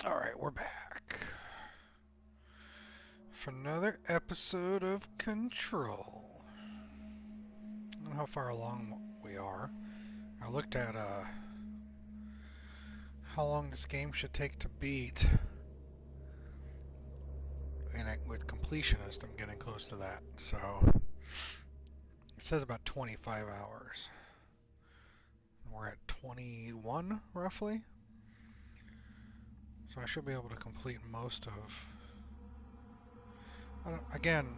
Alright, we're back for another episode of Control. I don't know how far along we are. I looked at how long this game should take to beat, and with completionist I'm getting close to that. So it says about 25 hours. We're at 21 roughly. So I should be able to complete most of... Again,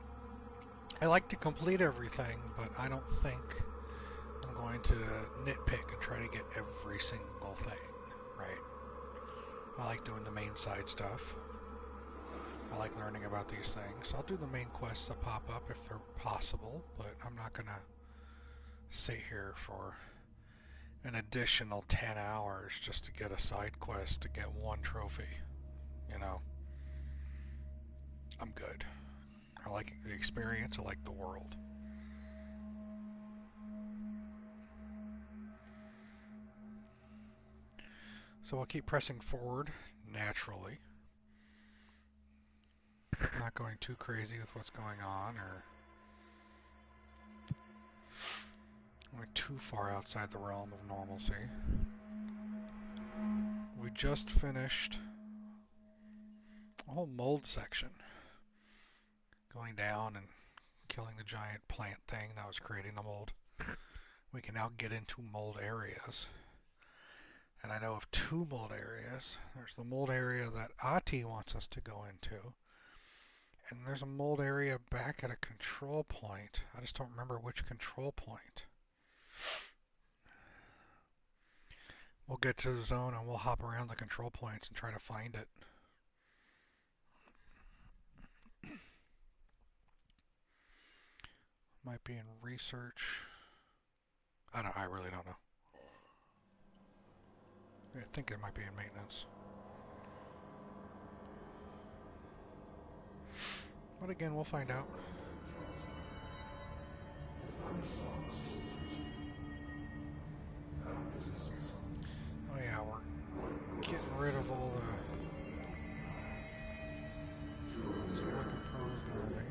I like to complete everything, but I don't think I'm going to nitpick and try to get every single thing, right? I like doing the main side stuff. I like learning about these things. I'll do the main quests that pop up if they're possible, but I'm not going to sit here for an additional 10 hours just to get a side quest to get one trophy. You know, I'm good. I like the experience. I like the world. So we'll keep pressing forward naturally. Not going too crazy with what's going on or going too far outside the realm of normalcy. We just finished a whole mold section. Going down and killing the giant plant thing that was creating the mold. We can now get into mold areas. And I know of two mold areas. There's the mold area that Ahti wants us to go into. And there's a mold area back at a control point. I just don't remember which control point. We'll get to the zone and we'll hop around the control points and try to find it. Might be in research. I really don't know. I think it might be in maintenance. But again, we'll find out. Oh yeah, we're getting rid of all the probability.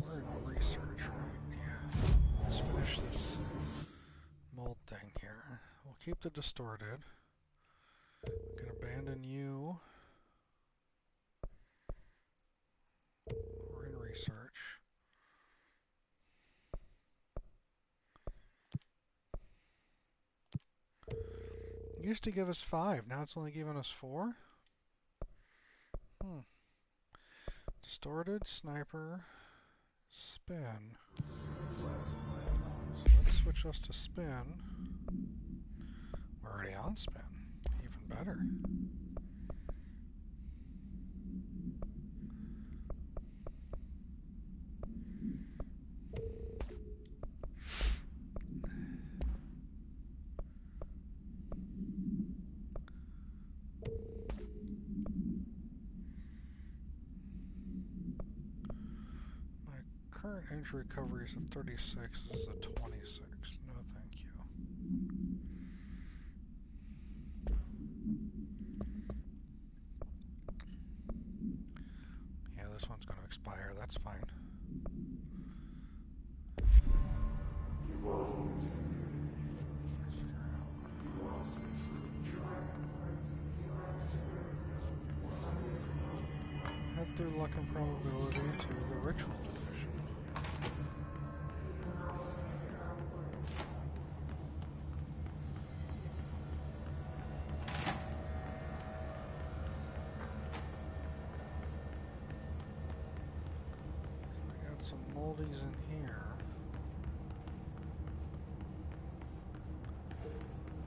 We're in research, right? Yeah. Let's finish this mold thing here. We'll keep the distorted. We can abandon you. We're in research. It used to give us 5, now it's only giving us 4? Distorted, sniper, spin. So let's switch us to spin. We're already on spin. Even better. Current injury recovery is a 36. This is a 26. No, thank you. Yeah, this one's going to expire. That's fine. Head through luck and probability to the ritual division. We got some moldies in here.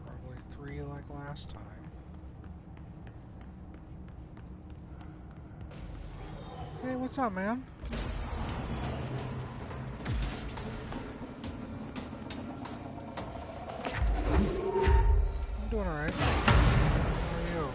Probably 3 like last time. Hey, what's up, man? I'm doing alright. How are you?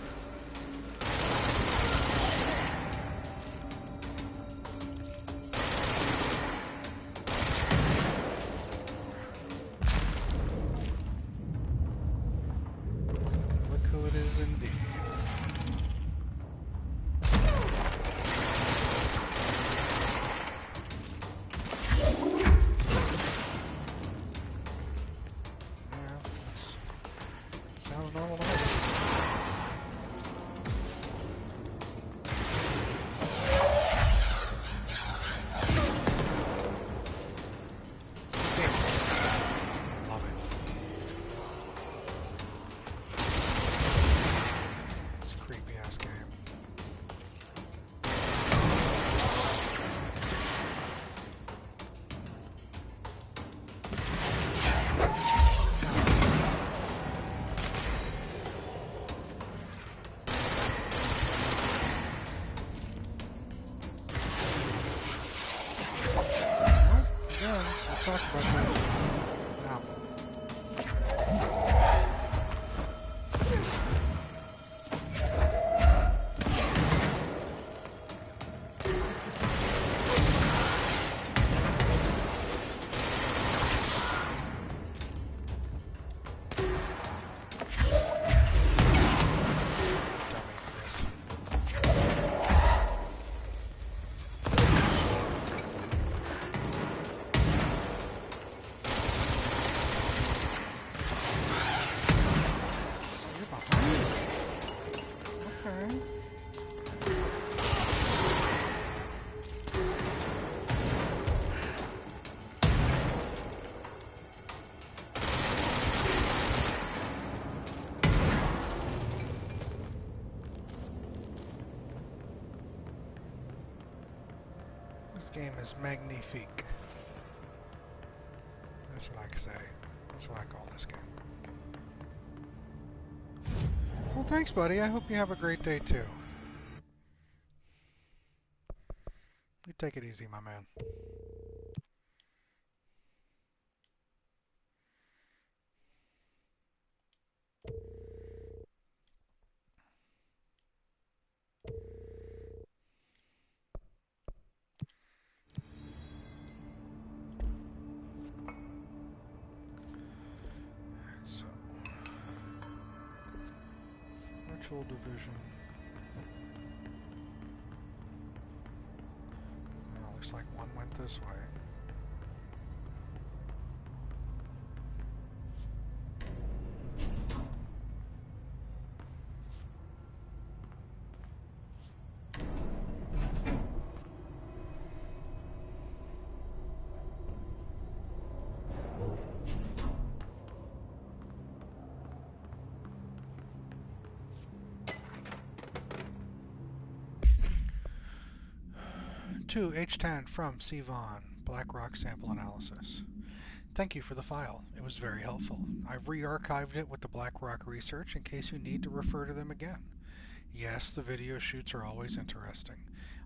talk about that. Now. This game is magnifique. That's what I can say. That's what I call this game. Well, thanks, buddy. I hope you have a great day, too. You take it easy, my man. So, virtual division. Well, looks like one went this way. To H10 from Sivan, BlackRock Sample Analysis. Thank you for the file. It was very helpful. I've re-archived it with the BlackRock research in case you need to refer to them again. Yes, the video shoots are always interesting.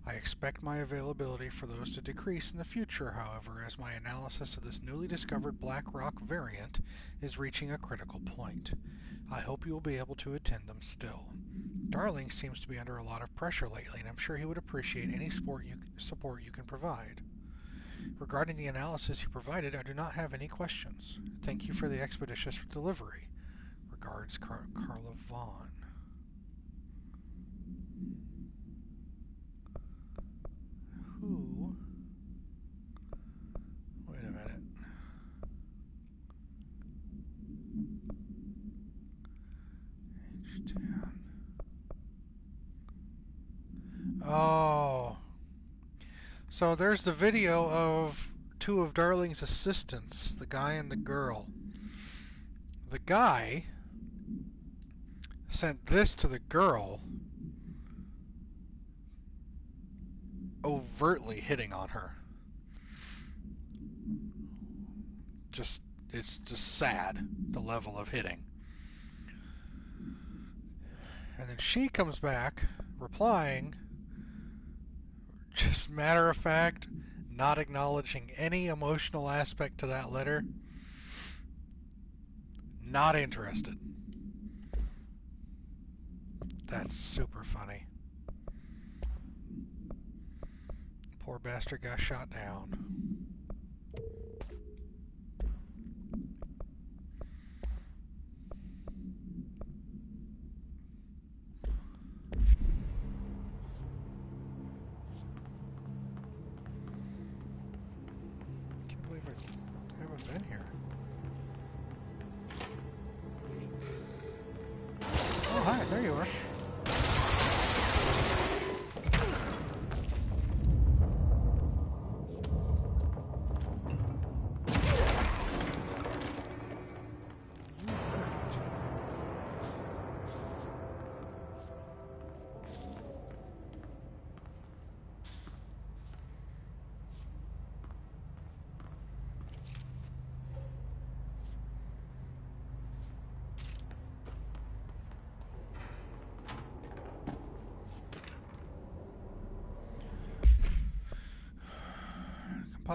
I expect my availability for those to decrease in the future, however, as my analysis of this newly discovered BlackRock variant is reaching a critical point. I hope you will be able to attend them still. Darling seems to be under a lot of pressure lately, and I'm sure he would appreciate any support you can provide. Regarding the analysis you provided, I do not have any questions. Thank you for the expeditious delivery. Regards, Carla Vaughn. Who? Wait a minute. H10. Oh. So there's the video of two of Darling's assistants, the guy and the girl. The guy sent this to the girl, overtly hitting on her. It's just sad, the level of hitting. And then she comes back, replying, just matter of fact, not acknowledging any emotional aspect to that letter. Not interested. That's super funny. Poor bastard got shot down. Can't believe I haven't been here. Oh, hi, there you are.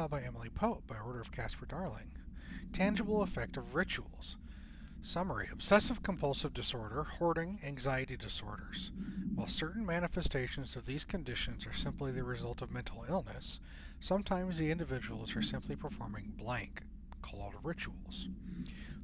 Compiled by Emily Pope by order of Casper Darling. Tangible effect of rituals. Summary: obsessive-compulsive disorder, hoarding, anxiety disorders. While certain manifestations of these conditions are simply the result of mental illness, sometimes the individuals are simply performing blank, called rituals.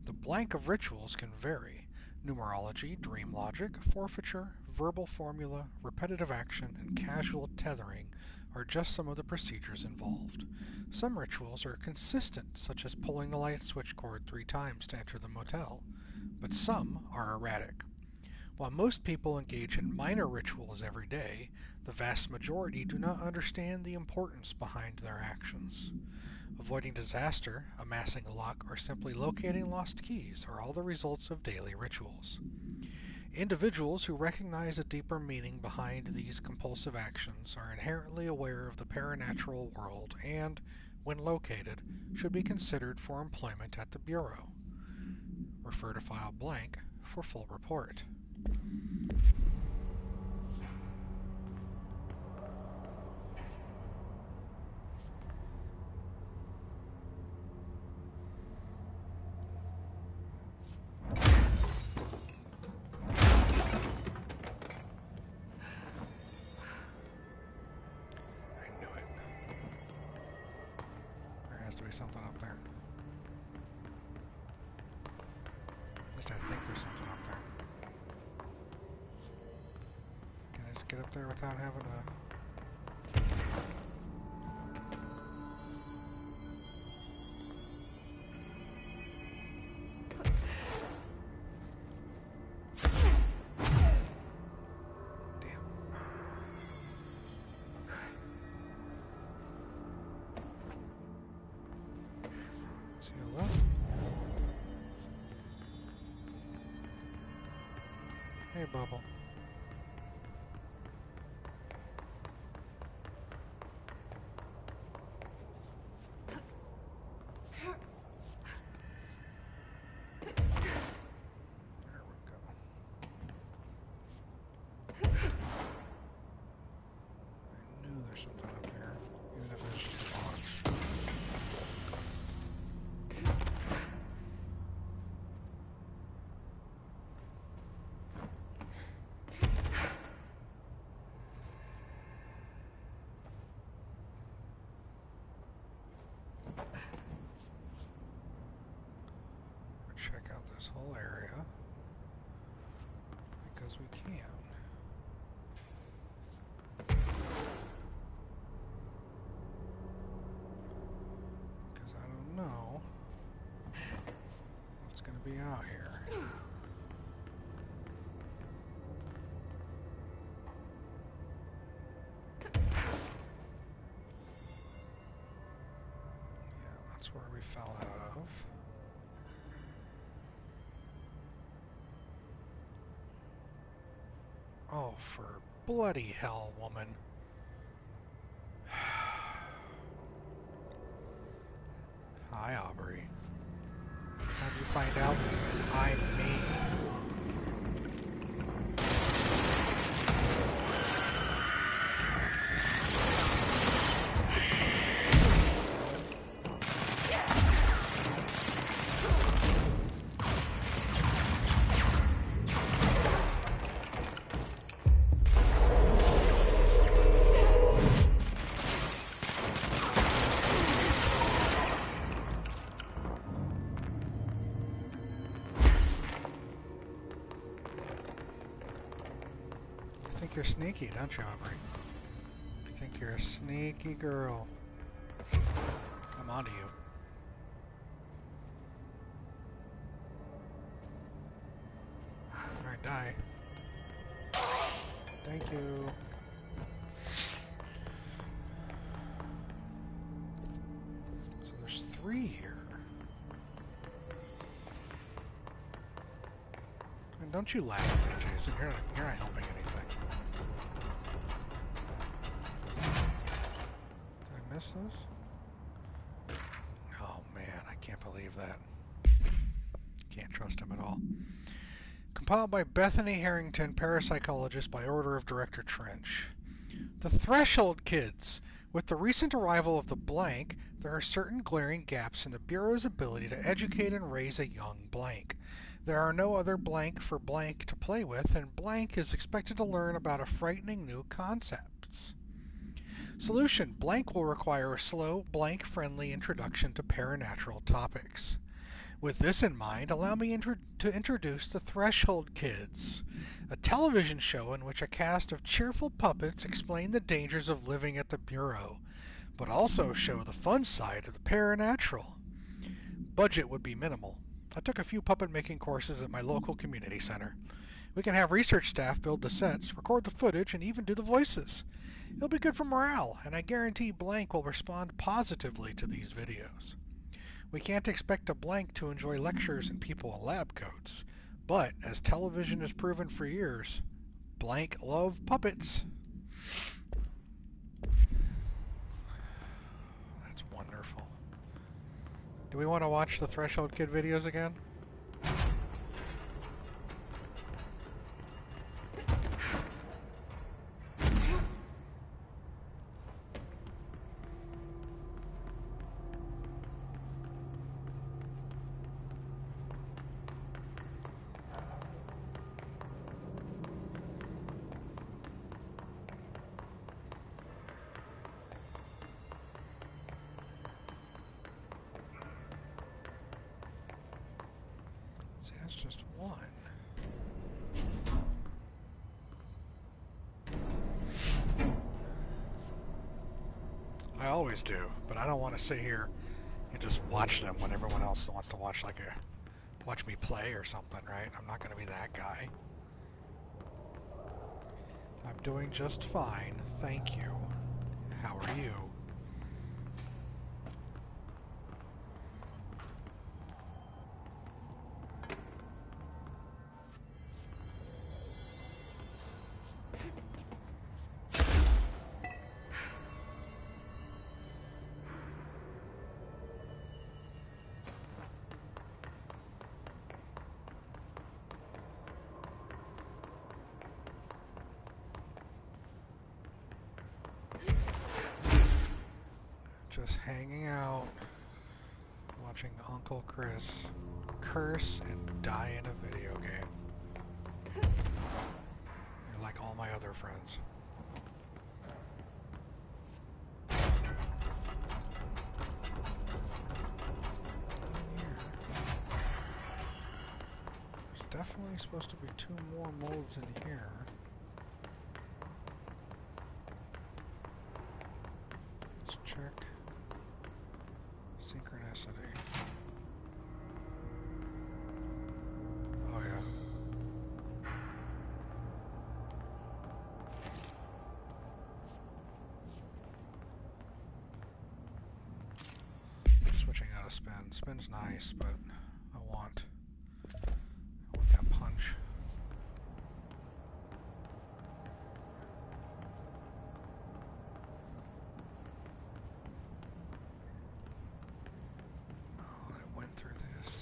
The blank of rituals can vary. Numerology, dream logic, forfeiture, verbal formula, repetitive action, and casual tethering are just some of the procedures involved. Some rituals are consistent, such as pulling the light switch cord 3 times to enter the motel, but some are erratic. While most people engage in minor rituals every day, the vast majority do not understand the importance behind their actions. Avoiding disaster, amassing luck, or simply locating lost keys are all the results of daily rituals. Individuals who recognize a deeper meaning behind these compulsive actions are inherently aware of the paranatural world and, when located, should be considered for employment at the Bureau. Refer to file blank for full report. Something up there. At least I think there's something up there. Can I just get up there without having to... Hey, Bubble. There we go. I knew there's something up here, even if it's just a box. Check out this whole area because we can. Because I don't know what's going to be out here. Yeah, that's where we fell out of. Oh, for bloody hell, woman. Hi, Aubrey. How'd you find out I'm me? You're sneaky, don't you, Aubrey? I think you're a sneaky girl. I'm onto you. Alright, die. Thank you. So there's 3 here. And don't you lag at me, Jason. You're not helping anything. Miss those? Oh man, I can't believe that. Can't trust him at all. Compiled by Bethany Harrington, parapsychologist by order of Director Trench. The Threshold Kids. With the recent arrival of the blank, There are certain glaring gaps in the Bureau's ability to educate and raise a young blank. There are no other blank for blank to play with, and blank is expected to learn about a frightening new concepts. Solution: blank will require a slow, blank-friendly introduction to paranatural topics. With this in mind, allow me to introduce the Threshold Kids, a television show in which a cast of cheerful puppets explain the dangers of living at the Bureau, but also show the fun side of the paranatural. Budget would be minimal. I took a few puppet making courses at my local community center. We can have research staff build the sets, record the footage, and even do the voices. It'll be good for morale, and I guarantee Blank will respond positively to these videos. We can't expect a blank to enjoy lectures and people in lab coats, but as television has proven for years, blank love puppets. That's wonderful. Do we want to watch the Threshold Kid videos again? See, that's just one. I always do, but I don't want to sit here and just watch them when everyone else wants to watch watch me play or something, right? I'm not going to be that guy. I'm doing just fine, thank you. How are you? Just hanging out, watching Uncle Chris curse and die in a video game. You're like all my other friends. There's definitely supposed to be 2 more molds in here. Let's check. Synchronicity. Oh yeah. Switching out of spin. Spin's nice, but I want that punch. Through this.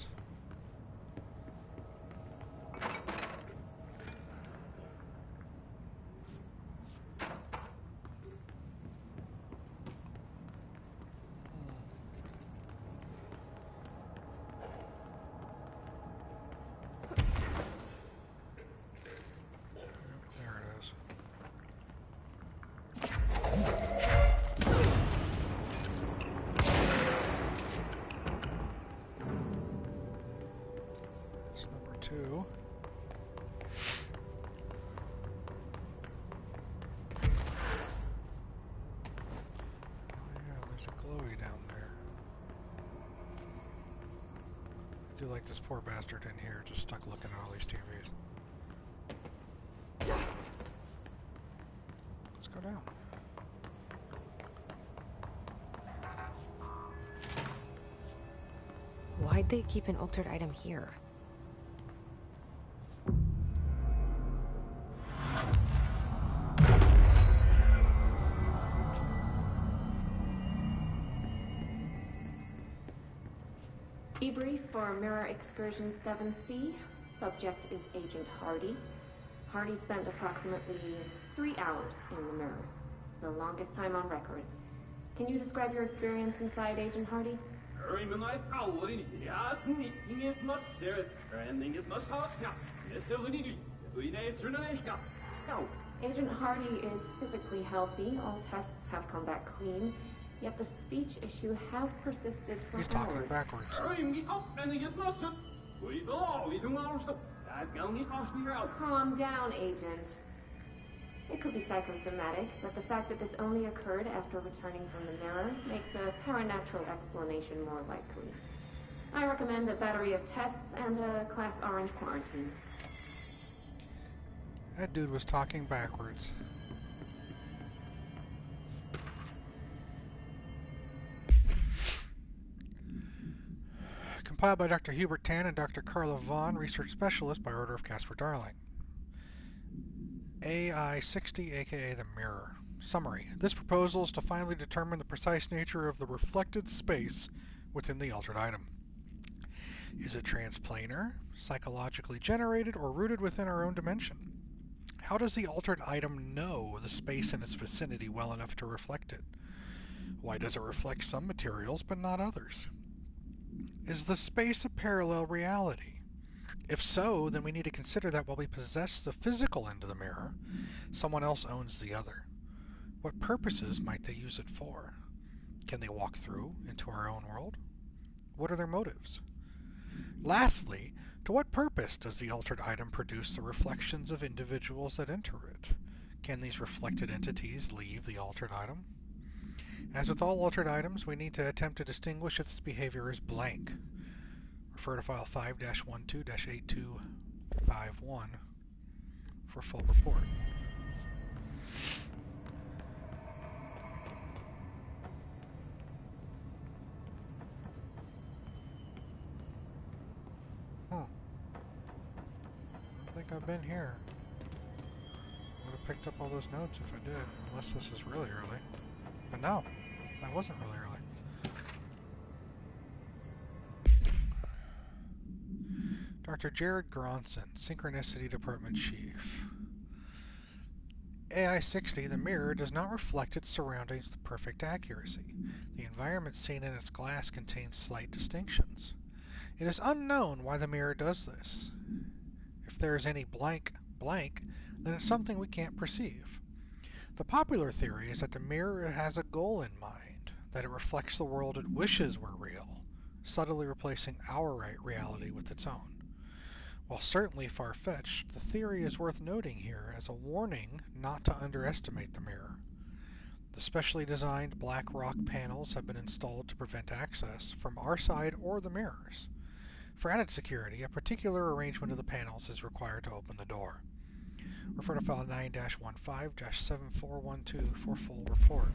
There it is. Number 2. Oh yeah, there's a glowy down there. I do like this poor bastard in here, just stuck looking at all these TVs. Let's go down. Why'd they keep an altered item here? Debrief for Mirror Excursion 7C. Subject is Agent Hardy. Hardy spent approximately 3 hours in the mirror. It's the longest time on record. Can you describe your experience inside Agent Hardy? Agent Hardy is physically healthy. All tests have come back clean. Yet the speech issue has persisted for He's hours. talking backwards. Calm down, Agent. It could be psychosomatic, but the fact that this only occurred after returning from the mirror makes a paranatural explanation more likely. I recommend a battery of tests and a Class Orange quarantine. That dude was talking backwards. Compiled by Dr. Hubert Tan and Dr. Carla Vaughn, research specialist by order of Casper Darling. AI-60, aka the Mirror. Summary. This proposal is to finally determine the precise nature of the reflected space within the altered item. Is it transplanar, psychologically generated, or rooted within our own dimension? How does the altered item know the space in its vicinity well enough to reflect it? Why does it reflect some materials but not others? Is the space a parallel reality? If so, then we need to consider that while we possess the physical end of the mirror, someone else owns the other. What purposes might they use it for? Can they walk through into our own world? What are their motives? Lastly, to what purpose does the altered item produce the reflections of individuals that enter it? Can these reflected entities leave the altered item? As with all altered items, we need to attempt to distinguish if this behavior is blank. Refer to file 5-12-8251 for full report. I don't think I've been here. Would have picked up all those notes if I did, unless this is really early. But no, that wasn't really early. Dr. Jared Gronson, Synchronicity Department Chief. AI-60, the mirror, does not reflect its surroundings with perfect accuracy. The environment seen in its glass contains slight distinctions. It is unknown why the mirror does this. If there is any blank, then it's something we can't perceive. The popular theory is that the mirror has a goal in mind, that it reflects the world it wishes were real, subtly replacing our reality with its own. While certainly far-fetched, the theory is worth noting here as a warning not to underestimate the mirror. The specially designed black rock panels have been installed to prevent access from our side or the mirrors. For added security, a particular arrangement of the panels is required to open the door. Refer to file 9-15-7412 for full report.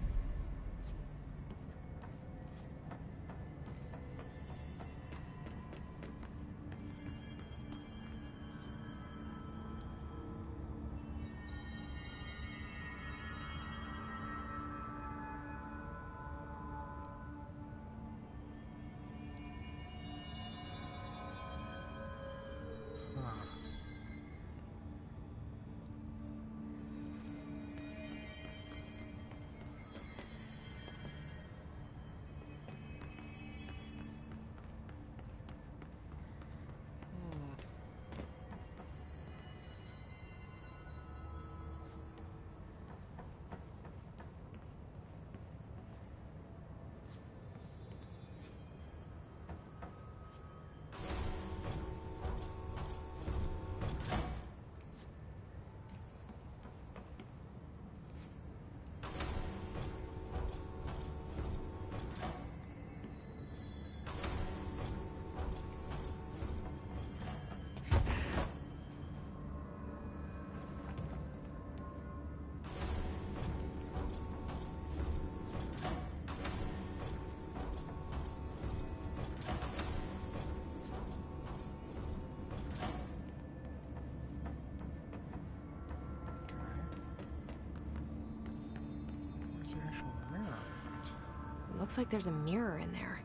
Looks like there's a mirror in there.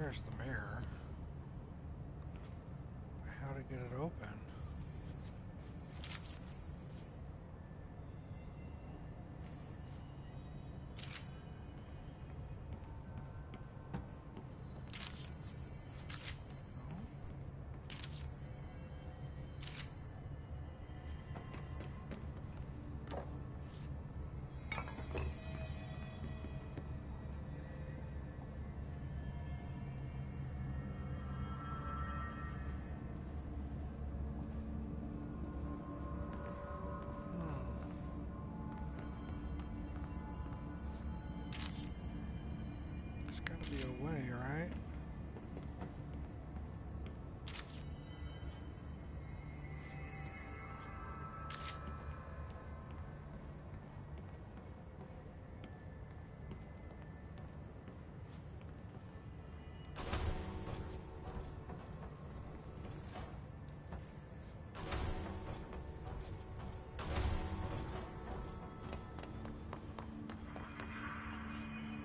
There's the mirror. How to get it open? There's gotta be a way, right?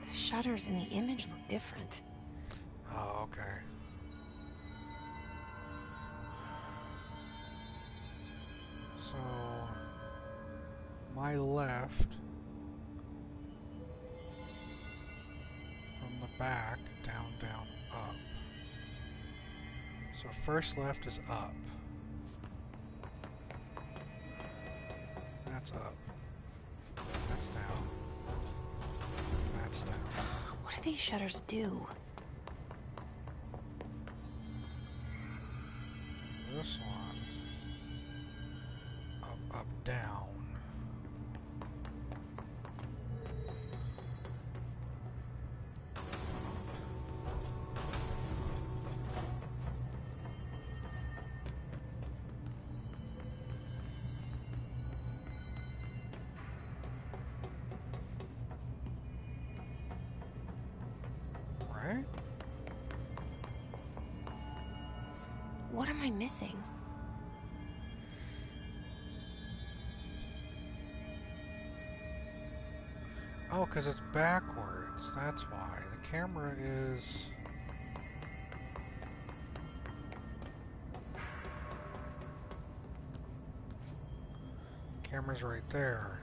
The shutters in the image look different. Oh, okay. So, my left from the back, down, down, up. So first left is up. That's up. That's down. That's down. What do these shutters do? This one. Up, up, down. Right? What am I missing? Oh, because it's backwards. That's why. The camera is... Camera's right there.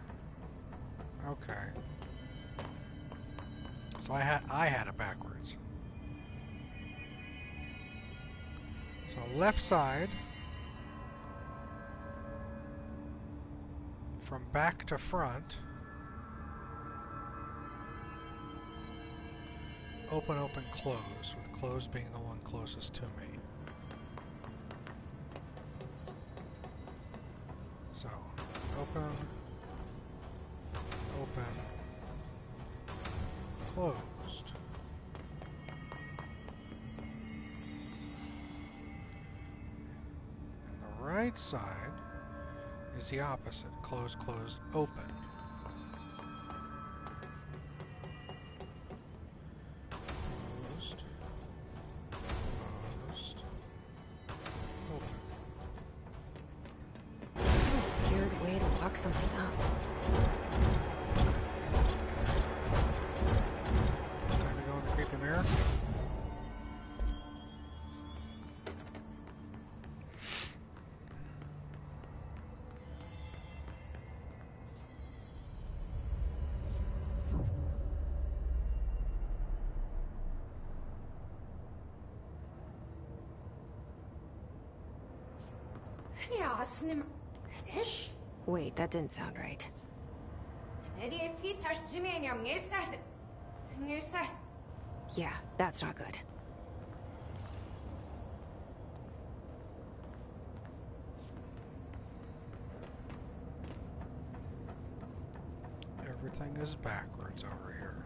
Okay. So I had it backwards. So left side from back to front. Open, open, close, with close being the one closest to me. So, open, open, closed. And the right side is the opposite. Close, closed, open. Closed, closed, open. Weird way to lock something up. Time to go in the creepy mirror. Wait, that didn't sound right. Yeah, that's not good. Everything is backwards over here.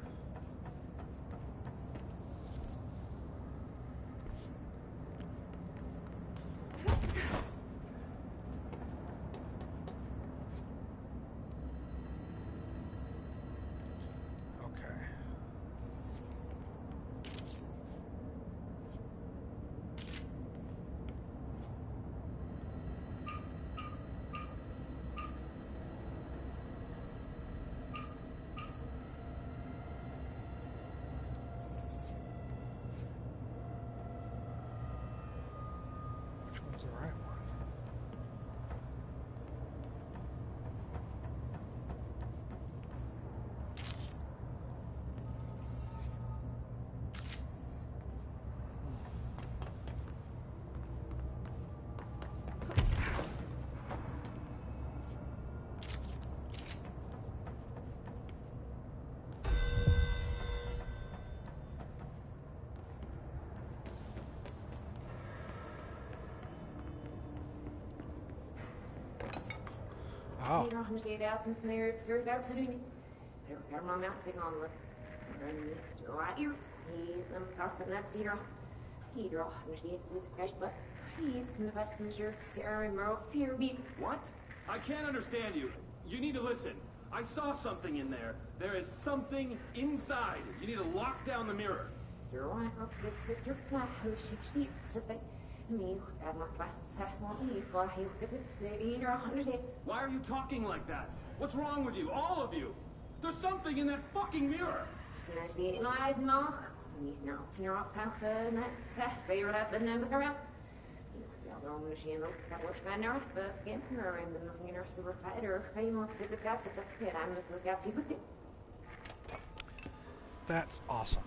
Okay. the right one. Oh. What? I can't understand you. You need to listen. I saw something in there. There is something inside. You need to lock down the mirror. Why are you talking like that? What's wrong with you? All of you? There's something in that fucking mirror. That's awesome.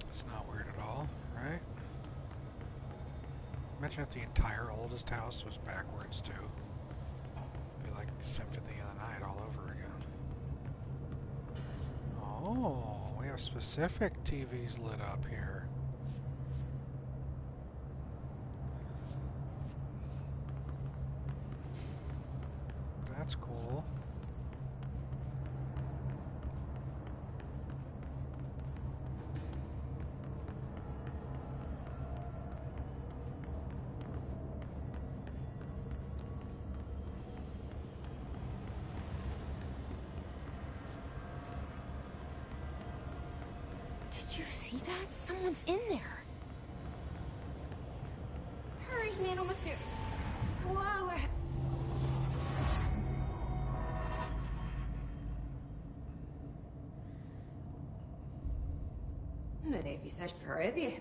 It's not weird at all, right? Imagine if the entire oldest house was backwards too. It'd be like Symphony of the Night all over again. Oh, we have specific TVs lit up here. That's cool. Did you see that? Someone's in there. Hurry, Nano Monsieur. Whoa. Nee, wie sagst du, Heavy?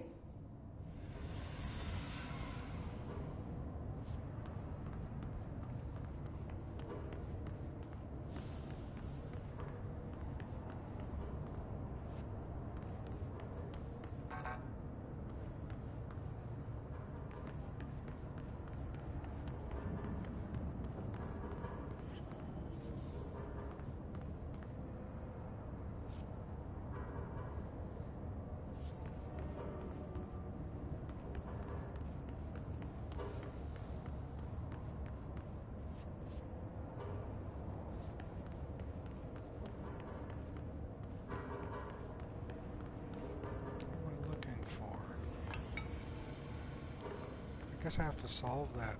I guess I have to solve that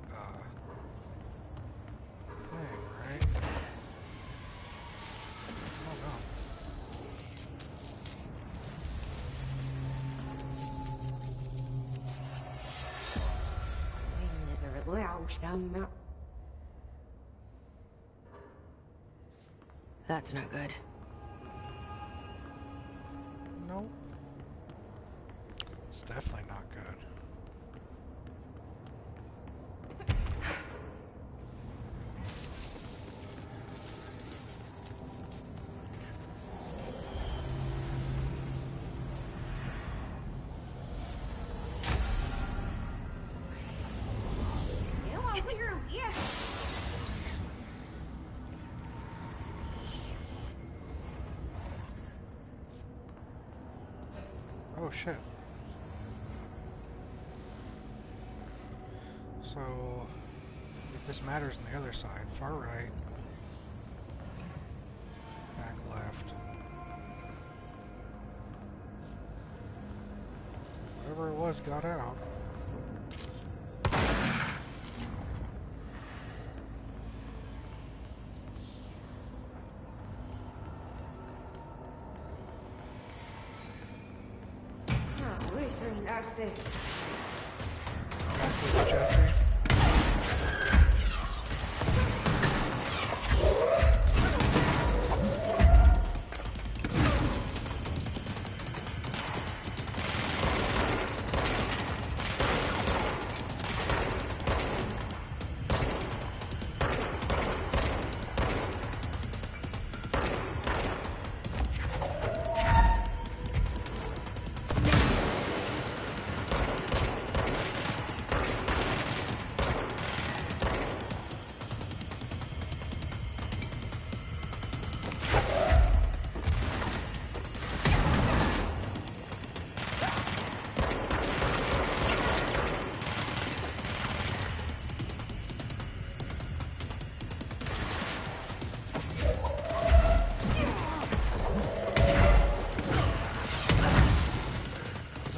thing, right? Oh no. That's not good. Nope. It's definitely not good. Oh shit. So So, if this matters on the other side, far right, back left. Whatever it was got out. Whispering accent. Back with Jesse.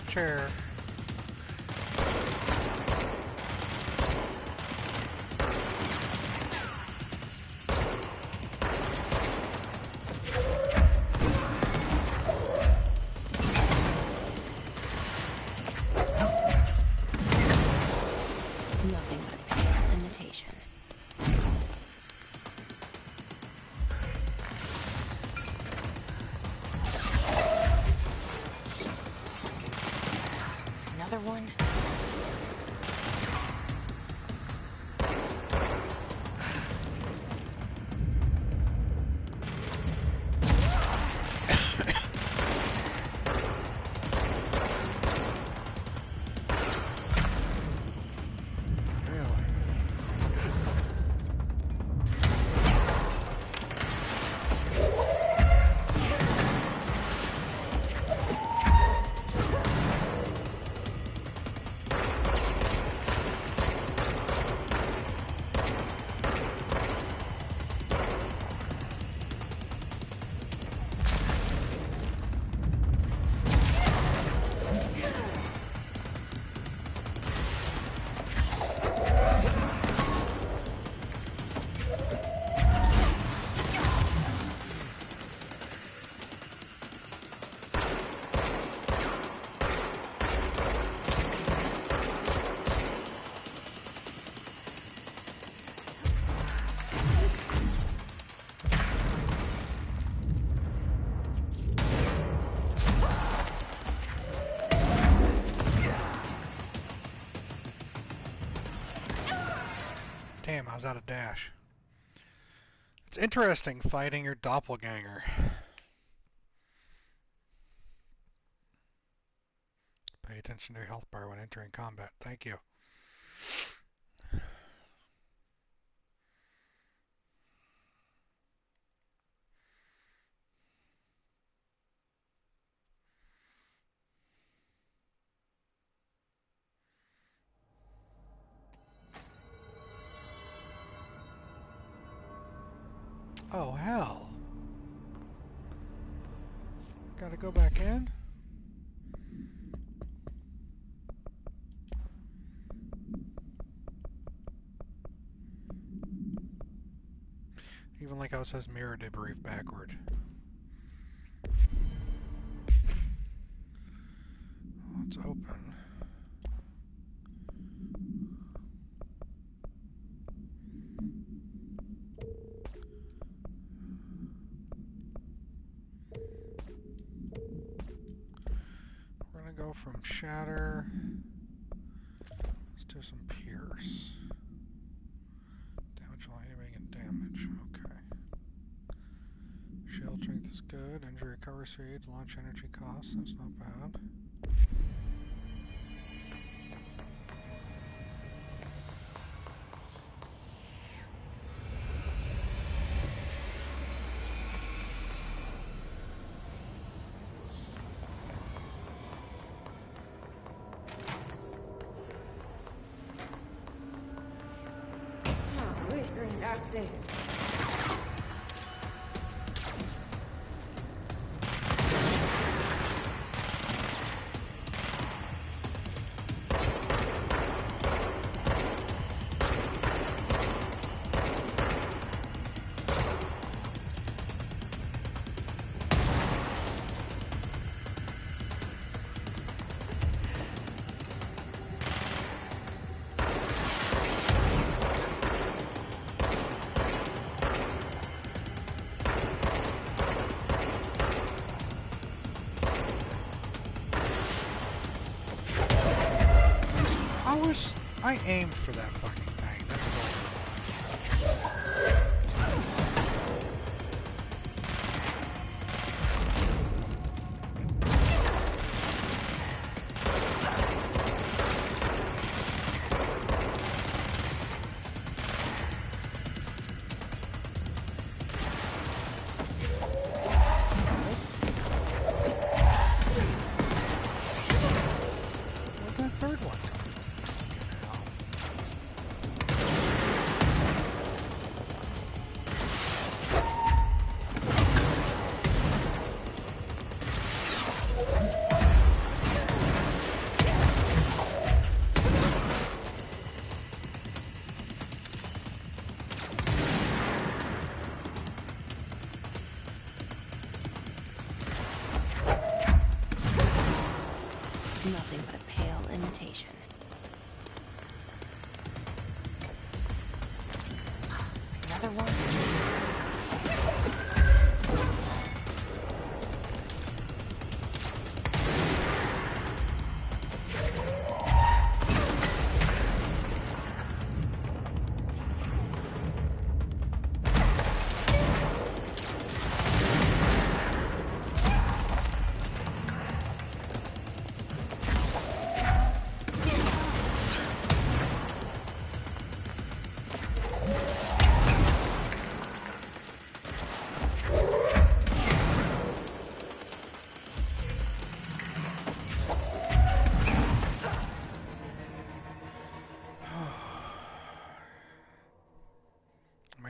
Chair. Nothing but a pale imitation. Another one? Damn, I was out of dash. It's interesting fighting your doppelganger. Pay attention to your health bar when entering combat. Thank you. Oh, hell. Gotta go back in? Even like how it says mirror debrief backward. Well, it's open. We're gonna go from shatter. Let's do some pierce. Damage while aiming and damage. Okay. Shield strength is good. Injury recovery speed. Launch energy cost. That's not bad. Whispering Axis. I aimed for that fucking thing. That's where'd that third one come from? Nothing but a pale imitation. Another one?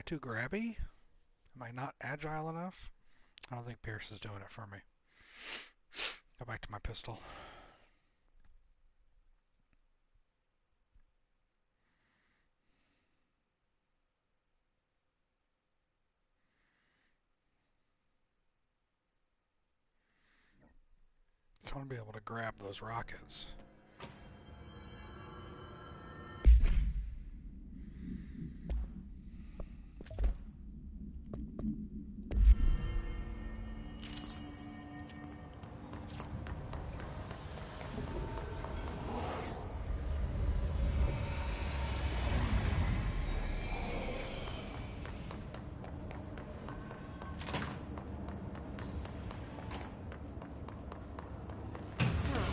Too grabby? Am I not agile enough? I don't think Pierce is doing it for me. Go back to my pistol. Just want to be able to grab those rockets.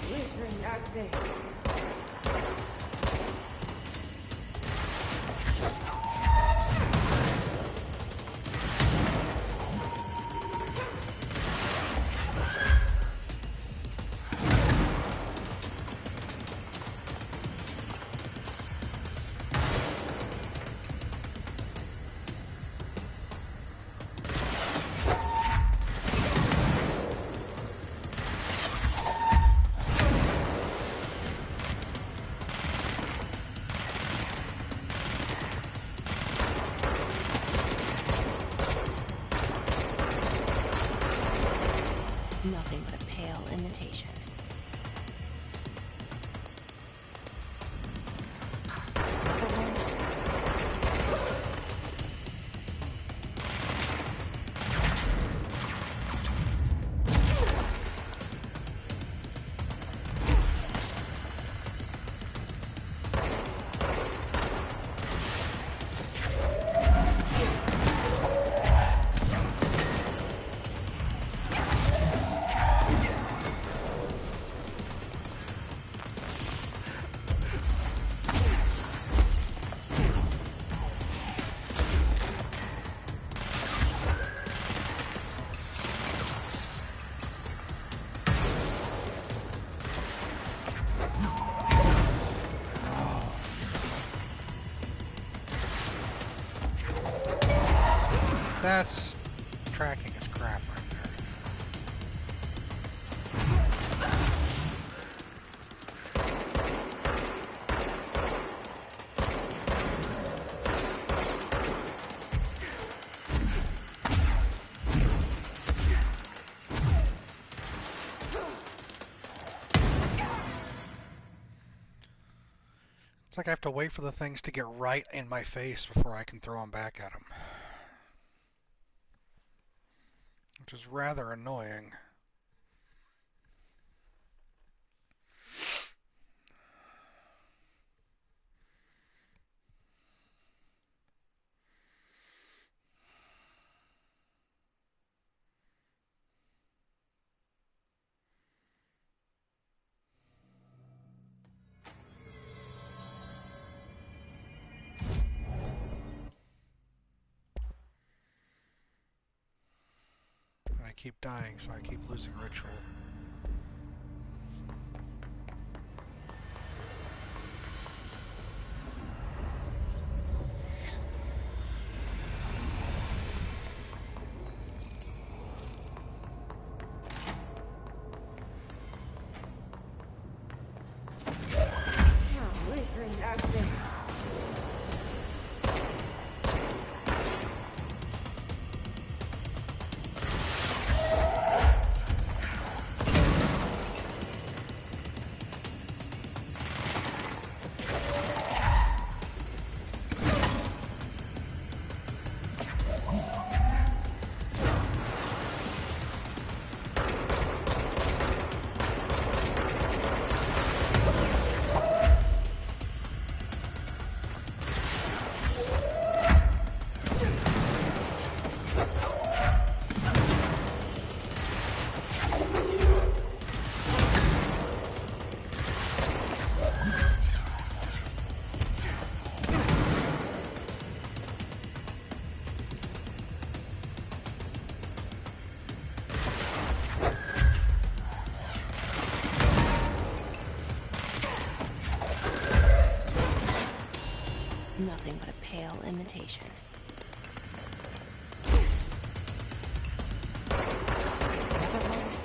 Whispering Axis. Nothing but a pale imitation. Another one? That's tracking is crap right there. It's like I have to wait for the things to get right in my face before I can throw them back at them. Which is rather annoying. I keep dying, so I keep losing ritual. Where's her exit? Nothing but a pale imitation. Another one?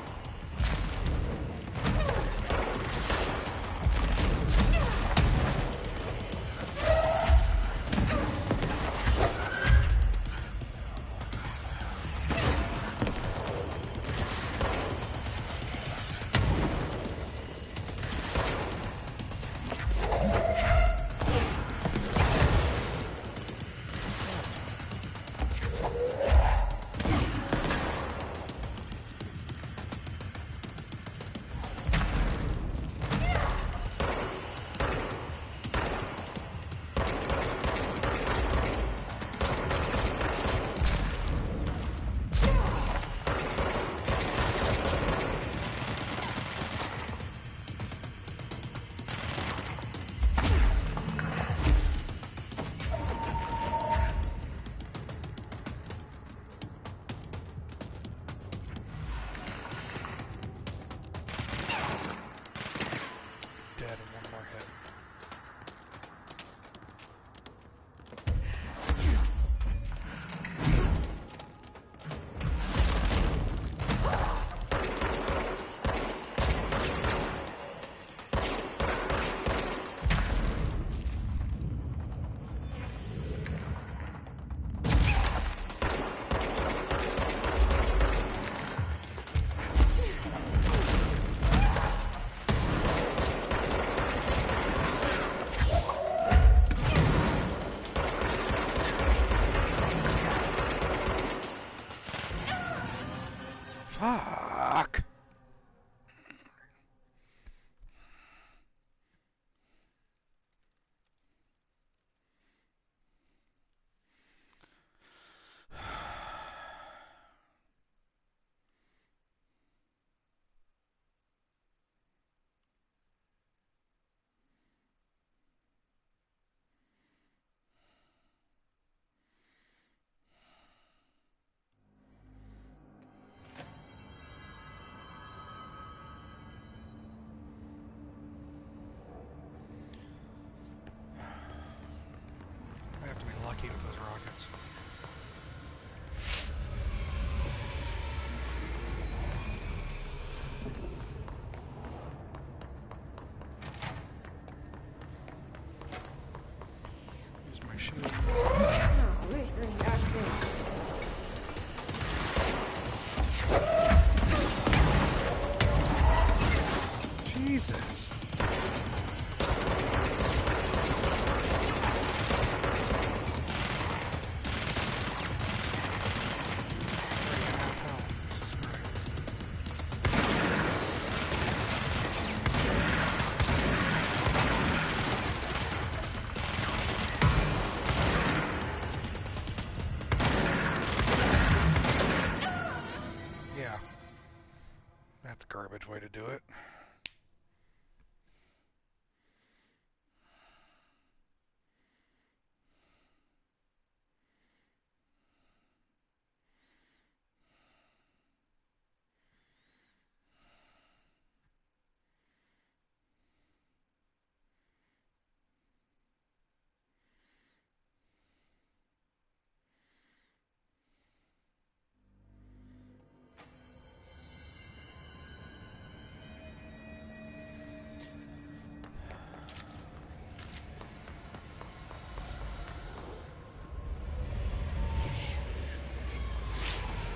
That's a garbage way to do it.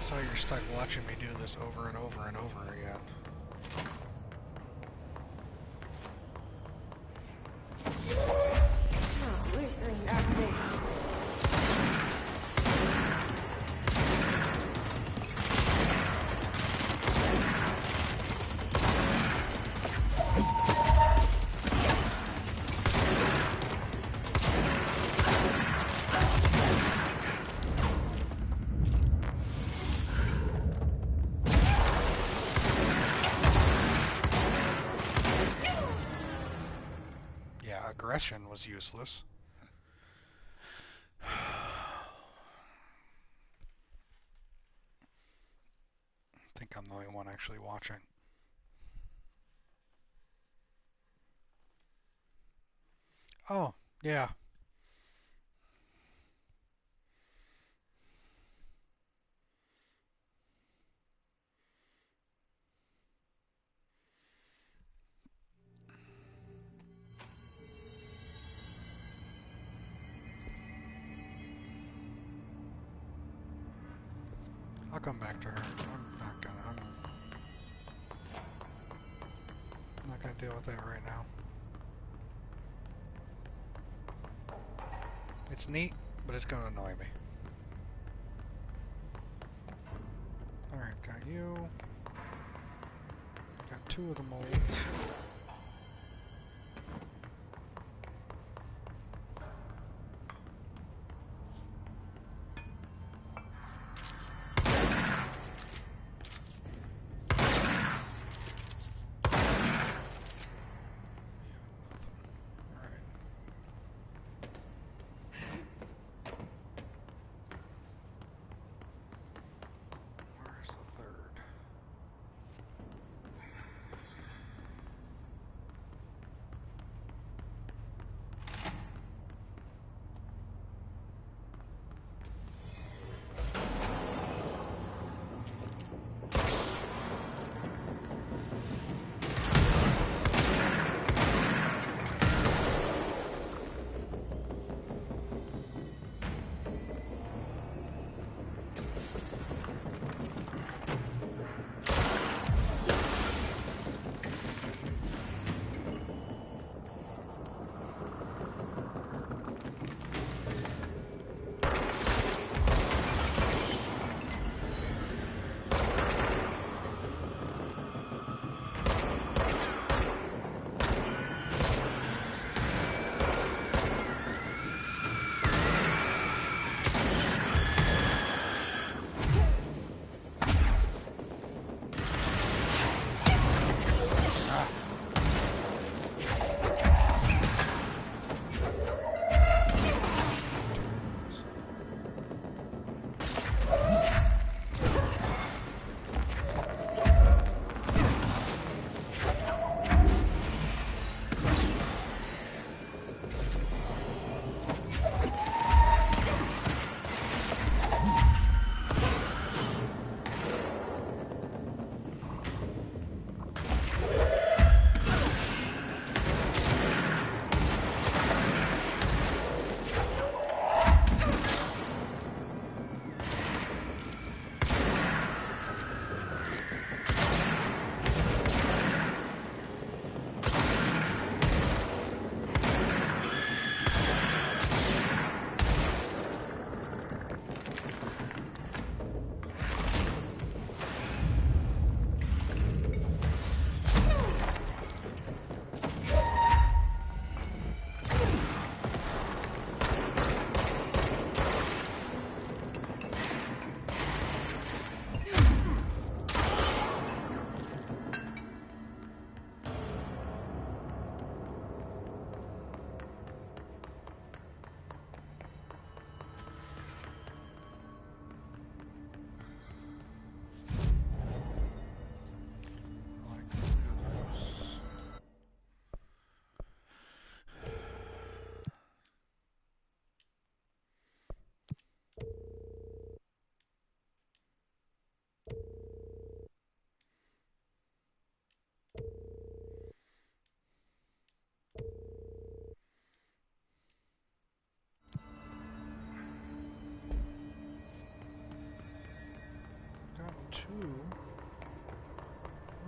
So you're stuck watching me do this over and over and over again. Oh, where's the exit? Aggression was useless. I think I'm the only one actually watching. Oh, yeah. I'll come back to her. I'm not gonna deal with that right now. It's neat, but it's gonna annoy me. Alright, got you. Got 2 of the molds.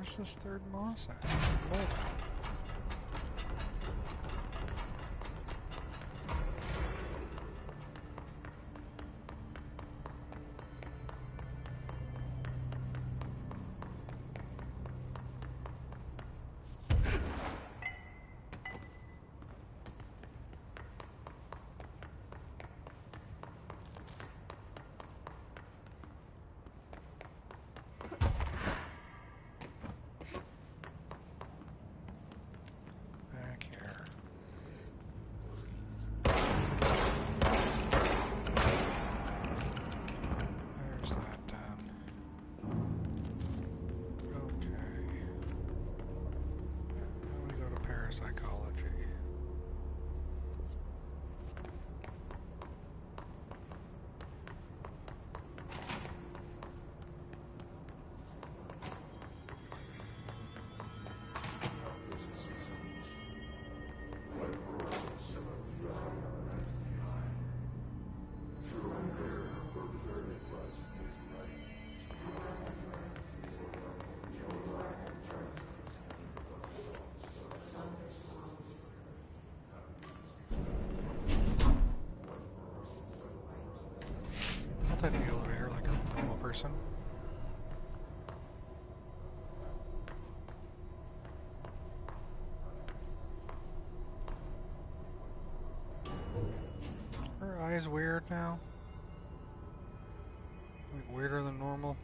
Where's this third moss at? Mold out. I'll take the elevator like a normal person. Her eyes weird now? Like weirder than normal?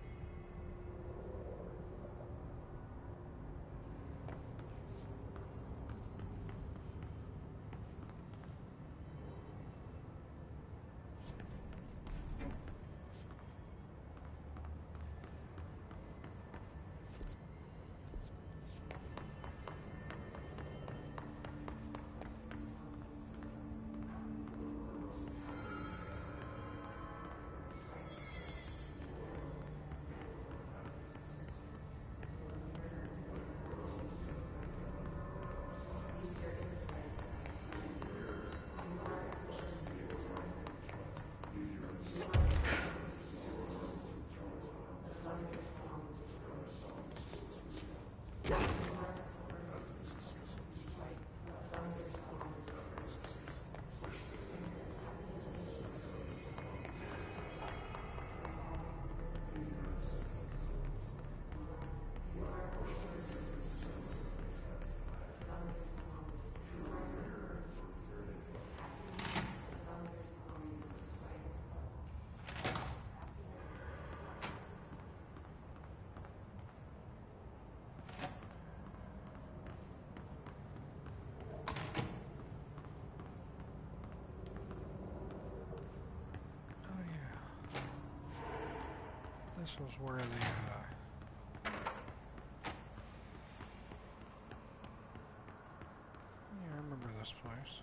This was where the, yeah, I remember this place.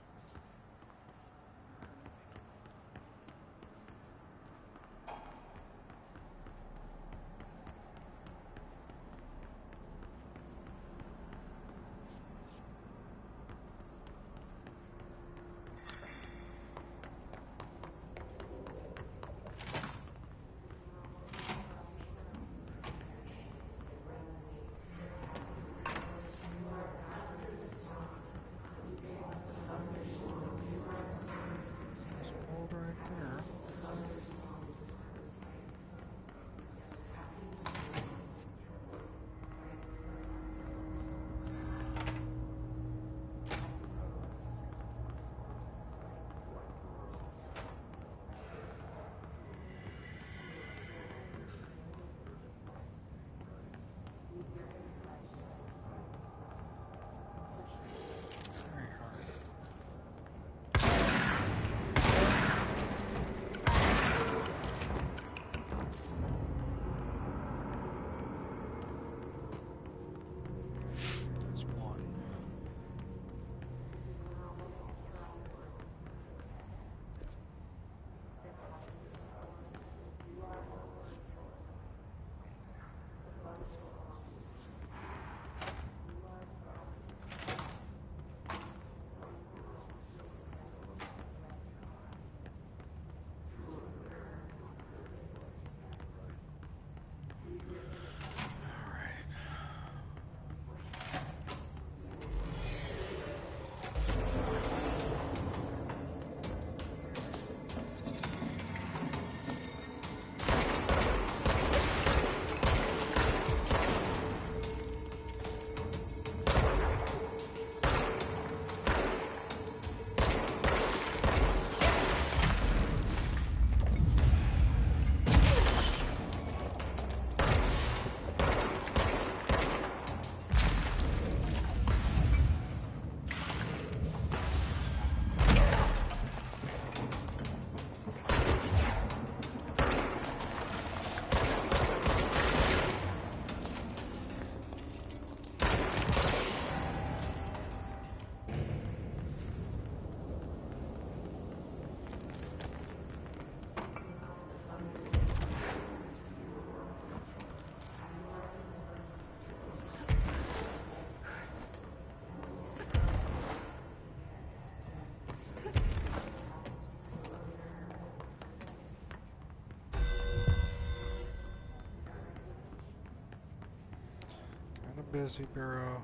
busy, Bureau.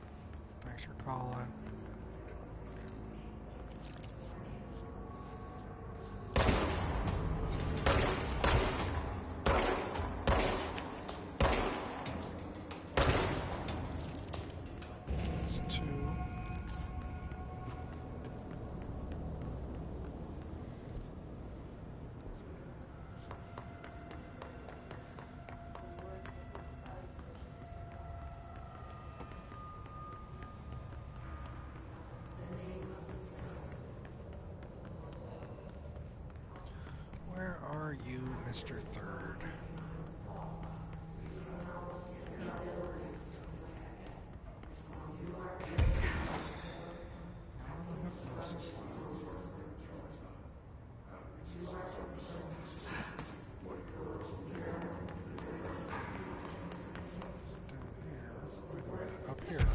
Thanks for calling. It's 2. Where are you, Mr. Third? Up here, right?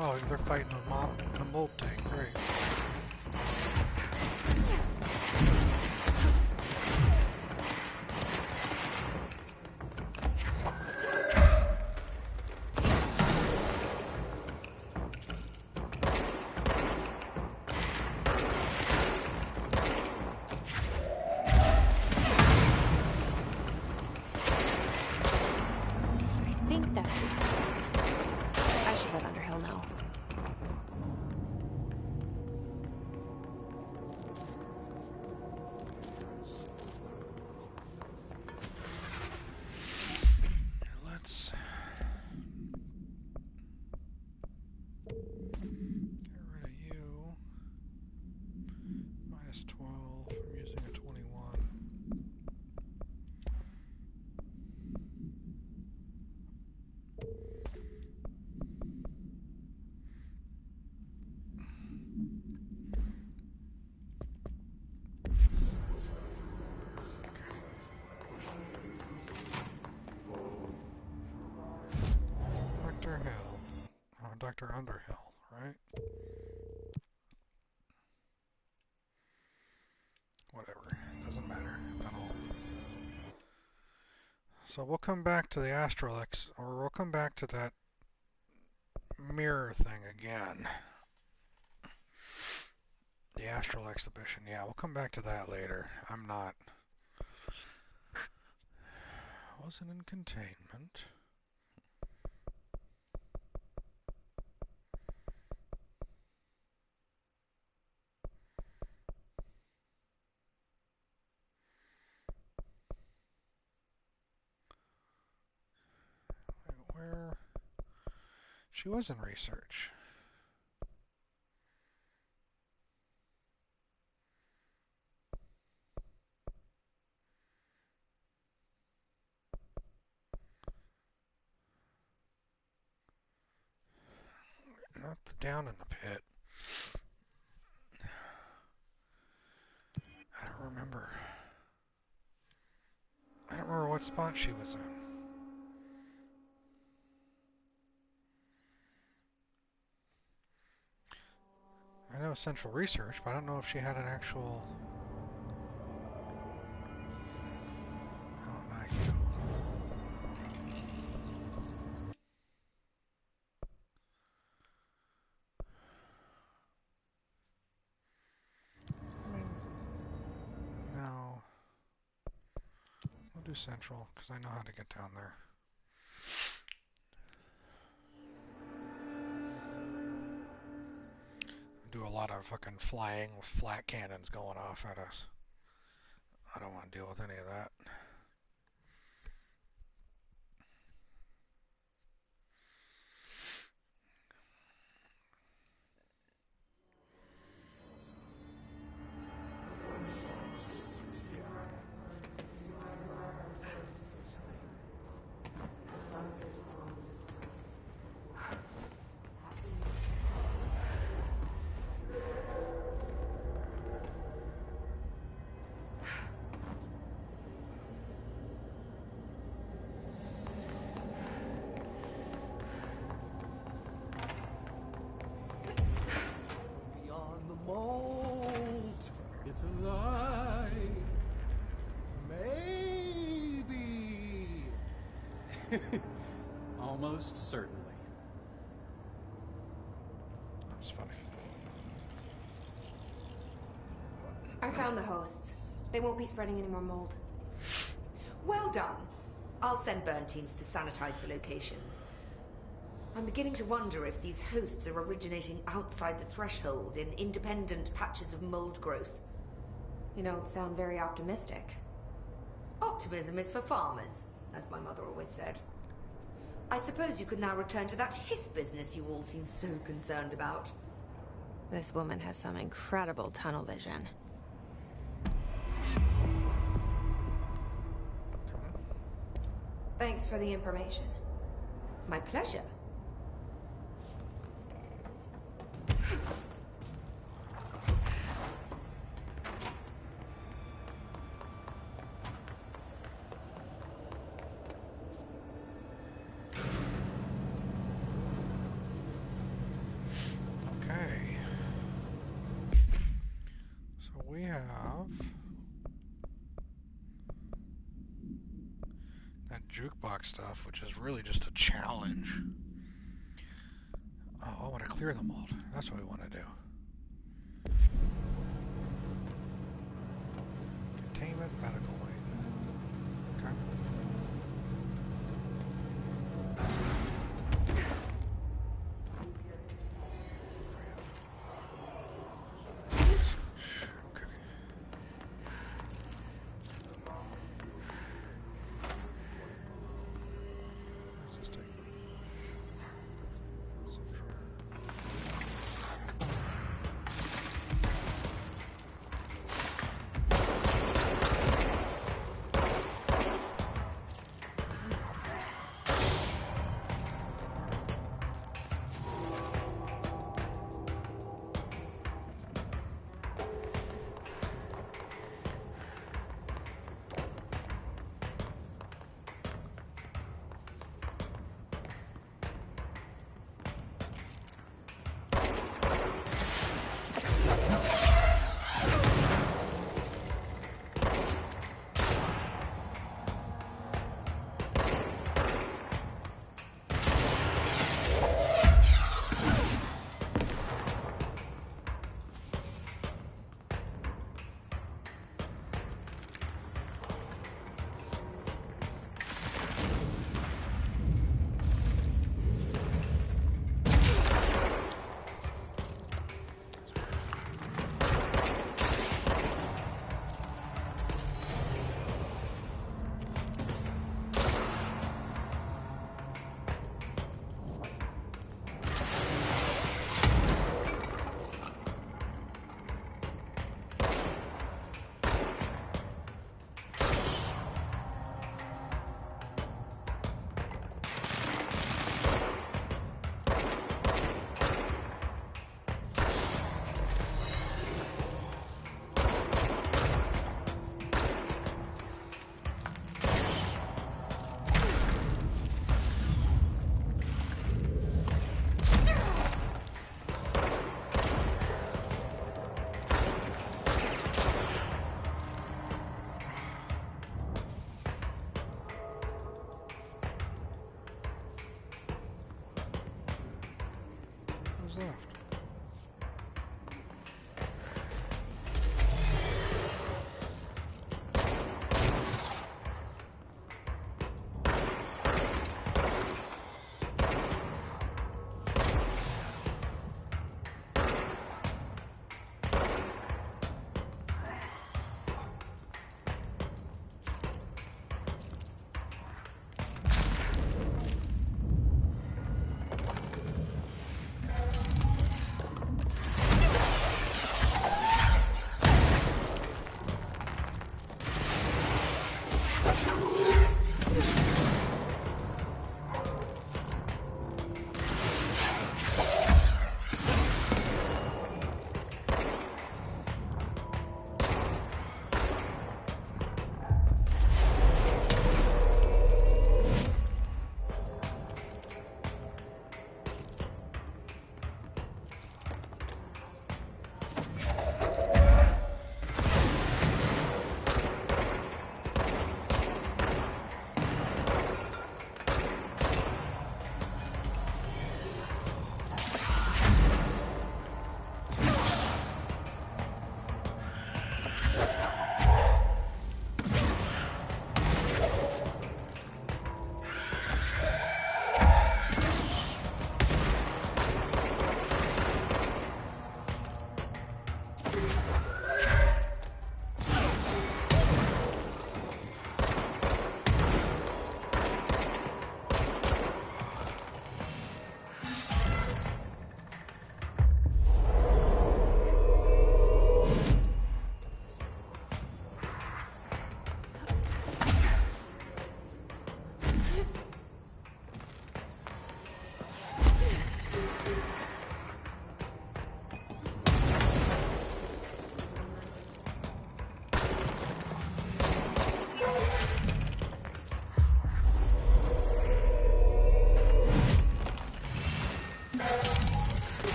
Oh, they're fighting the mold tank, great. I think that's it. I should head Underhill now. Let's get rid of you. -12 from using a 21. Dr. Hill. Oh, Dr. Underhill, right? Whatever. Doesn't matter at all. So we'll come back to the Astralex, or we'll come back to that mirror thing again. The Astral Exhibition, yeah, we'll come back to that later. I'm not... Wasn't in containment. Where... She was in research. Not down in the pit. I don't remember. I don't remember what spot she was in. know Central Research, but I don't know if she had an actual... Oh, not you. I mean, no. We'll do Central, because I know how to get down there. Do a lot of fucking flying with flat cannons going off at us. I don't want to deal with any of that. It's a lie. Maybe. Almost certainly. That's funny. I found the hosts. They won't be spreading any more mold. Well done. I'll send burn teams to sanitize the locations. I'm beginning to wonder if these hosts are originating outside the threshold in independent patches of mold growth. You don't sound very optimistic. Optimism is for farmers, as my mother always said. I suppose you could now return to that hiss business you all seem so concerned about. This woman has some incredible tunnel vision. Thanks for the information. My pleasure. Okay. So we have that jukebox stuff, which is really just a challenge. Oh, I want to clear the mold. That's what we want to do. Containment, medical wing. Okay.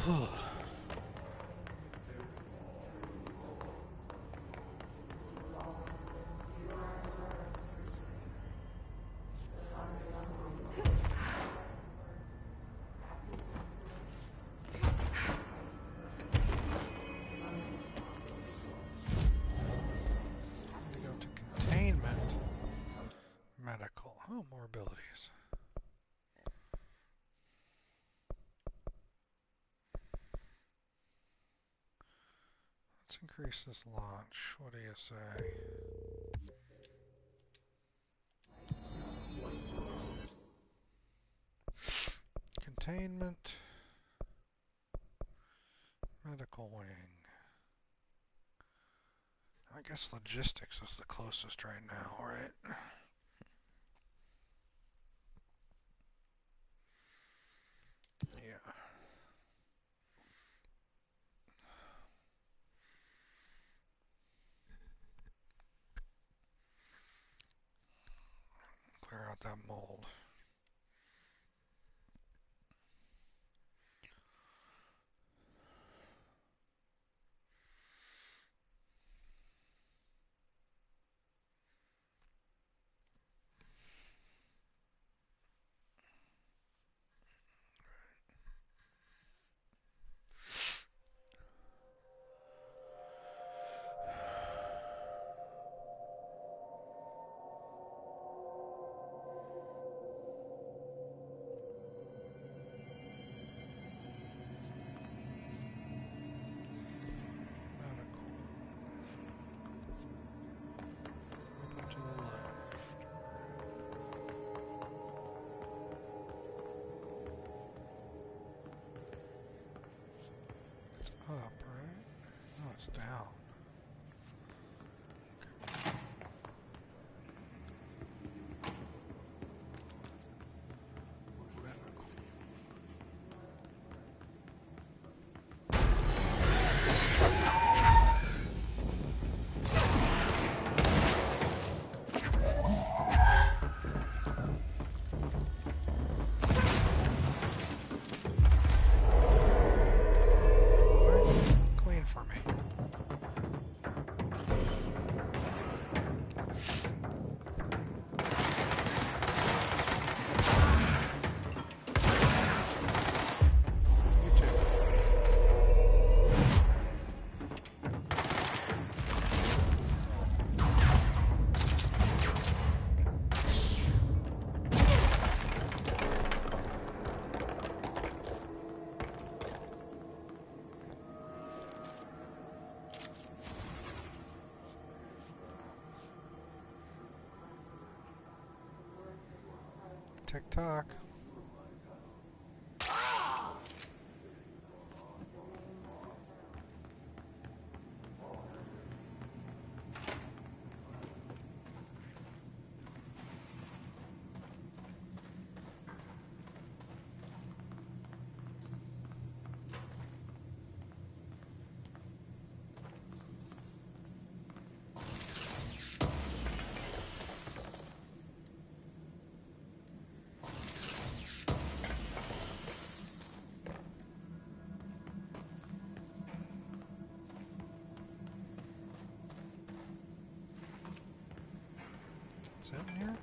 go to containment. Medical. Oh, more abilities. Let's increase this launch. What do you say? Containment. Medical wing. I guess logistics is the closest right now, right? Yeah. Clear out that mold. Up, right? No, it's down. Clean for me. You too. TikTok. Is that in here?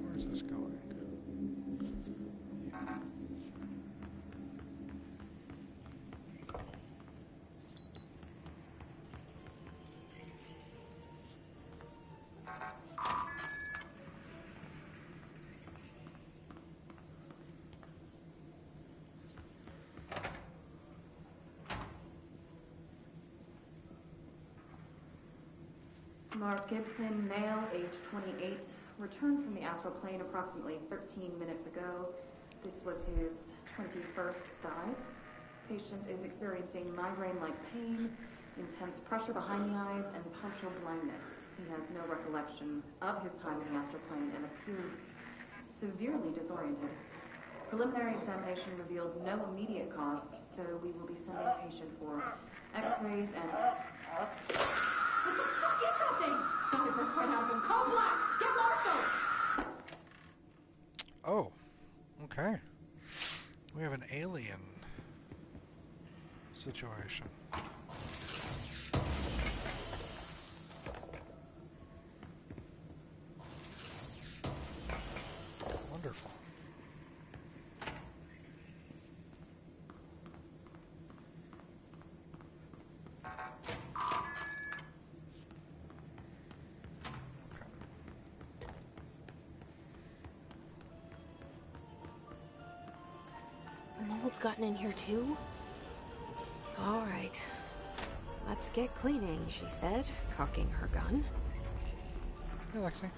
Where's this going? Yeah. Mark Gibson, male, age 28, returned from the astral plane approximately 13 minutes ago. This was his 21st dive. Patient is experiencing migraine-like pain, intense pressure behind the eyes, and partial blindness. He has no recollection of his time in the astral plane and appears severely disoriented. Preliminary examination revealed no immediate cause, so we will be sending the patient for x-rays and... What the fuck is that thing? Dr. Burst right out of him. Call Black! Get Marshall! Oh, okay. We have an alien situation. Wonderful. Mold's gotten in here too? All right. Let's get cleaning, she said, cocking her gun. Hey, Lexi.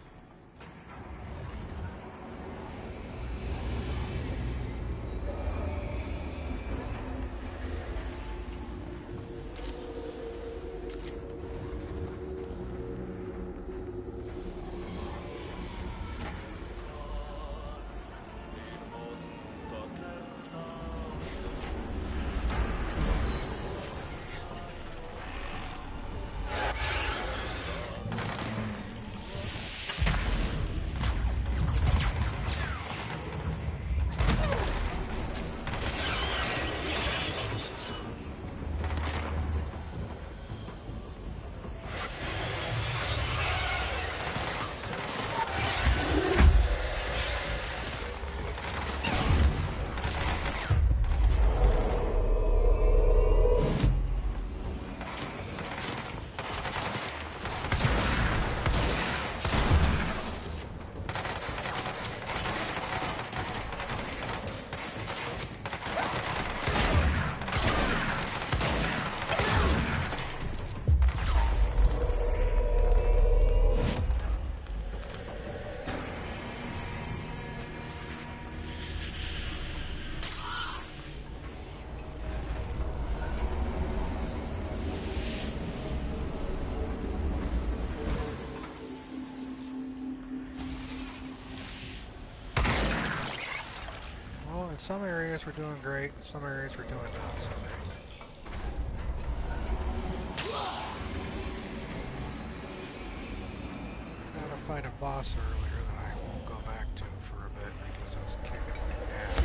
Some areas we're doing great, some areas we're doing not so great. I had to fight a boss earlier that I won't go back to for a bit because it was kicking my ass.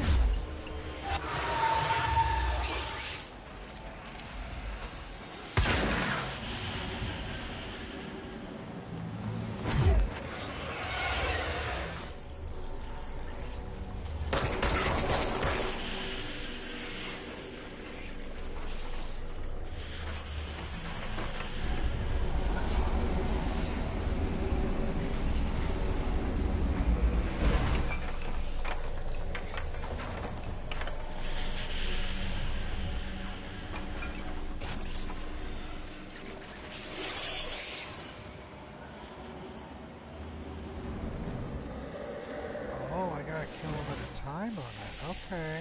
Kill him at a time on it. Okay.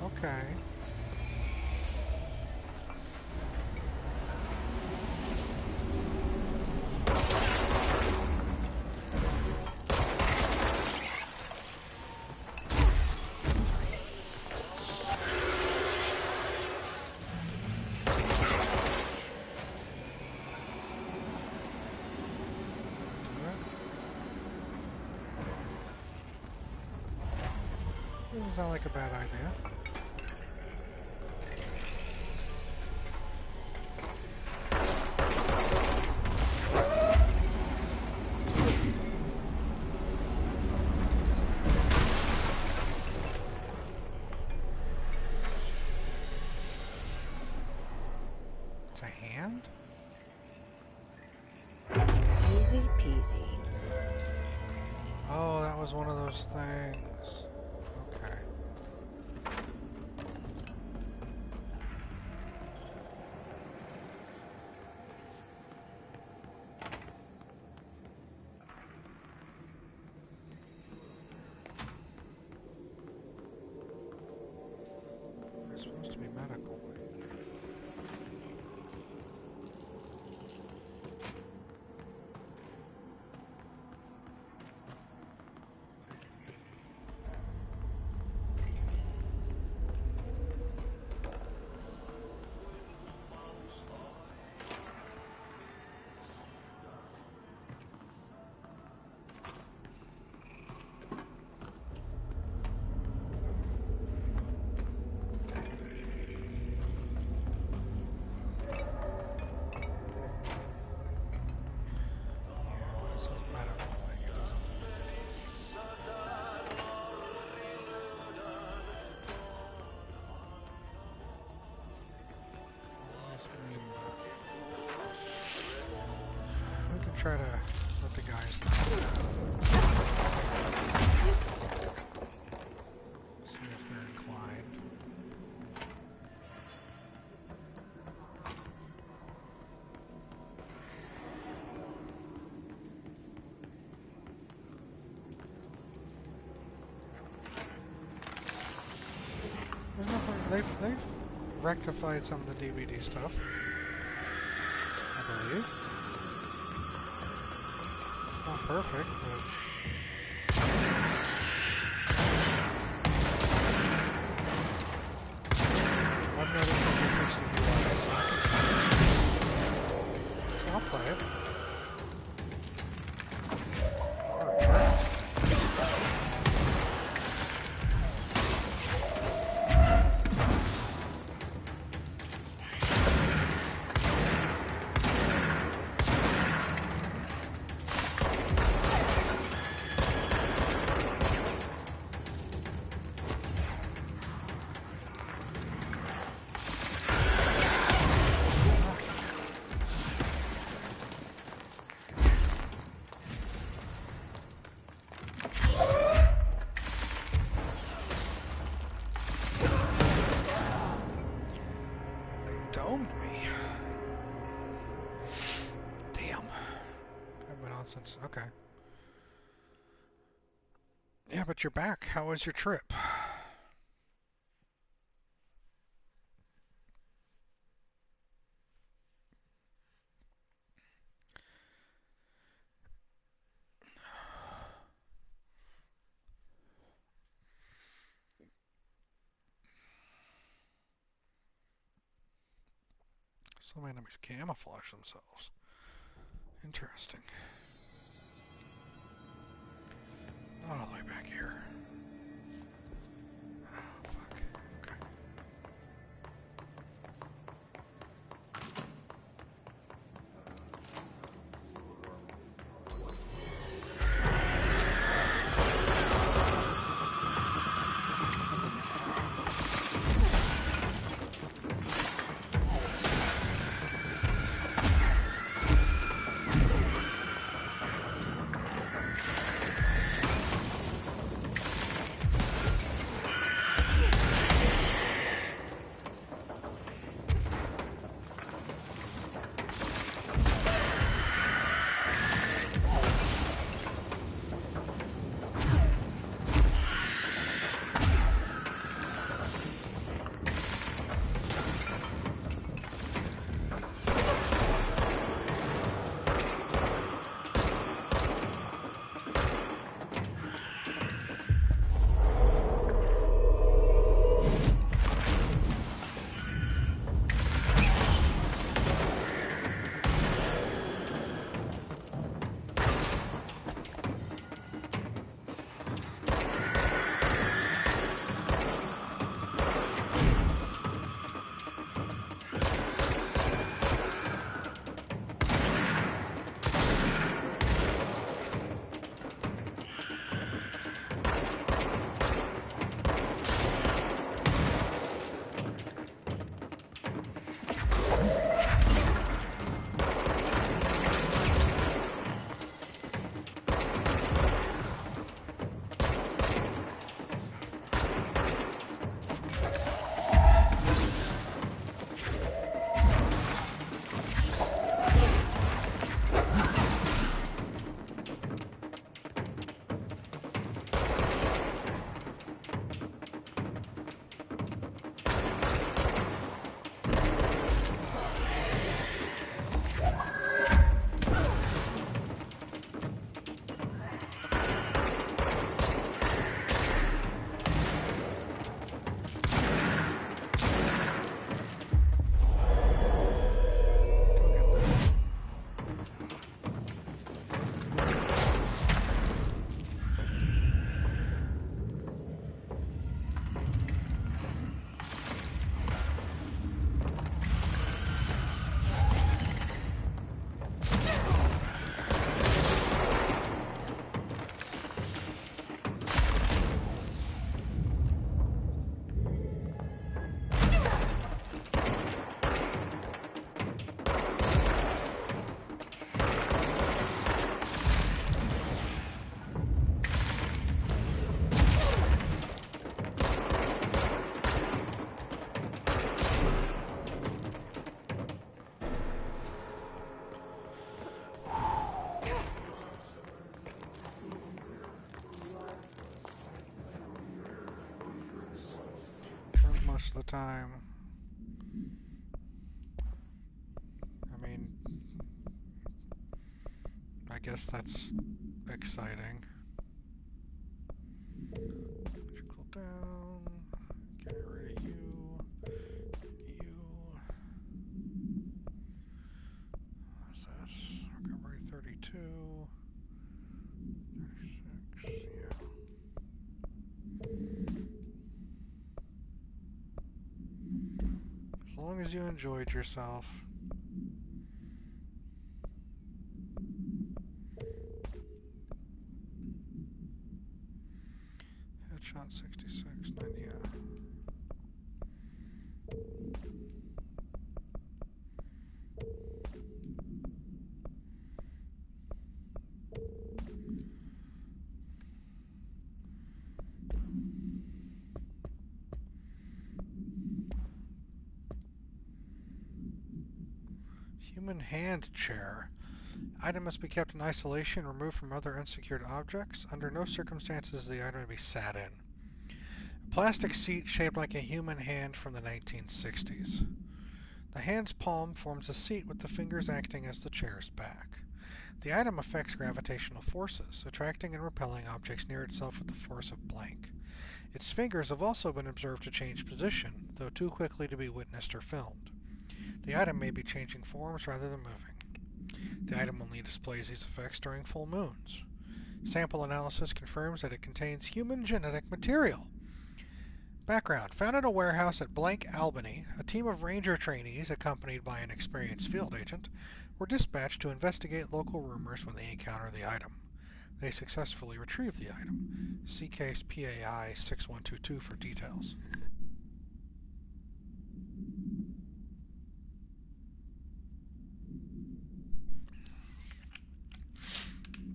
Okay. Doesn't sound like a bad idea. It's a hand? Easy peasy. Oh, that was one of those things. Okay. It's supposed to be medical. try to let the guys see if they're inclined. There's nothing, they've rectified some of the DVD stuff, I believe. It's not perfect, but I've noticed that they fixed the UI, so I'll play it. Domed me. Damn. I've been on since. Okay. Yeah, but you're back. How was your trip? Some enemies camouflage themselves. Interesting. Not all the way back here. Oh, fuck. Okay. of the time. I mean, I guess that's exciting. Cool down. Get rid of you. You. What's this? Recovery 32. 36, yeah. As long as you enjoyed yourself. Headshot 66, 90, yeah. Human hand chair. Item must be kept in isolation, removed from other unsecured objects. Under no circumstances is the item to be sat in. A plastic seat shaped like a human hand from the 1960s. The hand's palm forms a seat with the fingers acting as the chair's back. The item affects gravitational forces, attracting and repelling objects near itself with the force of blank. Its fingers have also been observed to change position, though too quickly to be witnessed or filmed. The item may be changing forms rather than moving. The item only displays these effects during full moons. Sample analysis confirms that it contains human genetic material. Background. Found at a warehouse at Blank, Albany, a team of ranger trainees, accompanied by an experienced field agent, were dispatched to investigate local rumors when they encounter the item. They successfully retrieved the item. See case PAI 6122 for details.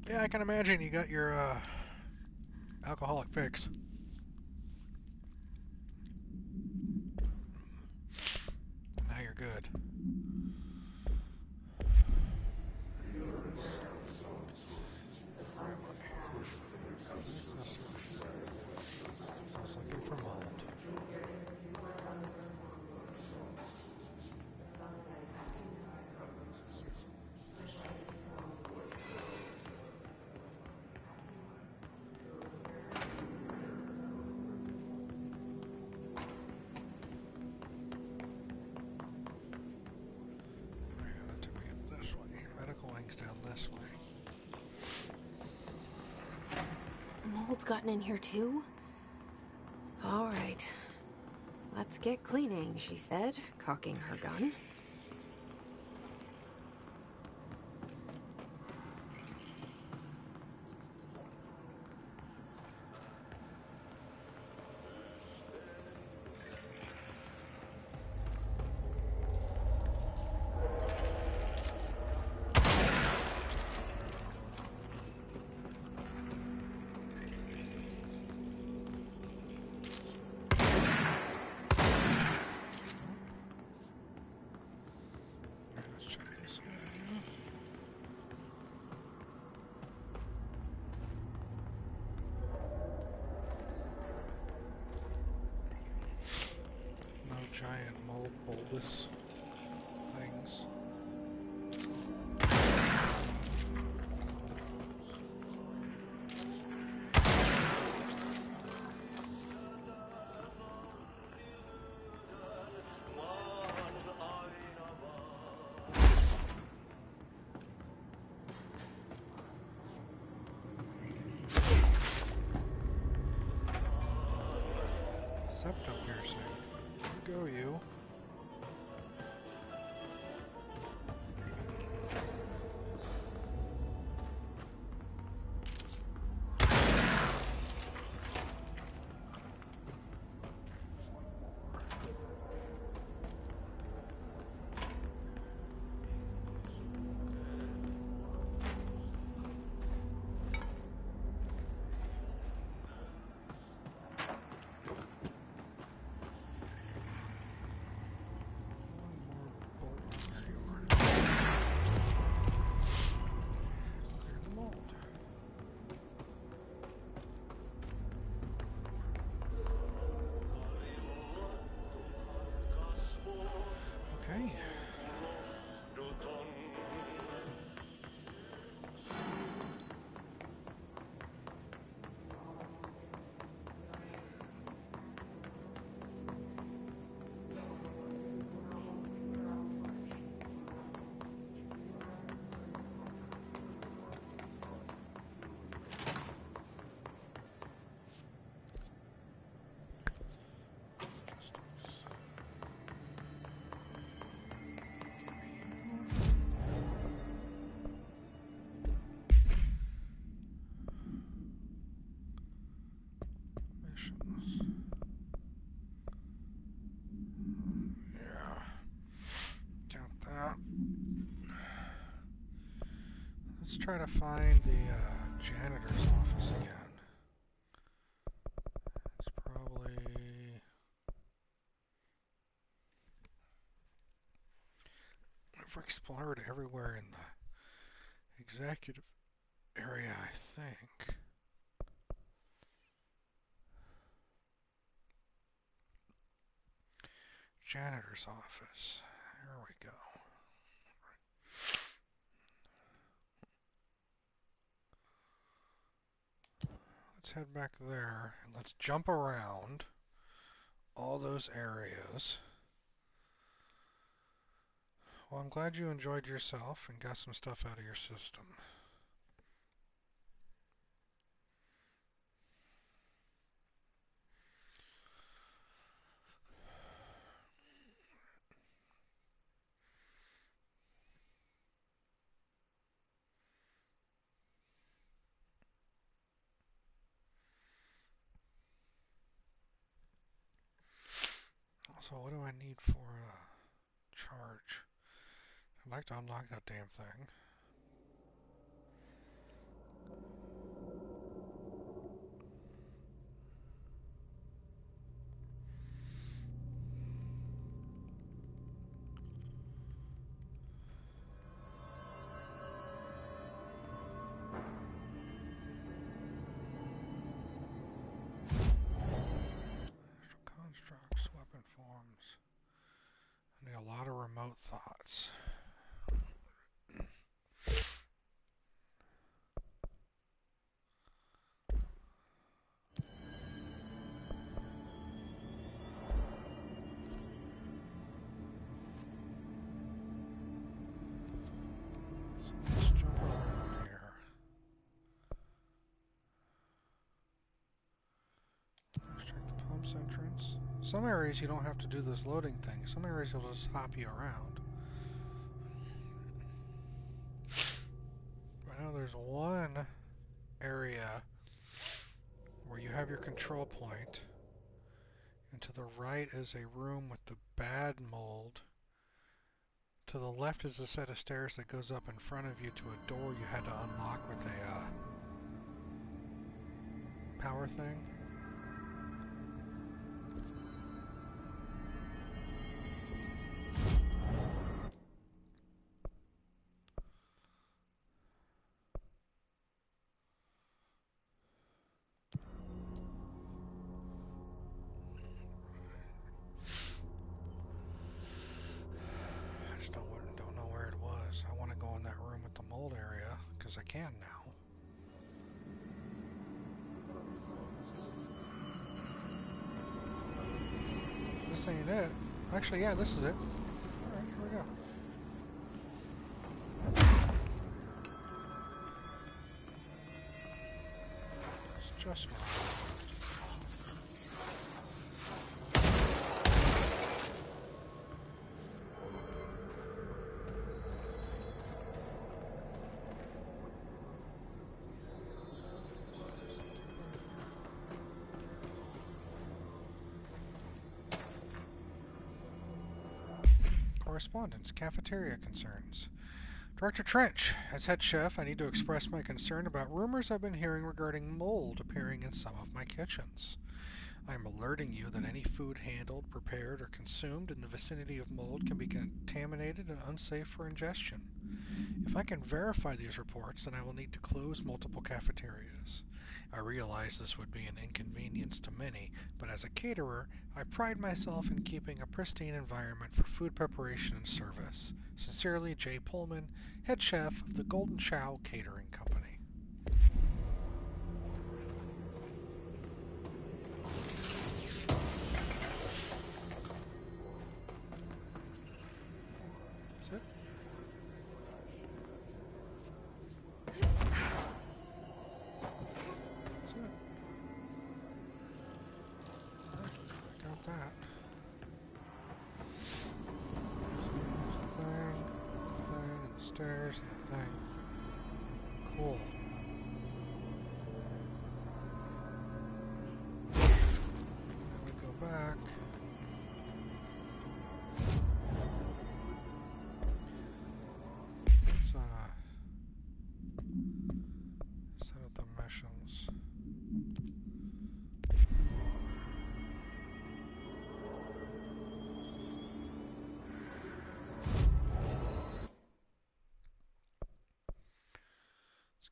Yeah, I can imagine you got your alcoholic fix. Now you're good. I was looking for mold. Down this way. Mold's gotten in here too? All right. Let's get cleaning, she said, cocking her gun. Giant mold bulbous things. Septum piercing. Go you. Options. Yeah. Got that. Let's try to find the janitor's office again. It's probably... I've explored everywhere in the executive area, I think. Janitor's office. There we go. Let's head back there and let's jump around all those areas. Well, I'm glad you enjoyed yourself and got some stuff out of your system. Also, what do I need for a charge? I'd like to unlock that damn thing. Constructs, weapon forms. I need a lot of remote thoughts. So let's jump around here. Let's check the pumps entrance. Some areas you don't have to do this loading thing. Some areas will just hop you around. I know there's one area where you have your control point, and to the right is a room with the bad mold. To the left is a set of stairs that goes up in front of you to a door you had to unlock with a power thing. Don't know where it was. I want to go in that room with the mold area, because I can now. This ain't it. Actually, yeah, this is it. Alright, here we go. It's just one. Correspondence, cafeteria concerns. Director Trench, as head chef, I need to express my concern about rumors I've been hearing regarding mold appearing in some of my kitchens. I am alerting you that any food handled, prepared, or consumed in the vicinity of mold can be contaminated and unsafe for ingestion. If I can verify these reports, then I will need to close multiple cafeterias. I realize this would be an inconvenience to many, but as a caterer, I pride myself in keeping a pristine environment for food preparation and service. Sincerely, Jay Pullman, head chef of the Golden Chow Catering Company. That's it. Got that. Thing, and the stairs, and the thing. Cool.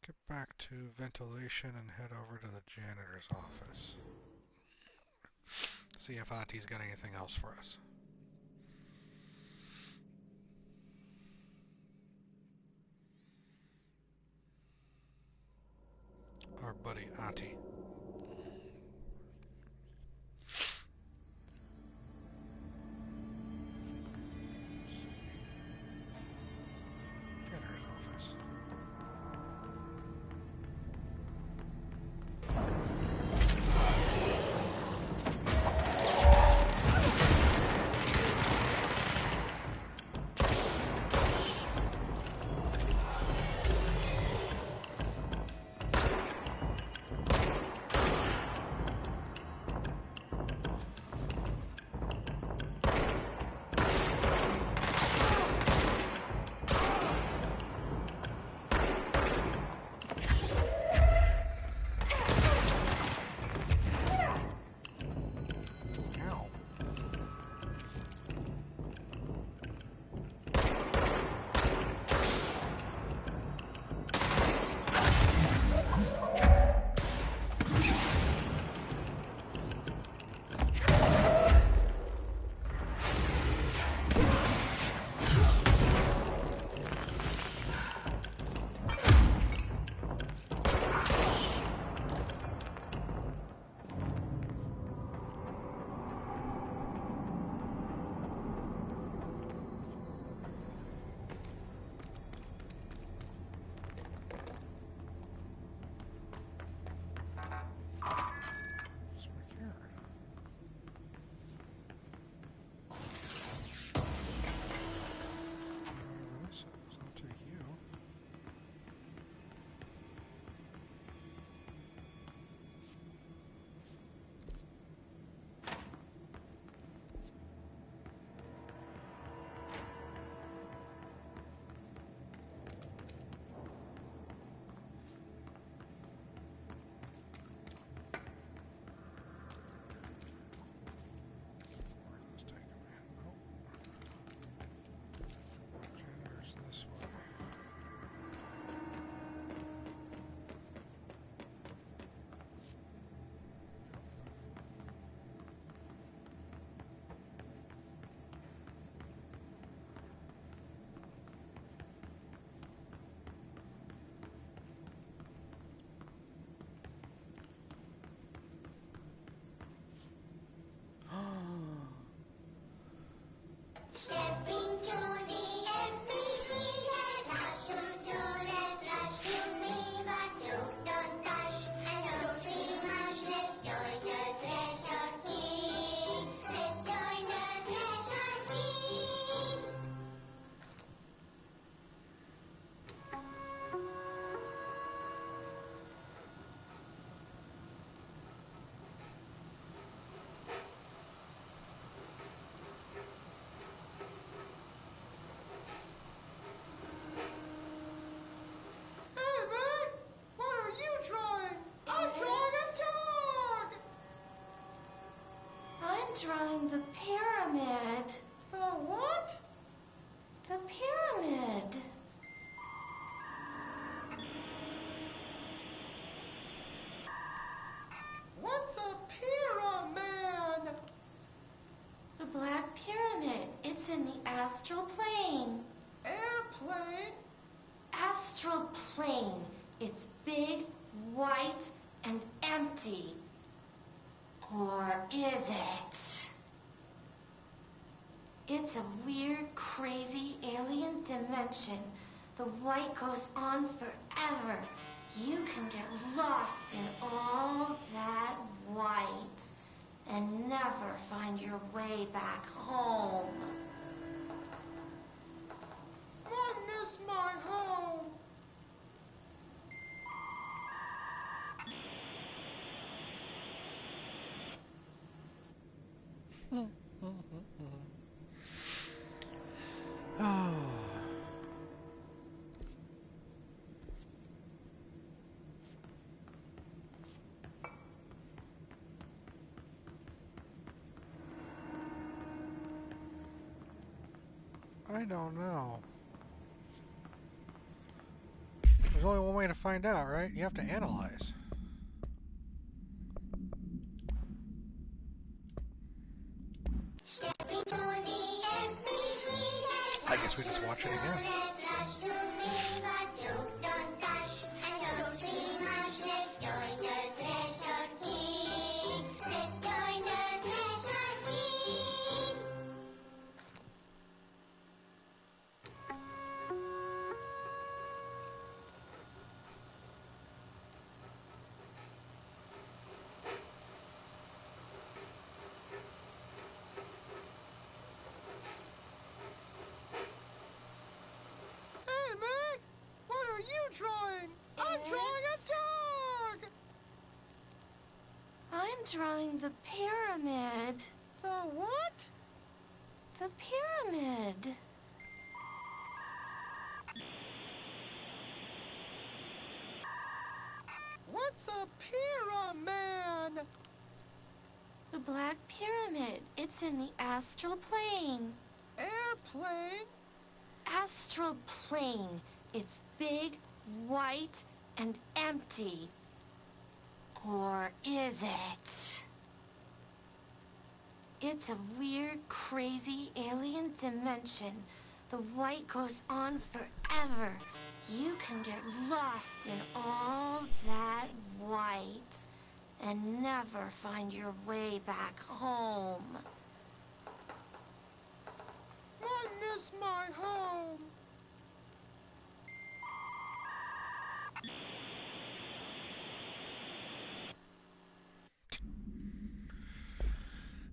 get back to ventilation and head over to the janitor's office. See if Ahti's got anything else for us. Our buddy Ahti. Janitor's office. Ow. What's right here? Whatever this is, I'll take you. Let's take him in. Nope. Janitor's this way. Stepping to the FBC, there's lots to do, there's lots to be, but don't touch and don't scream much. Let's join the Threshold Kids. Let's join the Threshold Kids. Hey, man! What are you trying? I'm trying to talk! I'm drawing the pyramid. The what? The pyramid. What's a pyramid? The Black Pyramid. It's in the astral plane. Airplane? Astral plane. It's big, white, and empty. Or is it? It's a weird, crazy alien dimension. The white goes on forever. You can get lost in all that white and never find your way back home. I miss my home. Oh. I don't know. There's only one way to find out, right? You have to analyze. I guess we just watch it again. Hey, Meg! What are you drawing? I'm drawing a dog! I'm drawing the pyramid. The what? The pyramid. What's a pyramid? The Black Pyramid. It's in the astral plane. Airplane? Astral plane. It's big, white, and empty. Or is it? It's a weird, crazy alien dimension. The white goes on forever. You can get lost in all that white and never find your way back home. I miss my home.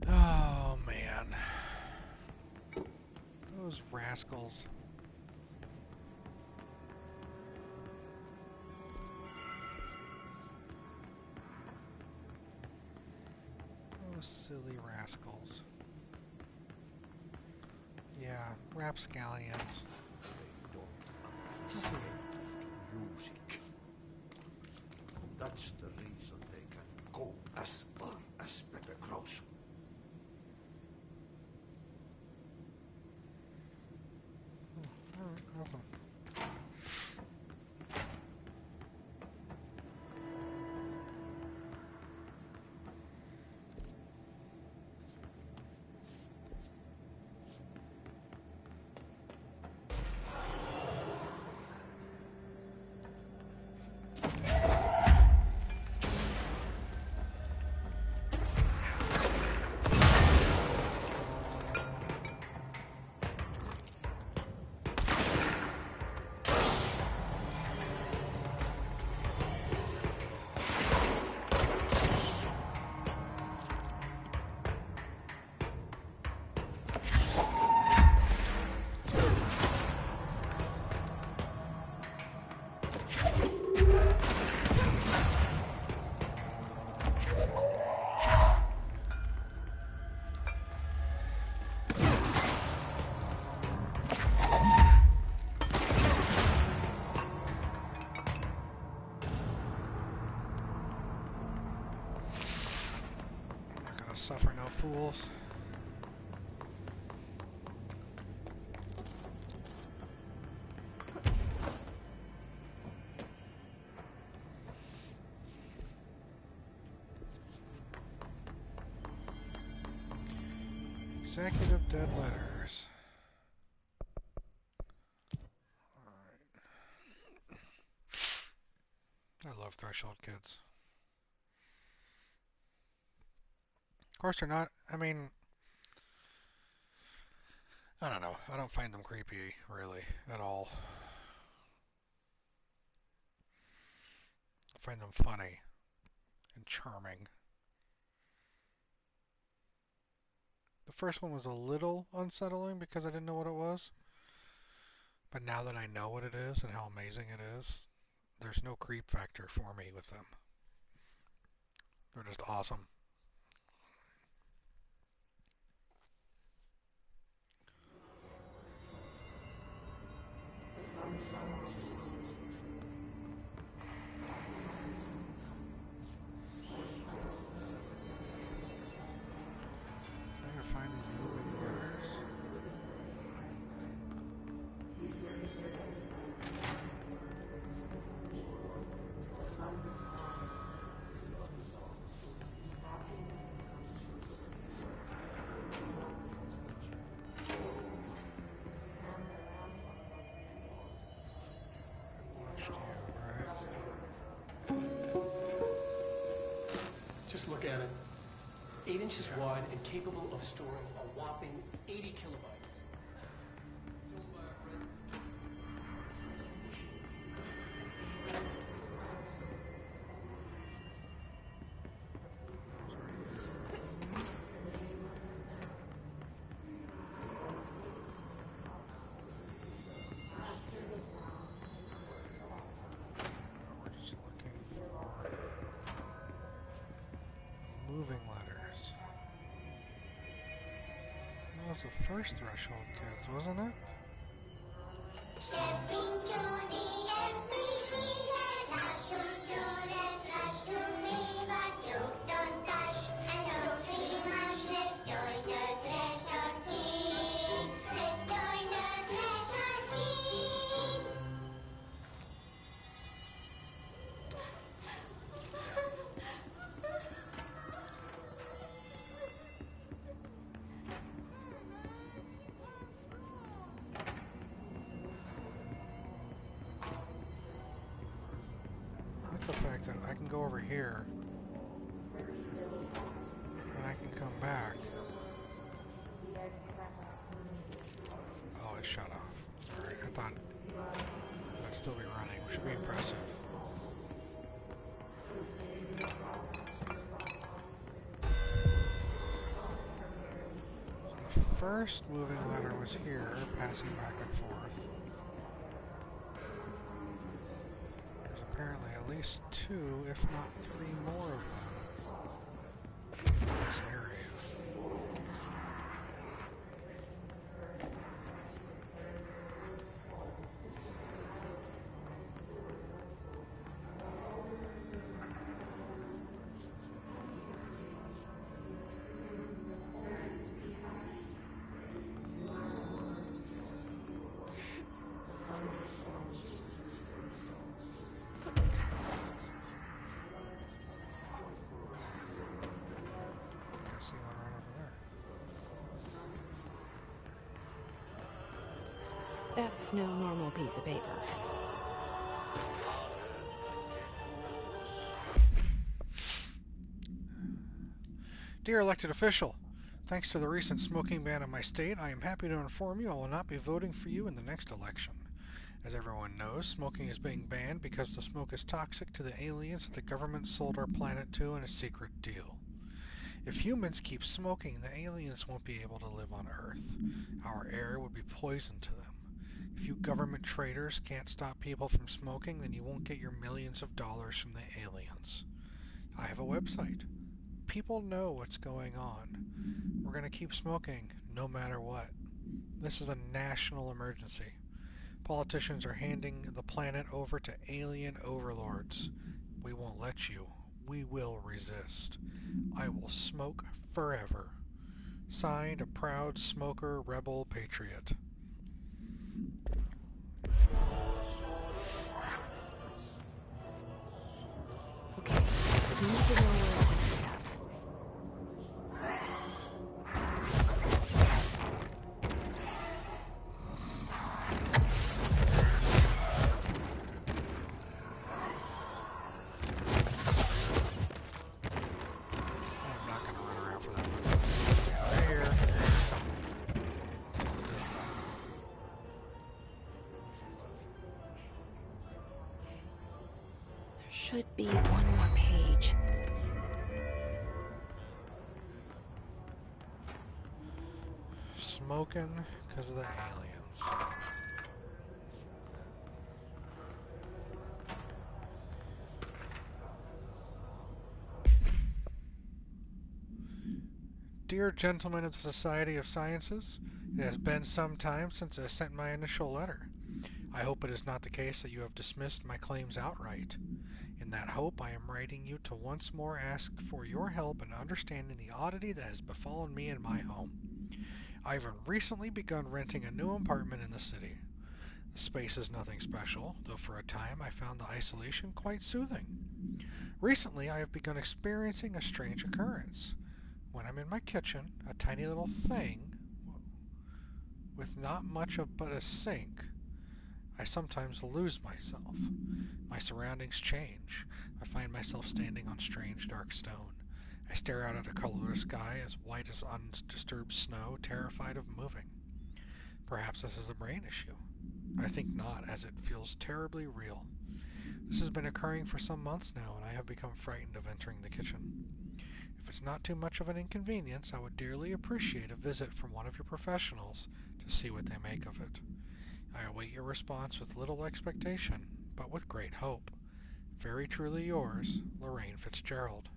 Oh, man. Those rascals. Those silly rascals. Yeah, rapscallions. Music. That's the reason they can go as far as Pepe Krause. Alright, awesome. Suffer no fools. Executive dead letters. Alright. I love Threshold kids. Of course they're not, I mean, I don't know. I don't find them creepy, really, at all. I find them funny and charming. The first one was a little unsettling because I didn't know what it was. But now that I know what it is and how amazing it is, there's no creep factor for me with them. They're just awesome. 8 inches wide and capable of storing a whopping 80 kilobytes. Moving letters. That was the first threshold, kids, wasn't it? Stepping to the machine, there's lots to do, there's lots to me, but you don't touch, and don't too much. Let's join the Threshold Kids. Let's join the Threshold Kids. I like the fact that I can go over here and I can come back. Oh, it shut off. Alright, I thought it would still be running, which would be impressive. The first moving letter was here, passing back and forth. There's apparently at least 2, if not 3 more of them in this area. See one right over there. That's no normal piece of paper. Dear elected official, thanks to the recent smoking ban in my state, I am happy to inform you I will not be voting for you in the next election. As everyone knows, smoking is being banned because the smoke is toxic to the aliens that the government sold our planet to in a secret deal. If humans keep smoking, the aliens won't be able to live on Earth. Our air would be poison to them. If you government traitors can't stop people from smoking, then you won't get your millions of dollars from the aliens. I have a website. People know what's going on. We're going to keep smoking no matter what. This is a national emergency. Politicians are handing the planet over to alien overlords. We won't let you. We will resist. I will smoke forever. Signed, a proud smoker, rebel, patriot. Okay, we need to know where to pick it up. I'm not going to run around for that one. Right here. There should be one more page. Smoking because of the aliens. Dear gentlemen of the Society of Sciences, it has been some time since I sent my initial letter. I hope it is not the case that you have dismissed my claims outright. In that hope, I am writing you to once more ask for your help in understanding the oddity that has befallen me in my home. I have recently begun renting a new apartment in the city. The space is nothing special, though for a time I found the isolation quite soothing. Recently, I have begun experiencing a strange occurrence. When I'm in my kitchen, a tiny little thing with not much of but a sink, I sometimes lose myself. My surroundings change. I find myself standing on strange dark stone. I stare out at a colorless sky as white as undisturbed snow, terrified of moving. Perhaps this is a brain issue. I think not, as it feels terribly real. This has been occurring for some months now, and I have become frightened of entering the kitchen. If it's not too much of an inconvenience, I would dearly appreciate a visit from one of your professionals to see what they make of it. I await your response with little expectation, but with great hope. Very truly yours, Lorraine Fitzgerald.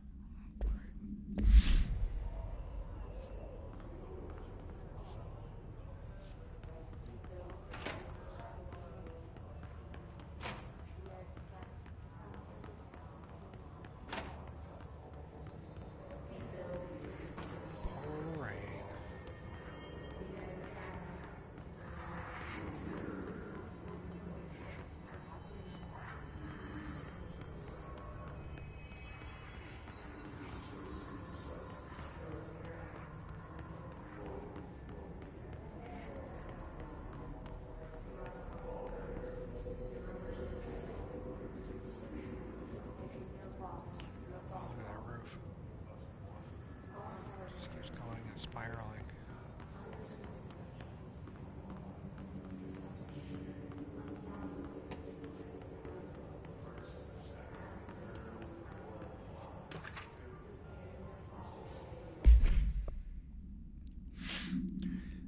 Spiraling.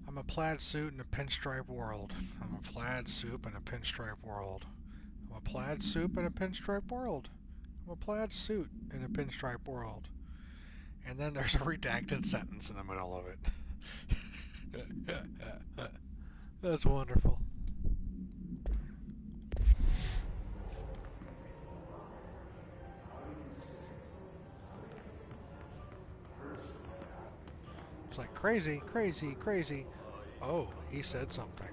I'm a plaid suit in a pinstripe world. I'm a plaid soup in a pinstripe world. I'm a plaid soup in a pinstripe world. I'm a plaid suit in a pinstripe world. And then there's a redacted sentence in the middle of it. That's wonderful. It's like crazy, crazy, crazy. Oh, he said something.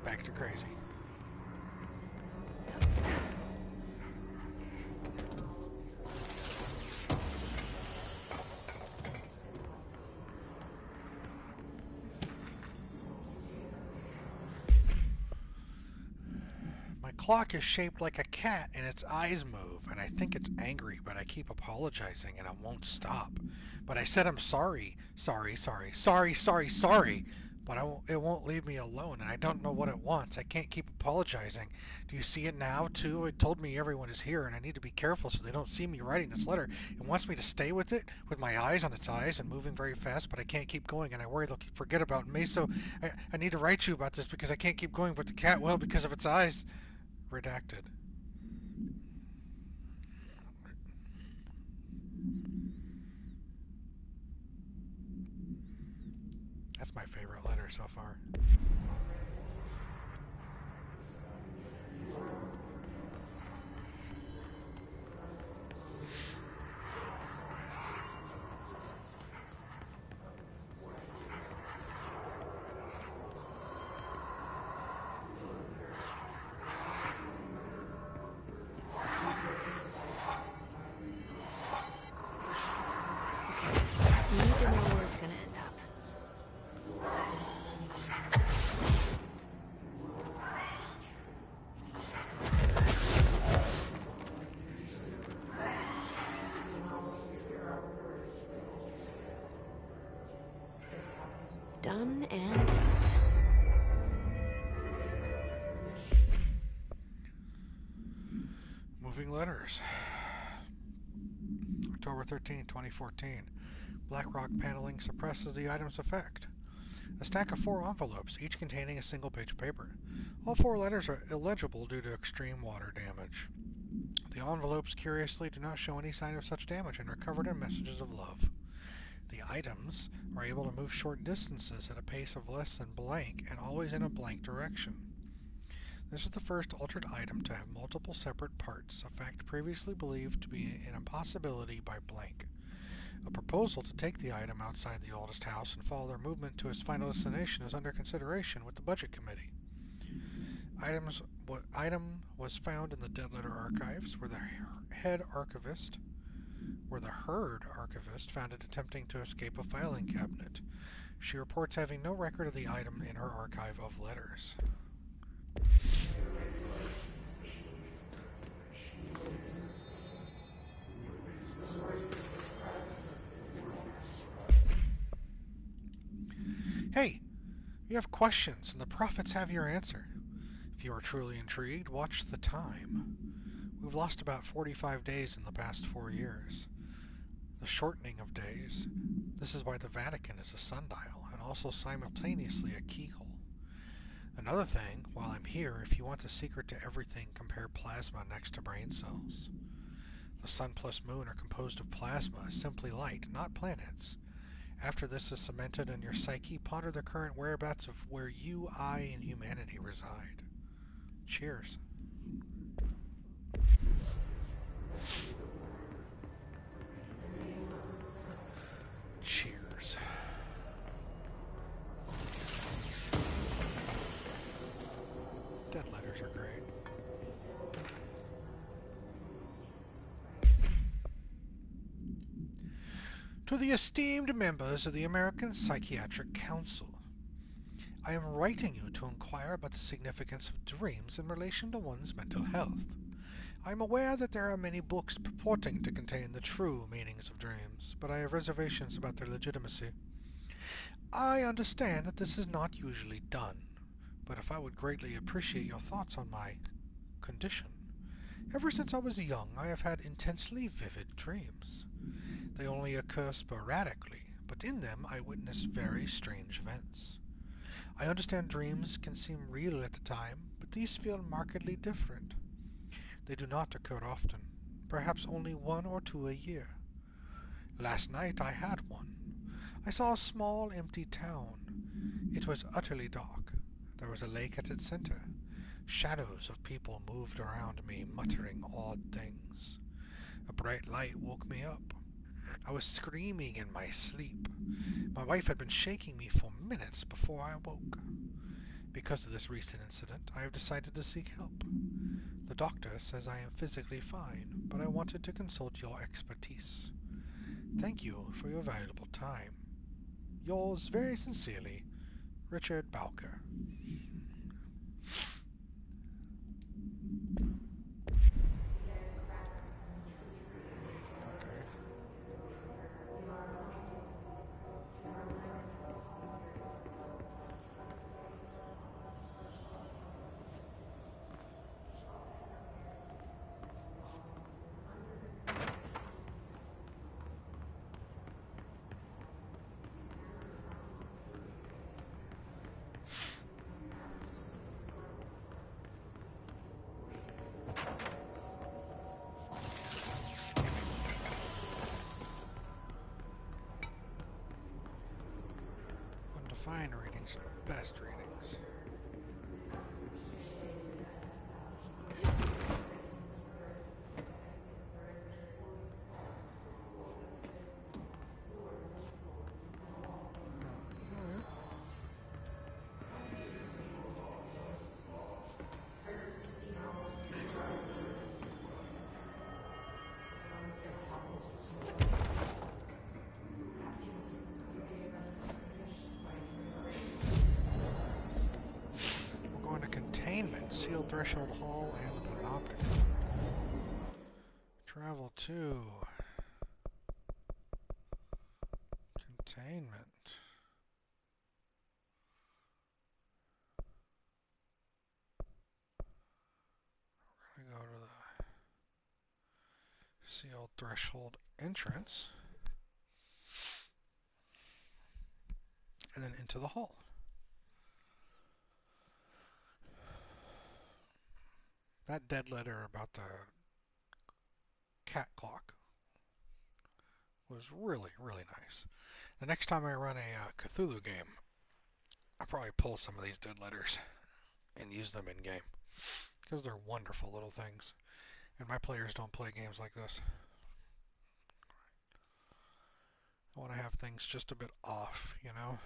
Back to crazy. Clock is shaped like a cat and its eyes move, and I think it's angry, but I keep apologizing and it won't stop. But I said I'm sorry, sorry, but it won't leave me alone, and I don't know what it wants. I can't keep apologizing. Do you see it now, too? It told me everyone is here, and I need to be careful so they don't see me writing this letter. It wants me to stay with it, with my eyes on its eyes and moving very fast, but I can't keep going, and I worry they'll forget about me, so I need to write you about this because I can't keep going, but the cat will because of its eyes. Redacted. That's my favorite letter so far. Done and done. Moving letters. October 13, 2014. BlackRock paneling suppresses the item's effect. A stack of 4 envelopes, each containing a single page of paper. All 4 letters are illegible due to extreme water damage. The envelopes, curiously, do not show any sign of such damage and are covered in messages of love. The items are able to move short distances at a pace of less than blank and always in a blank direction. This is the first altered item to have multiple separate parts, a fact previously believed to be an impossibility by blank. A proposal to take the item outside the oldest house and follow their movement to its final destination is under consideration with the Budget Committee. Item was found in the Dead Letter Archives, where the herd archivist found it attempting to escape a filing cabinet. She reports having no record of the item in her archive of letters. Hey, you have questions, and the prophets have your answer. If you are truly intrigued, watch the time. We've lost about 45 days in the past 4 years. The shortening of days. This is why the Vatican is a sundial, and also simultaneously a keyhole. Another thing, while I'm here, if you want the secret to everything, compare plasma next to brain cells. The sun plus moon are composed of plasma, simply light, not planets. After this is cemented in your psyche, ponder the current whereabouts of where you, I, and humanity reside. Cheers. Cheers. Dead letters are great. To the esteemed members of the American Psychiatric Council, I am writing you to inquire about the significance of dreams in relation to one's mental health. I am aware that there are many books purporting to contain the true meanings of dreams, but I have reservations about their legitimacy. I understand that this is not usually done, but if I would greatly appreciate your thoughts on my condition. Ever since I was young, I have had intensely vivid dreams. They only occur sporadically, but in them I witness very strange events. I understand dreams can seem real at the time, but these feel markedly different. They do not occur often, perhaps only 1 or 2 a year. Last night I had one. I saw a small, empty town. It was utterly dark. There was a lake at its center. Shadows of people moved around me, muttering odd things. A bright light woke me up. I was screaming in my sleep. My wife had been shaking me for minutes before I awoke. Because of this recent incident, I have decided to seek help. The doctor says I am physically fine, but I wanted to consult your expertise. Thank you for your valuable time. Yours very sincerely, Richard Bowker. Undefined readings are the best readings. Sealed Threshold Hall and Panopticon. Travel to Containment. We're going to go to the Sealed Threshold entrance and then into the hall. That dead letter about the cat clock was really, really nice. The next time I run a Cthulhu game, I'll probably pull some of these dead letters and use them in game, because they're wonderful little things, and my players don't play games like this. I want to have things just a bit off, you know?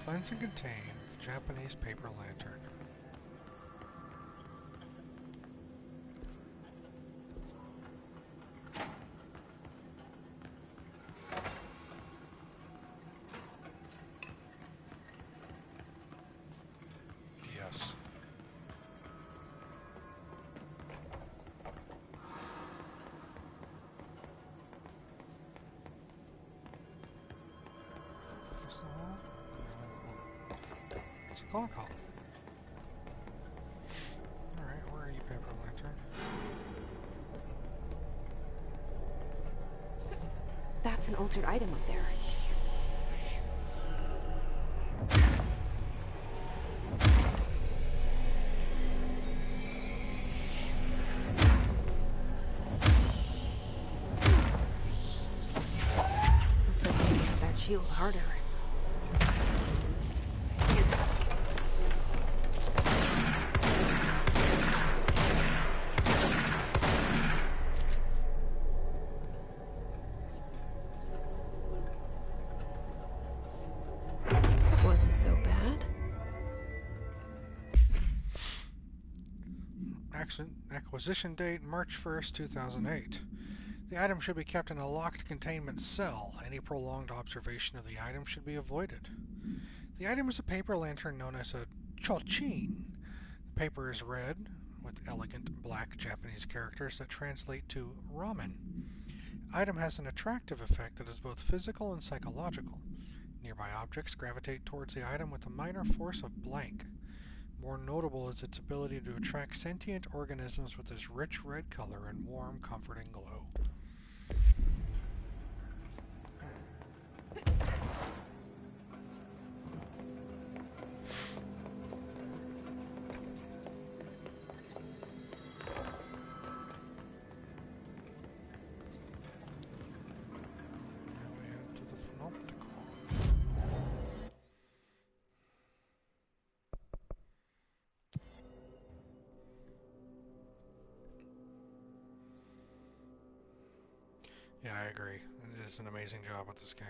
Cleanse and contain the Japanese paper lantern. It's a clock hall. Alright, where are you, Paper Lantern? That's an altered item up there. Looks like we hit that shield harder. Wasn't so bad. Acquisition date March 1st, 2008. The item should be kept in a locked containment cell. Any prolonged observation of the item should be avoided. The item is a paper lantern known as a chochin. The paper is red, with elegant black Japanese characters that translate to ramen. The item has an attractive effect that is both physical and psychological. Nearby objects gravitate towards the item with a minor force of blank. More notable is its ability to attract sentient organisms with this rich red color and warm, comforting glow. Yeah, I agree. It is an amazing job with this game.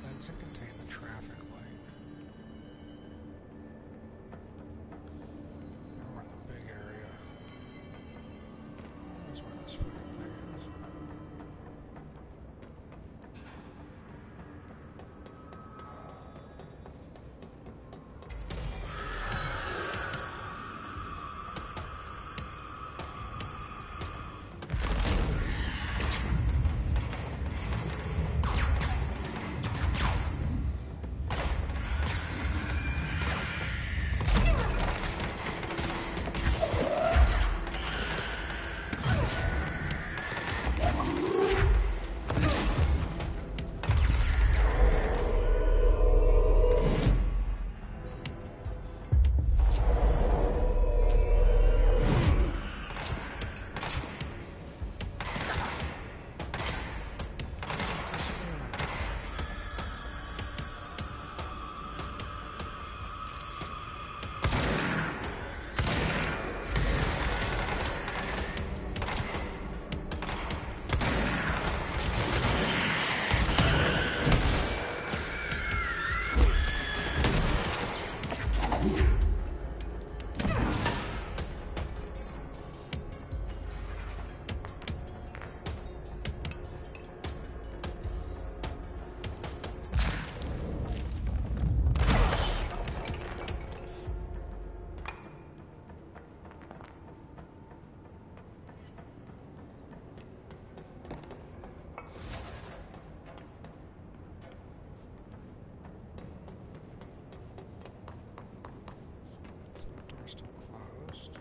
Cleanse and contain the traffic light. We're in the big area. That's where this fucking thing is. Door's still closed.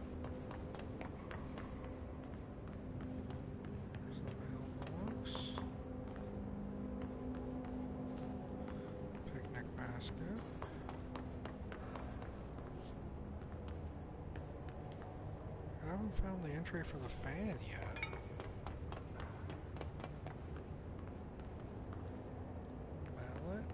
There's the mailbox. Picnic basket. I haven't found the entry for the fan yet. Mallet.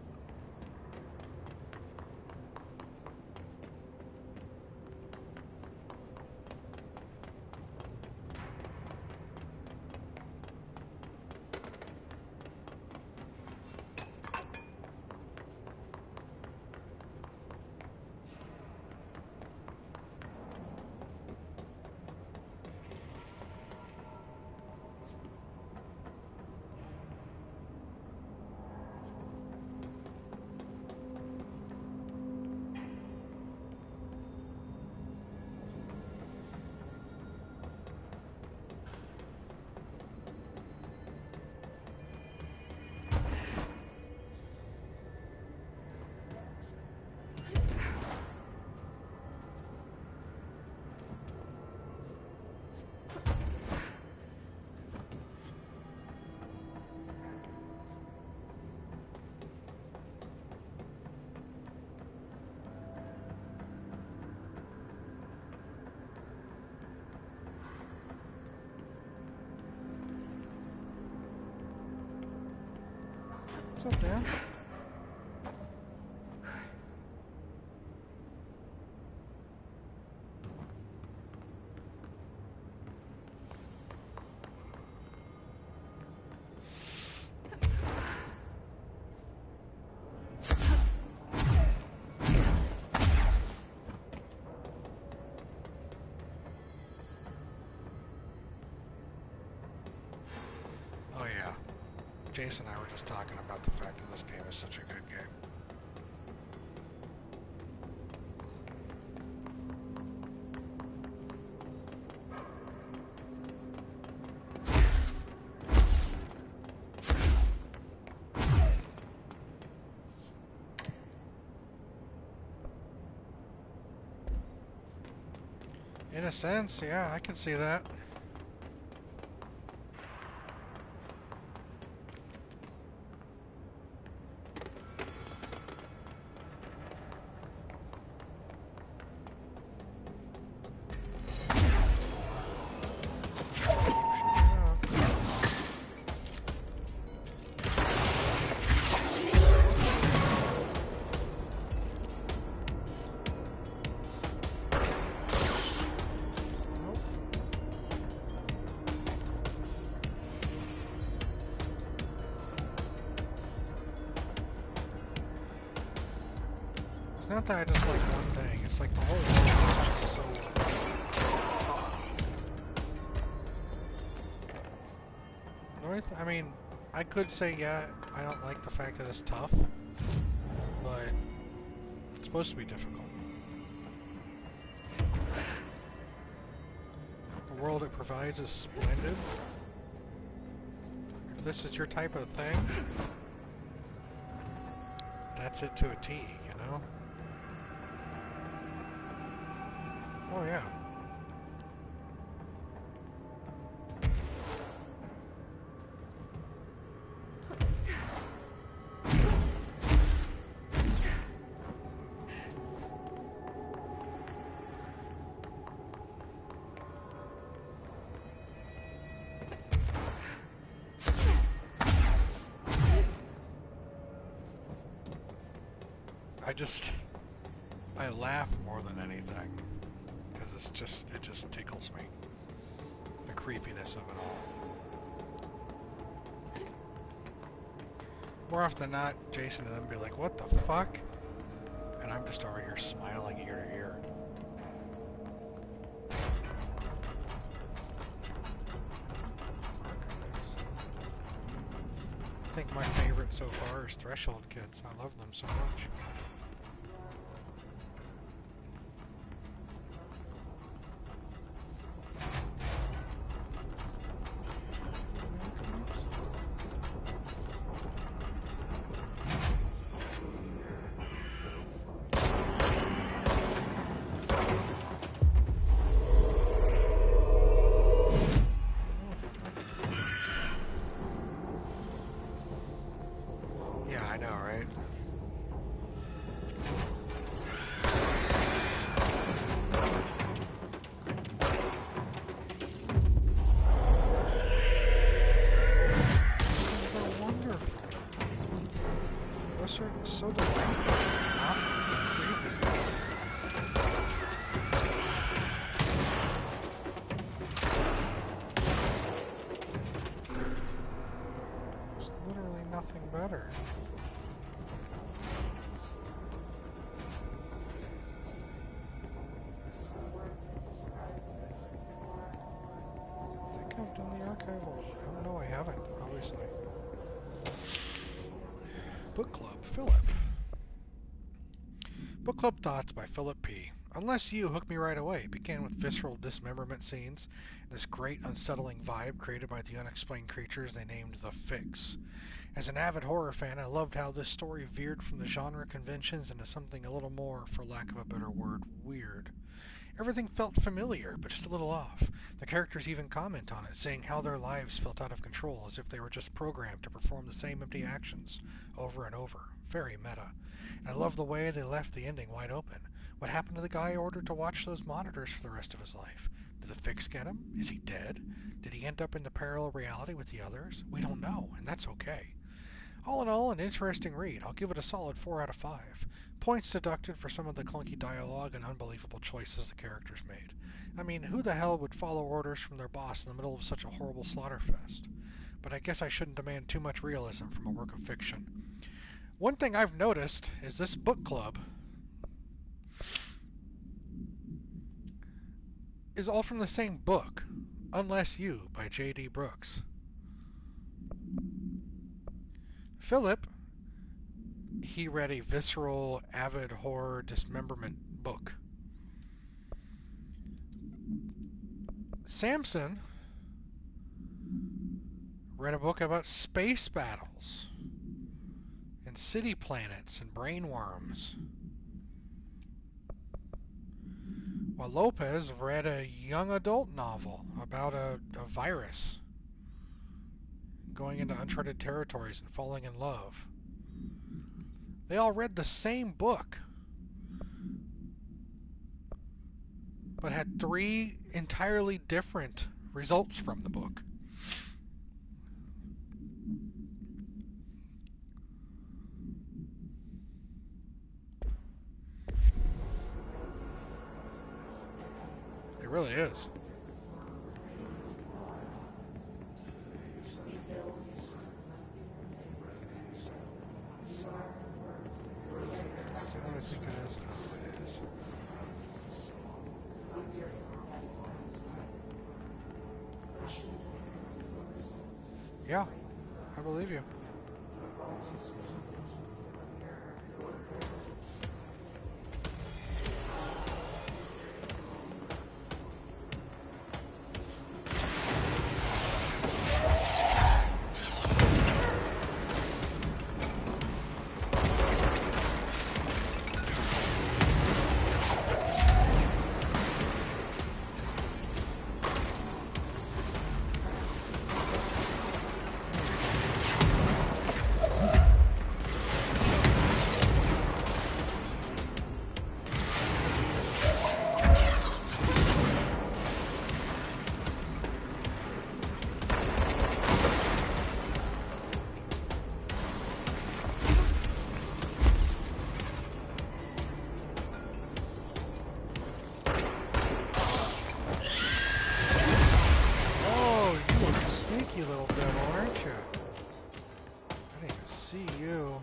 What's up, Dan? Oh yeah, Jason and I were just talking about the fact that this game is such a good game. In a sense, yeah, I can see that. It's not that I just like one thing, it's like the whole world is just so... I mean, I could say, yeah, I don't like the fact that it's tough, but it's supposed to be difficult. The world it provides is splendid. If this is your type of thing, that's it to a T, you know? Oh yeah. I laugh more than anything, because it just tickles me. The creepiness of it all. More often than not, Jason and them be like, what the fuck? And I'm just over here smiling ear to ear. I think my favorite so far is Threshold Kids. I love them so much. Yeah, I know, right? So wonderful. Those are so delightful. Not creepy. There's literally nothing better. I've done the archival. Oh, no, I haven't, obviously. Book Club, Philip. Book Club Thoughts by Philip P. Unless You hooked me right away. It began with visceral dismemberment scenes, and this great unsettling vibe created by the unexplained creatures they named the Fix. As an avid horror fan, I loved how this story veered from the genre conventions into something a little more, for lack of a better word, weird. Everything felt familiar, but just a little off. The characters even comment on it, saying how their lives felt out of control, as if they were just programmed to perform the same empty actions over and over. Very meta. And I love the way they left the ending wide open. What happened to the guy ordered to watch those monitors for the rest of his life? Did the Fix get him? Is he dead? Did he end up in the parallel reality with the others? We don't know, and that's okay. All in all, an interesting read. I'll give it a solid 4 out of 5. Points deducted for some of the clunky dialogue and unbelievable choices the characters made. I mean, who the hell would follow orders from their boss in the middle of such a horrible slaughterfest? But I guess I shouldn't demand too much realism from a work of fiction. One thing I've noticed is this book club is all from the same book, Unless You by J.D. Brooks. Philip, he read a visceral, avid horror dismemberment book. Samson read a book about space battles and city planets and brainworms. While Lopez read a young adult novel about a virus going into uncharted territories and falling in love. They all read the same book, but had 3 entirely different results from the book. It really is. What do I think it is? Oh, it is. Yeah, I believe you. You little devil, aren't you? I didn't even see you.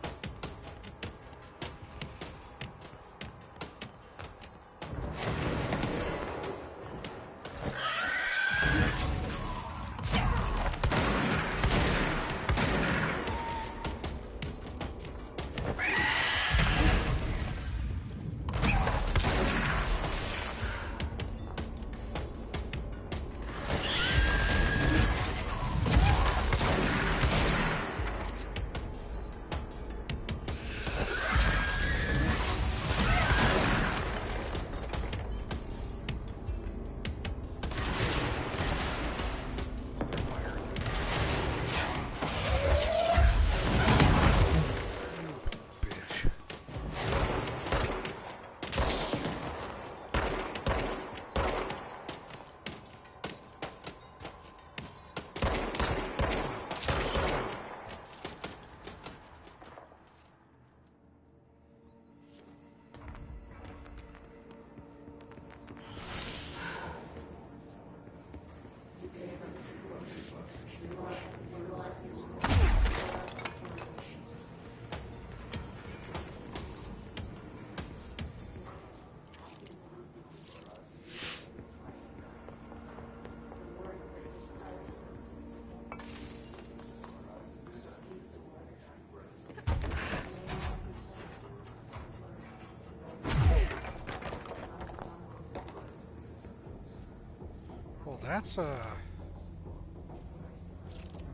Well, that's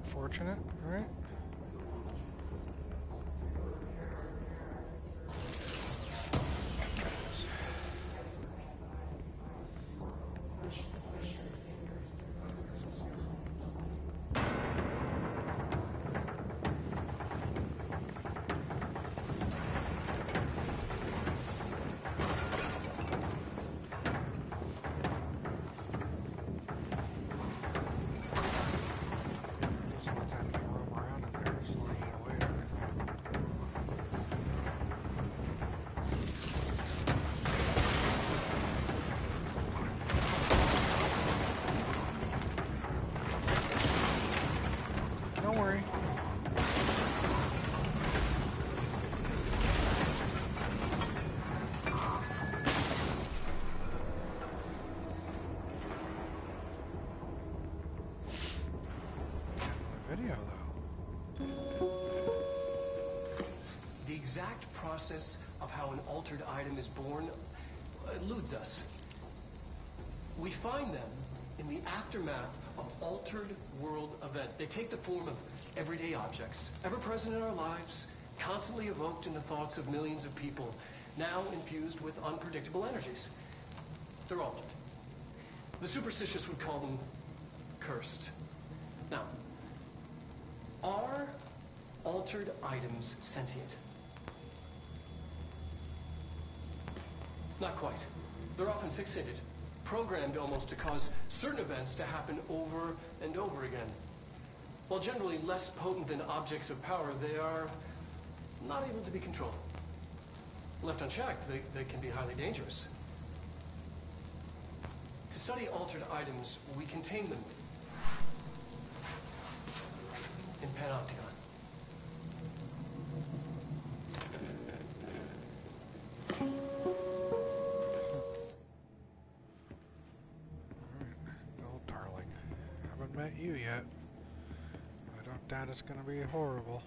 unfortunate, right? Sometimes they roam around and The exact process of how an altered item is born eludes us. We find them in the aftermath of altered world events. They take the form of everyday objects, ever present in our lives, constantly evoked in the thoughts of millions of people, now infused with unpredictable energies. They're altered. The superstitious would call them cursed. Now, are altered items sentient? Not quite. They're often fixated, programmed almost to cause certain events to happen over and over again. While generally less potent than objects of power, they are not able to be controlled. Left unchecked, they can be highly dangerous. To study altered items, we contain them in Panopticon. Alright, darling. Haven't met you yet. I don't doubt it's gonna be horrible.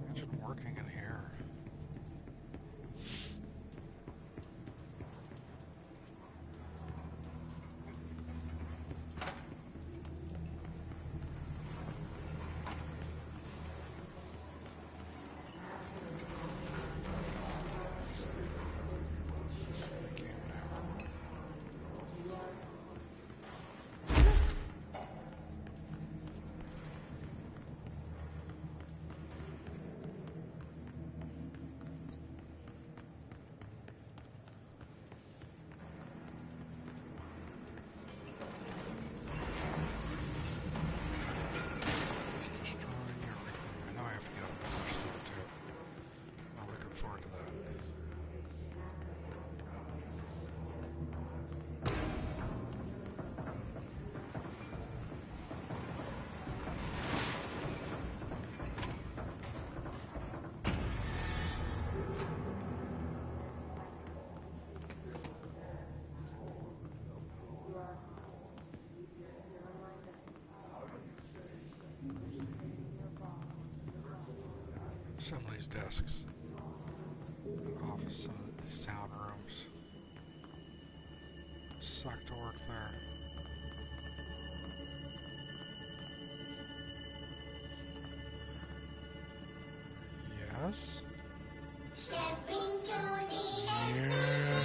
Imagine working in here. Some of these desks, office, some of these sound rooms. Suck to work there. Yes? Step into the expedition.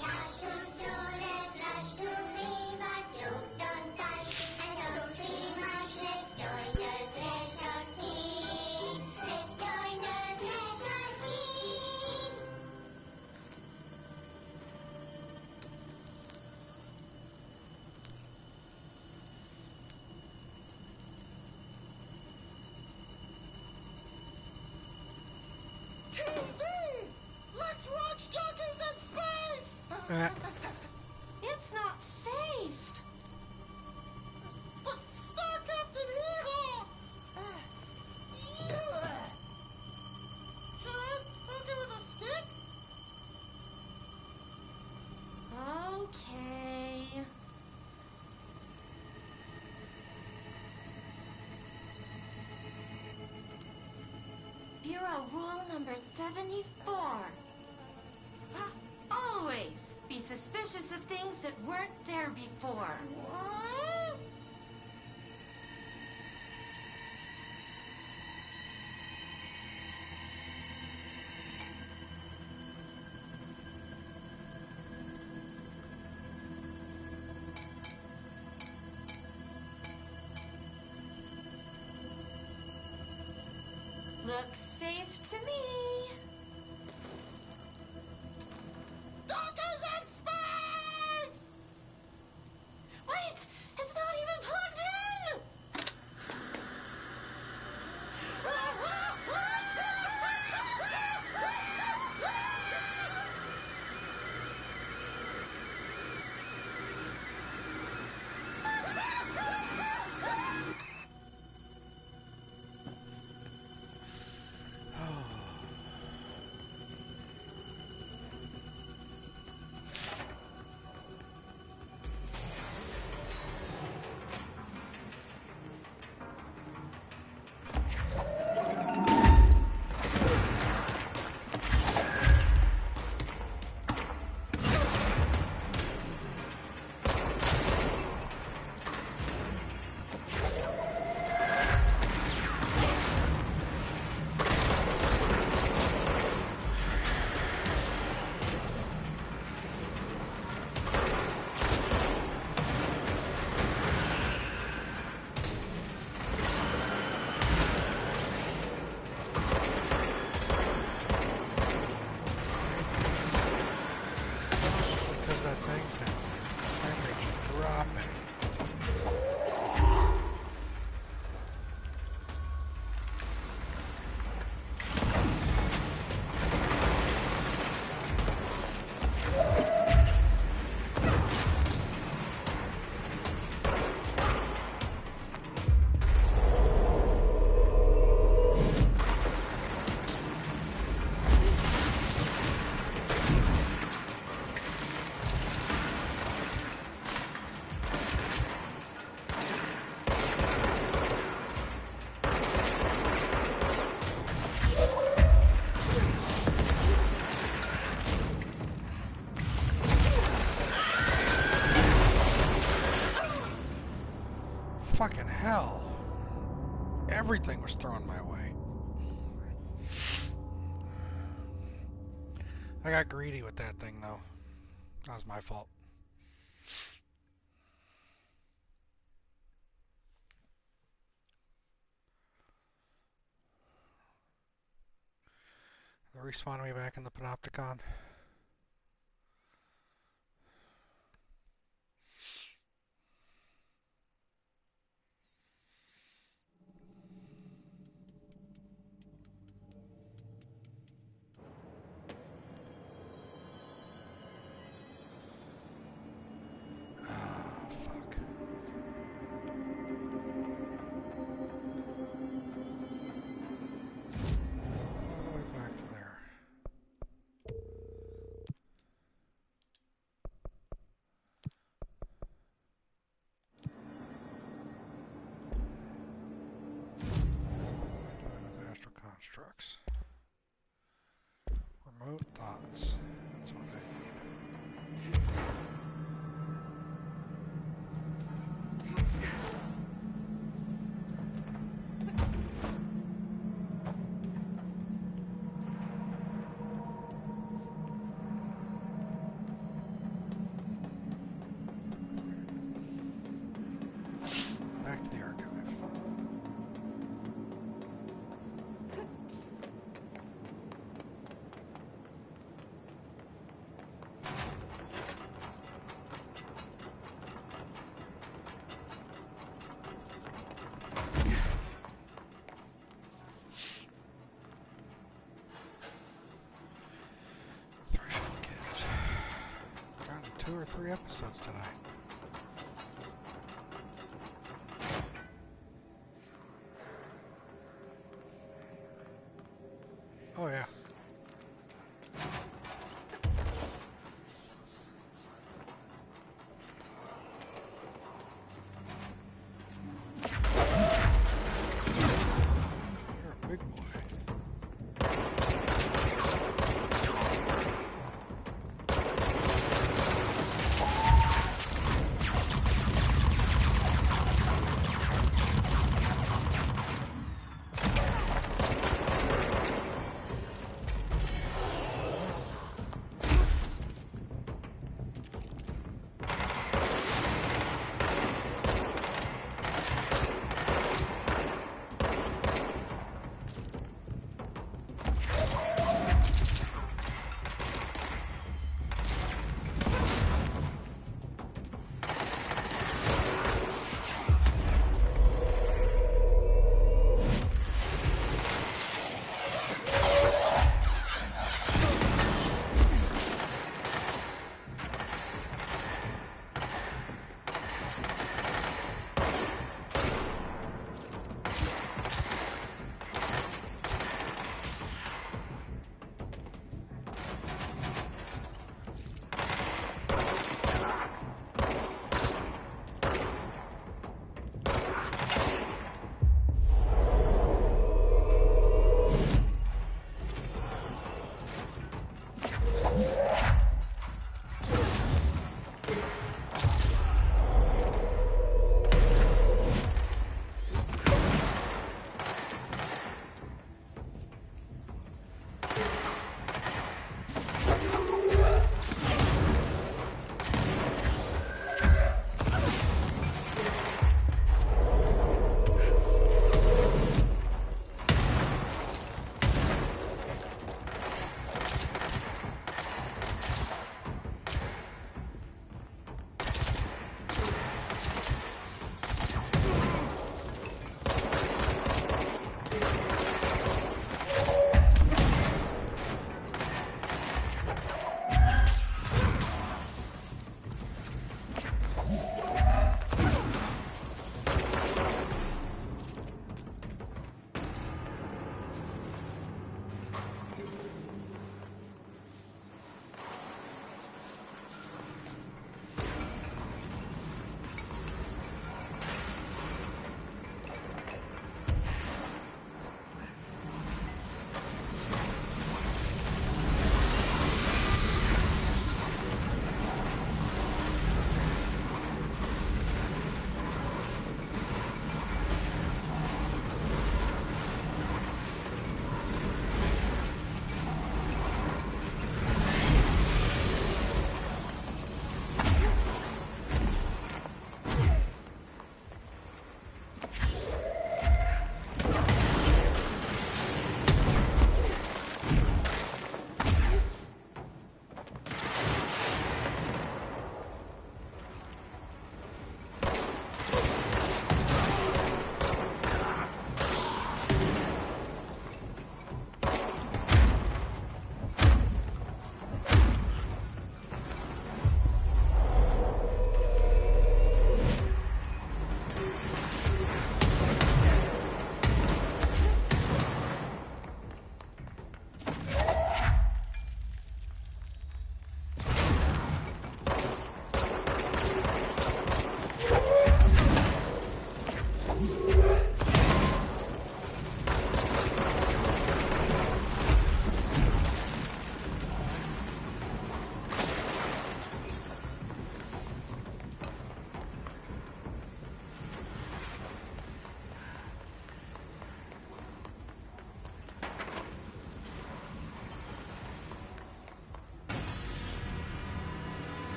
Rush to do this, rush to be, but you don't touch. And those three much, let's join the Thresher Keys. Let's join the Thresher Keys. TV! Let's watch Junkies in Space! It's not safe. But Star Captain here! Can I poke it with a stick? Okay. Bureau rule number 74. Always be suspicious of things that weren't there before. What? Looks safe to me. Junkies in Space! Wait! It's not even plugged in! down here. Frame rate's dropping. Fucking hell. Everything was thrown my way. I got greedy with that thing, though. That was my fault. They respawned me back in the Panopticon. Remote thoughts. That's what I need. Back to the archive. Two or three episodes tonight. Oh yeah. You're a big boy.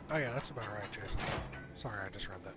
Oh yeah, that's about right, Jason. Sorry, I just read that.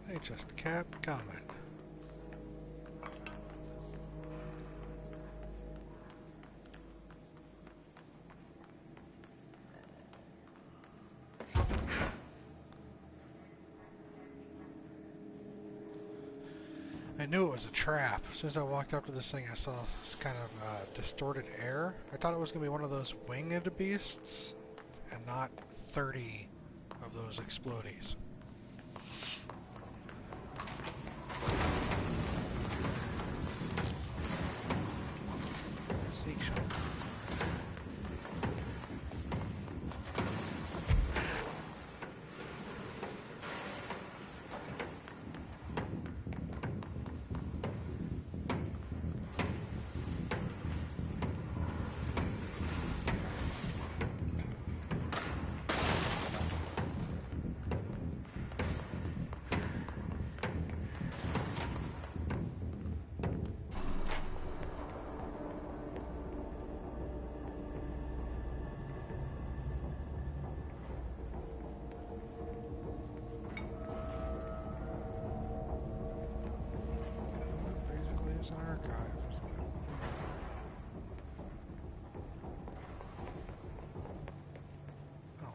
They just kept coming. I knew it was a trap. As soon as I walked up to this thing, I saw this kind of distorted air. I thought it was going to be one of those winged beasts, and not 30 of those explodies. Seek shot. An archive. Oh.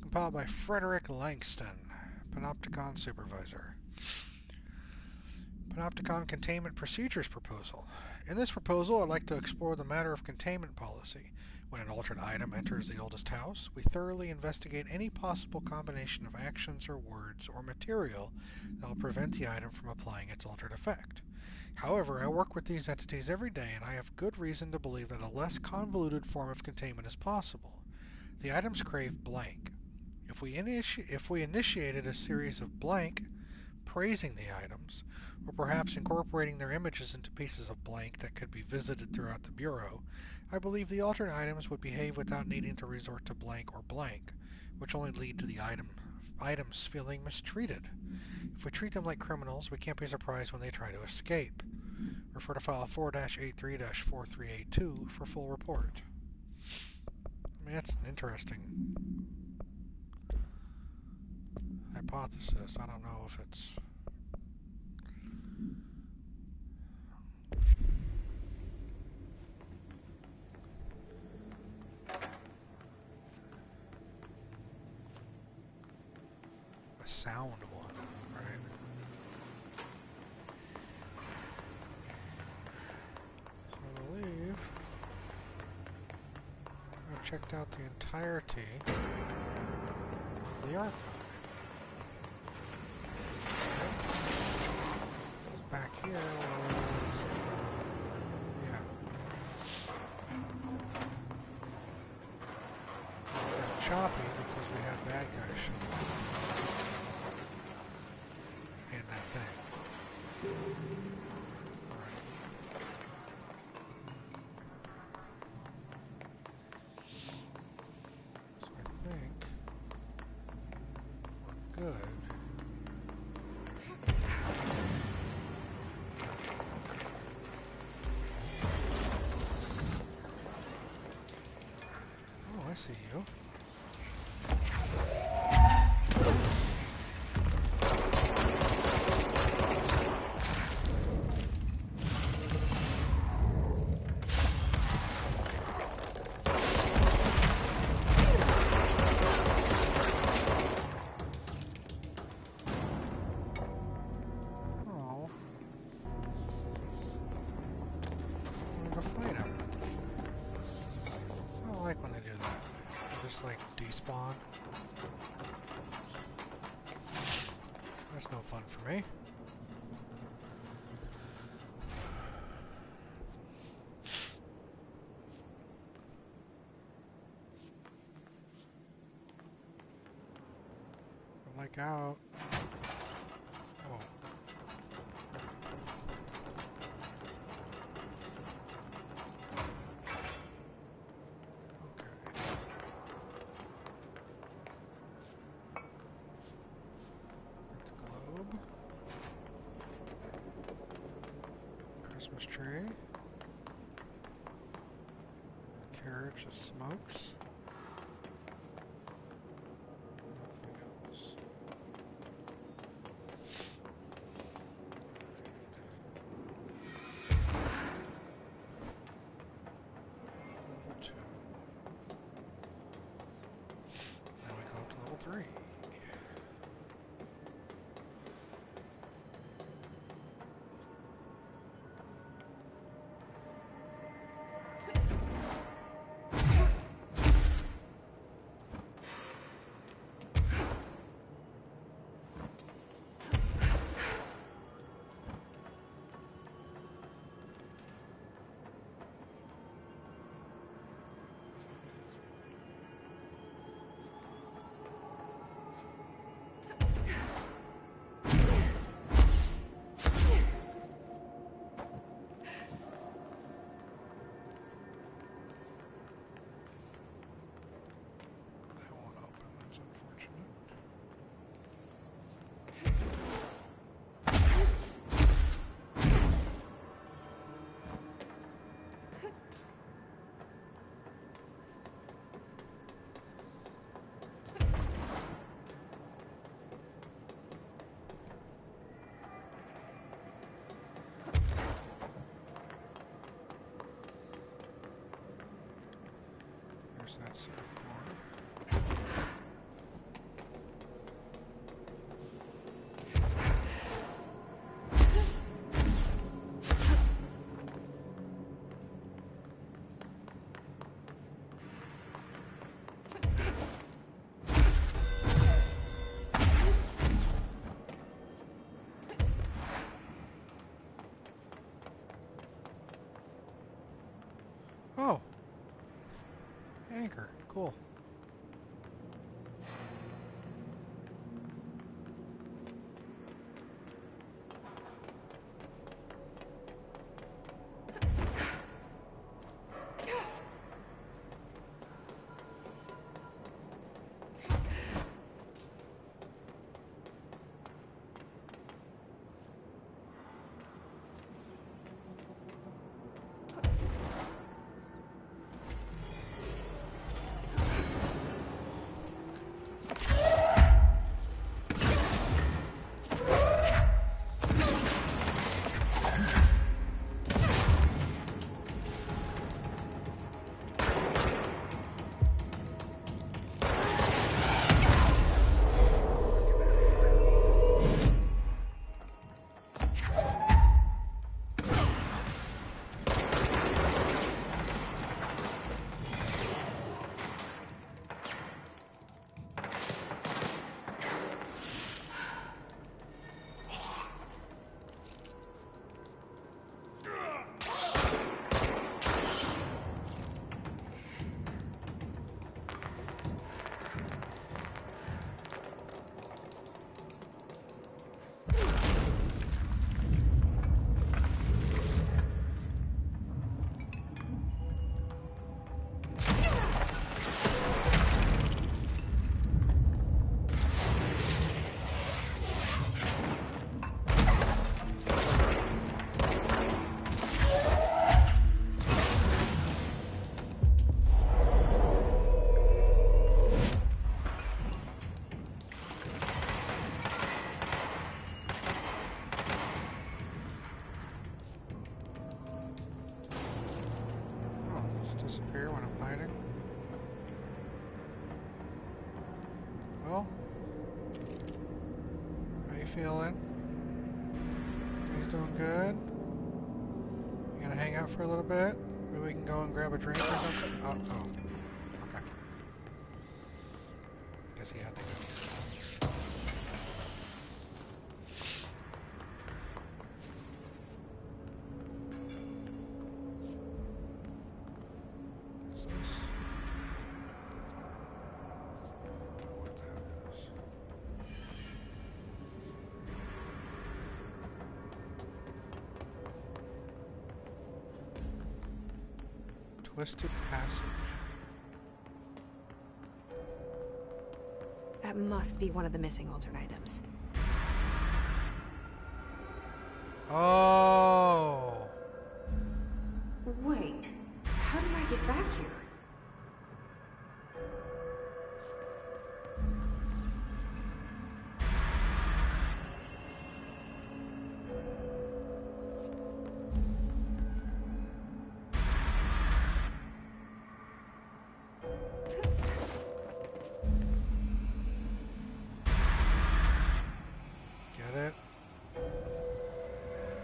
Compiled by Frederick Langston, Panopticon Supervisor. Panopticon Containment Procedures Proposal. In this proposal, I'd like to explore the matter of containment policy. When an altered item enters the oldest house, we thoroughly investigate any possible combination of actions or words or material that will prevent the item from applying its altered effect. However, I work with these entities every day, and I have good reason to believe that a less convoluted form of containment is possible. The items crave blank. If we initiated a series of blank, praising the items, or perhaps incorporating their images into pieces of blank that could be visited throughout the Bureau, I believe the altered items would behave without needing to resort to blank or blank, which only lead to the items feeling mistreated. If we treat them like criminals, we can't be surprised when they try to escape. Refer to file 4-83-4382 for full report. I mean, that's an interesting hypothesis. I don't know if it's... a sound one, right? So I believe I've checked out the entirety of the archive. Back here was, yeah. choppy because we had bad guys show up. And that thing. Alright. So I think we're good. Oh, I see you. Like despawn. That's no fun for me. I'm like out. Oh. Christmas tree. Carriage of smokes. Nothing else. Level 2. Now we go up to level 3. That surfboard. Oh. Anchor. Cool. Well, how you feeling? He's doing good? You gonna hang out for a little bit? Maybe we can go and grab a drink or something? Oh. Okay. Guess he had to go. Twisted Passage. That must be one of the missing altered items. Oh! Wait, how did I get back here? Get it?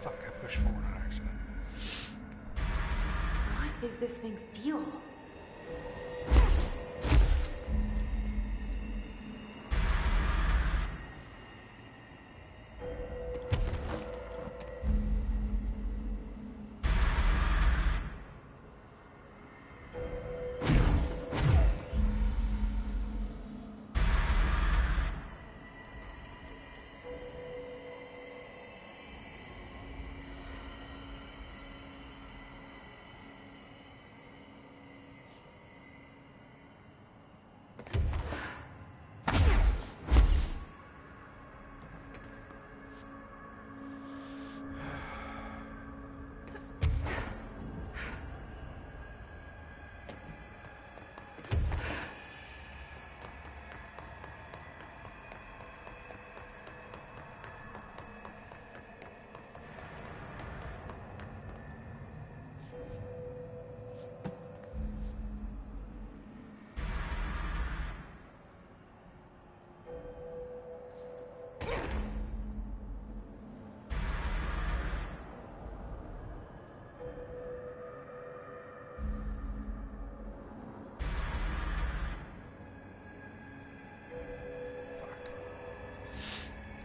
Fuck, I pushed forward on accident. What is this thing's deal?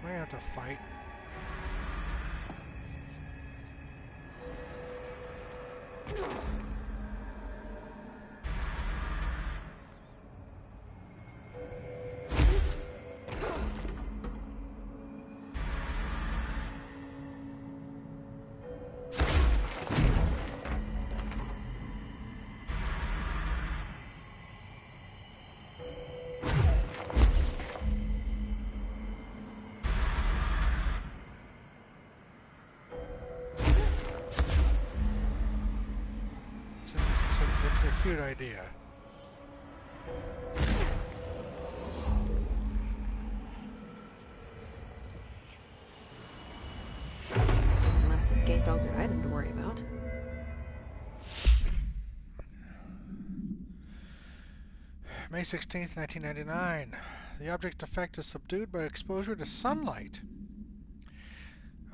Do I have to fight? It's a cute idea. Less escaped altered item to worry about. May 16th, 1999. The object effect is subdued by exposure to sunlight.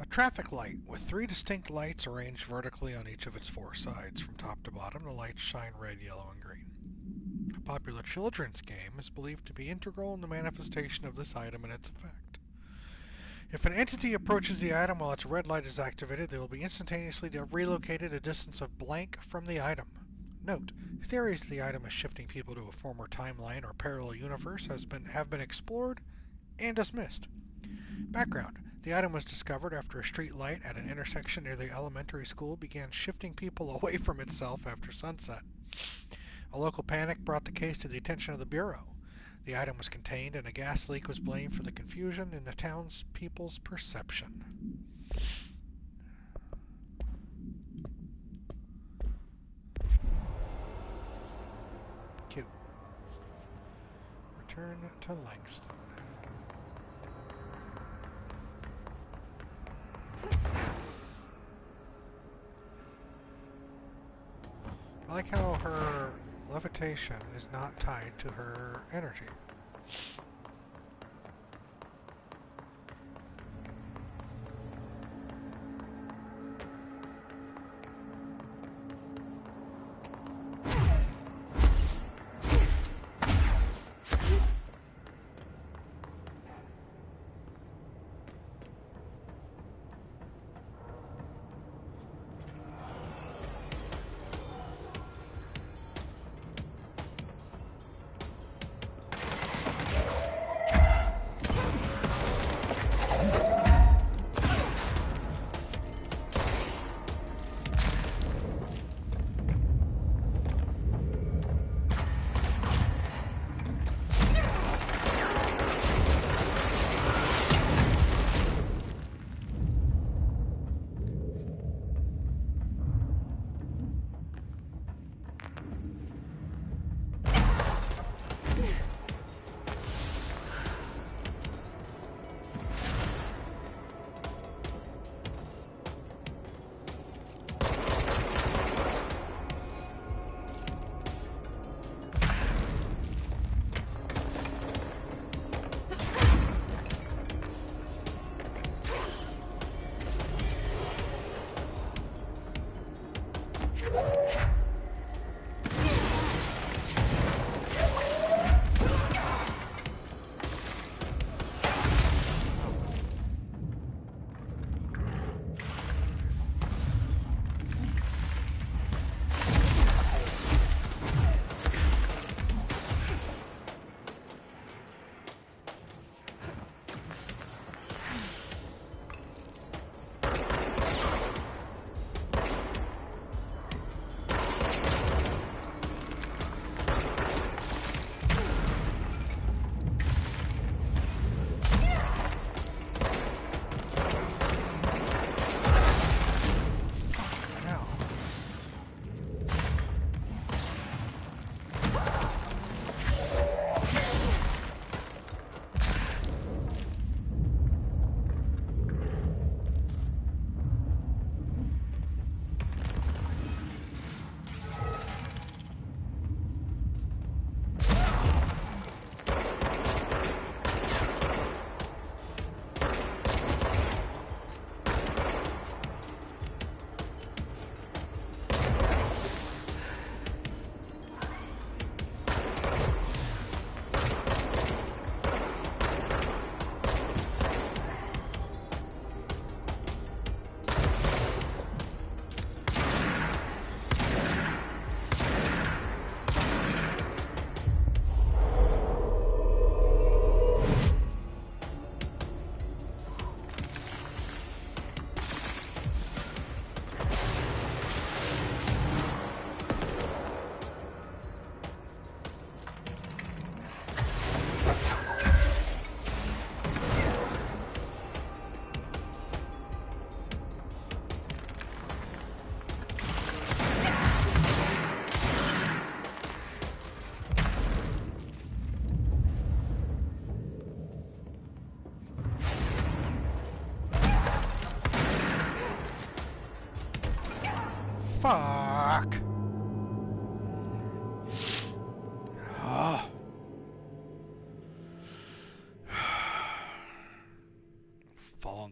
A traffic light with 3 distinct lights arranged vertically on each of its 4 sides. From top to bottom, the lights shine red, yellow, and green. A popular children's game is believed to be integral in the manifestation of this item and its effect. If an entity approaches the item while its red light is activated, they will be instantaneously relocated a distance of blank from the item. Note, theories the item is shifting people to a former timeline or parallel universe have been explored and dismissed. Background. The item was discovered after a street light at an intersection near the elementary school began shifting people away from itself after sunset. A local panic brought the case to the attention of the Bureau. The item was contained and a gas leak was blamed for the confusion in the townspeople's perception. Cute. Return to Langston. I like how her levitation is not tied to her energy.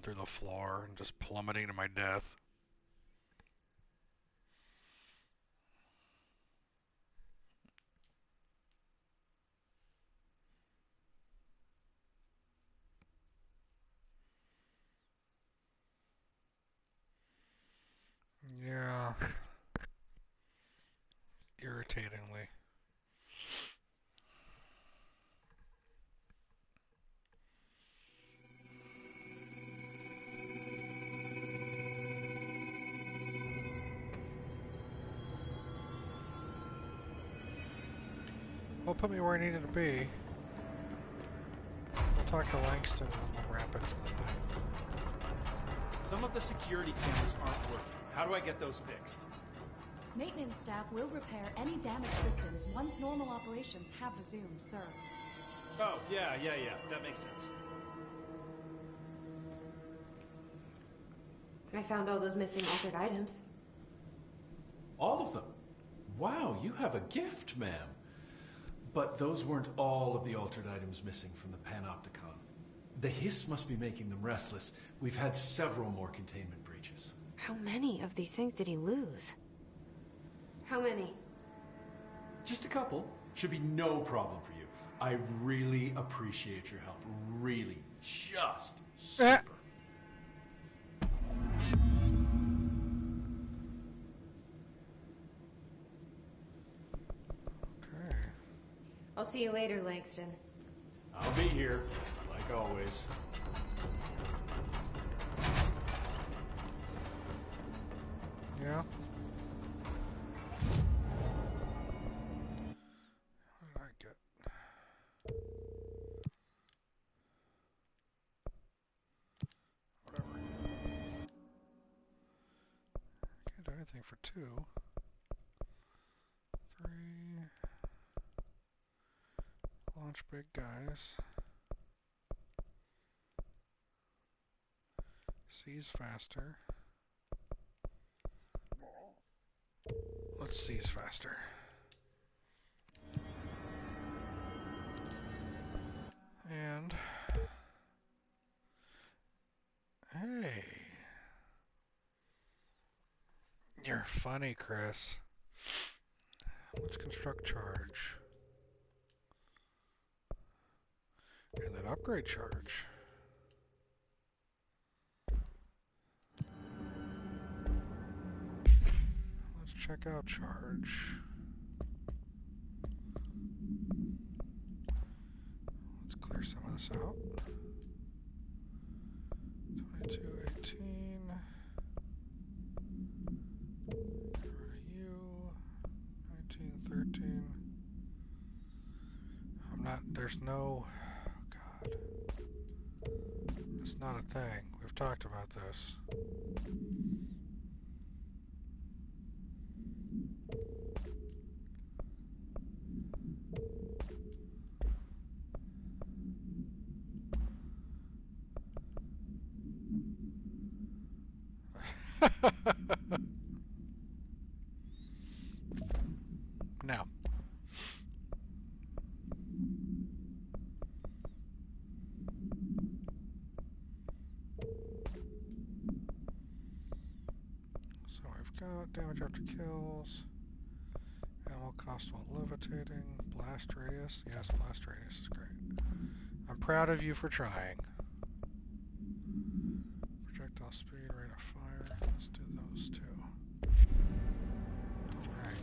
through the floor and just plummeting to my death. Yeah. Irritatingly. Well, put me where I needed to be. We'll talk to Langston and we'll wrap it for the night. Some of the security cameras aren't working. How do I get those fixed? Maintenance staff will repair any damaged systems once normal operations have resumed, sir. Oh, yeah. That makes sense. I found all those missing altered items. All of them? Wow, you have a gift, ma'am. But those weren't all of the altered items missing from the Panopticon. The hiss must be making them restless. We've had several more containment breaches. How many of these things did he lose? How many? Just a couple. Should be no problem for you. I really appreciate your help. Really. Just super. Okay. I'll see you later, Langston. I'll be here, like always. Yeah. What did I get? Whatever. Can't do anything for 2. 3. Launch big guys. Seize faster. Let's seize faster. And hey, you're funny, Chris. Let's construct charge. And then upgrade charge. Let's check out charge. Let's clear some of this out. 2218. Get rid of you. 1913. I'm not, there's no, God. It's not a thing. We've talked about this. No. So we've got damage after kills, ammo cost while levitating, blast radius. Yes, blast radius is great. I'm proud of you for trying. Projectile speed, rate of fire. Let's do those two. Alright.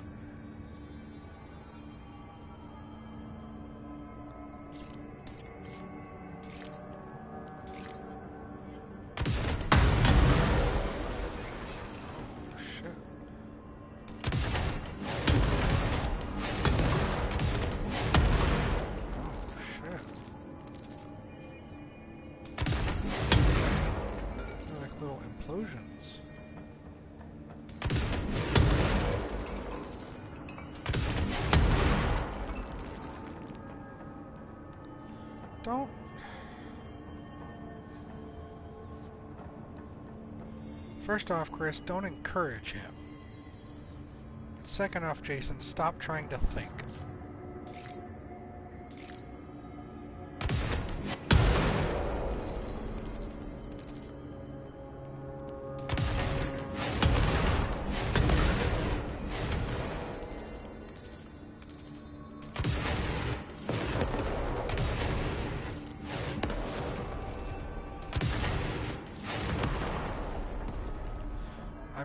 Implosions. Don't. First off, Chris, don't encourage him. Second off, Jason, stop trying to think.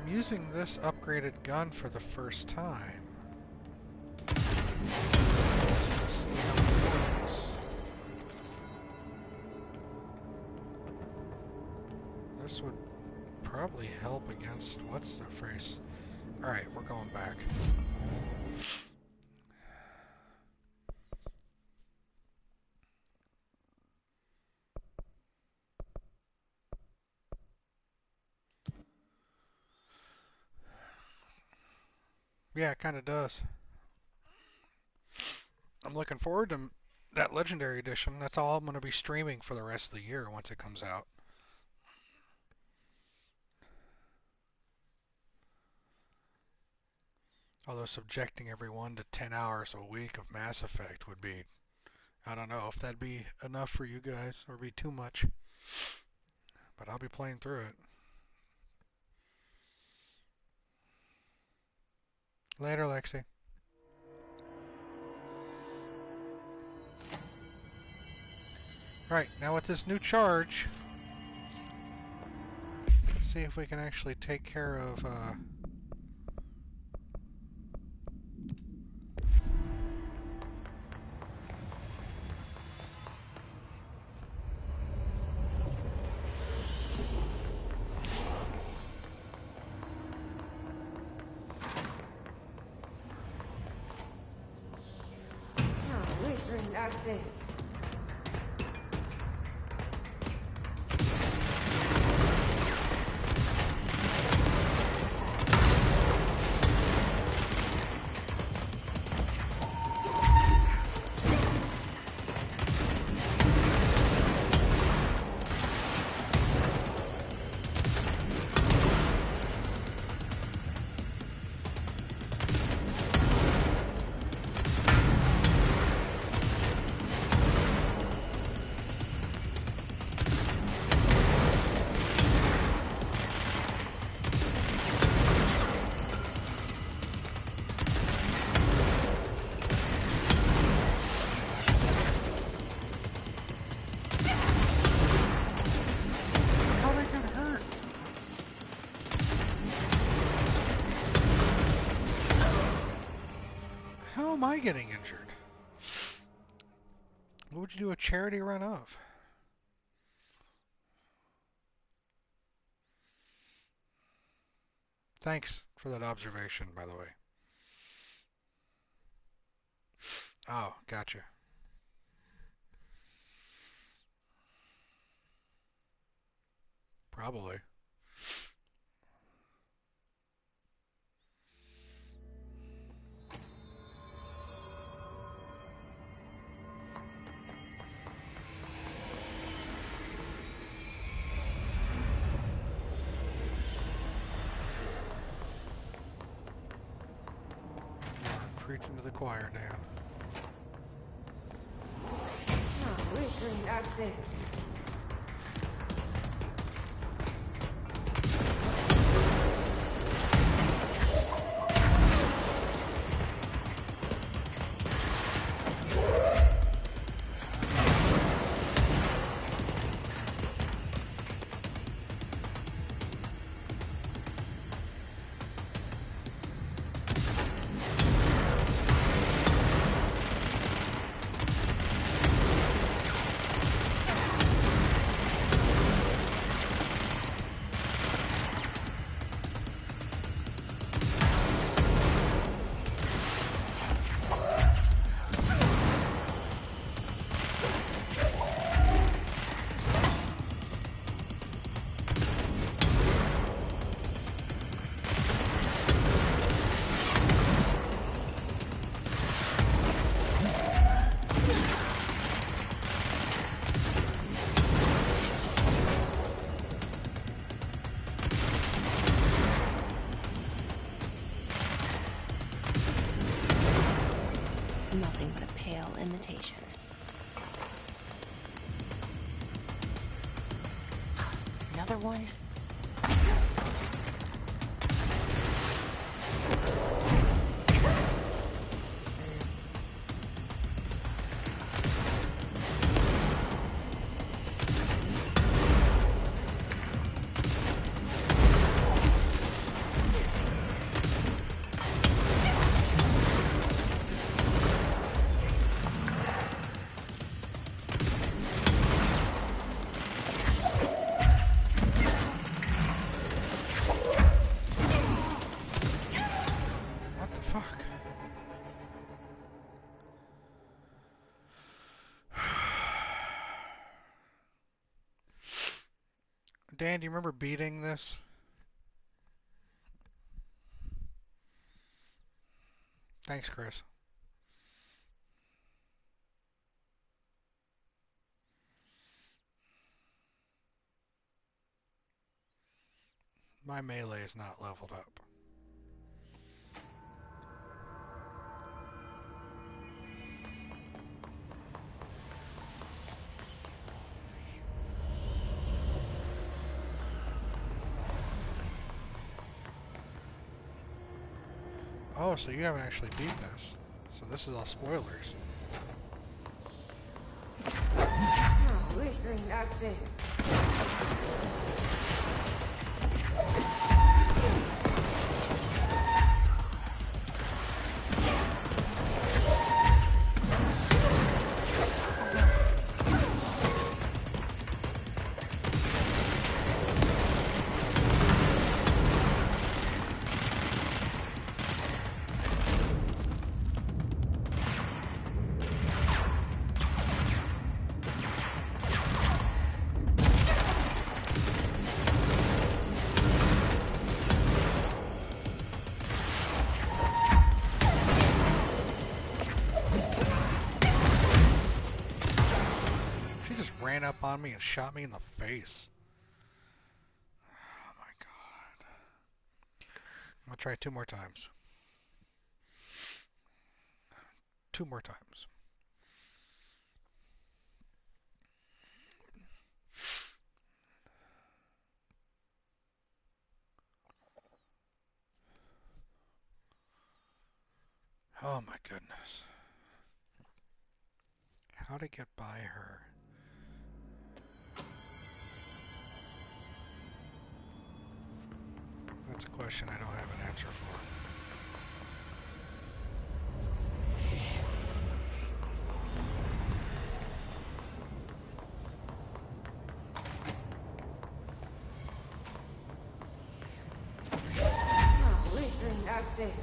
using this upgraded gun for the first time. This would probably help against what's the phrase? Alright, we're going back. Yeah, it kind of does. I'm looking forward to that Legendary Edition. That's all I'm going to be streaming for the rest of the year once it comes out. Although subjecting everyone to 10 hours a week of Mass Effect would be... I don't know if that'd be enough for you guys or be too much. But I'll be playing through it. Later, Lexi. Right, now with this new charge, let's see if we can actually take care of, Exit. getting injured? What would you do a charity run of? Thanks for that observation, by the way. Oh, gotcha. Probably. Preaching to the choir, Dan. Oh, where's Green Exit? Nothing but a pale imitation. Another one? Dan, do you remember beating this? Thanks, Chris. My melee is not leveled up. Oh, so you haven't actually beat this. So this is all spoilers. Oh, whispering accent. Up on me and shot me in the face. Oh my god. I'm gonna try 2 more times. 2 more times. Oh my goodness. How to get by her? That's a question I don't have an answer for. Oh, whispering accent.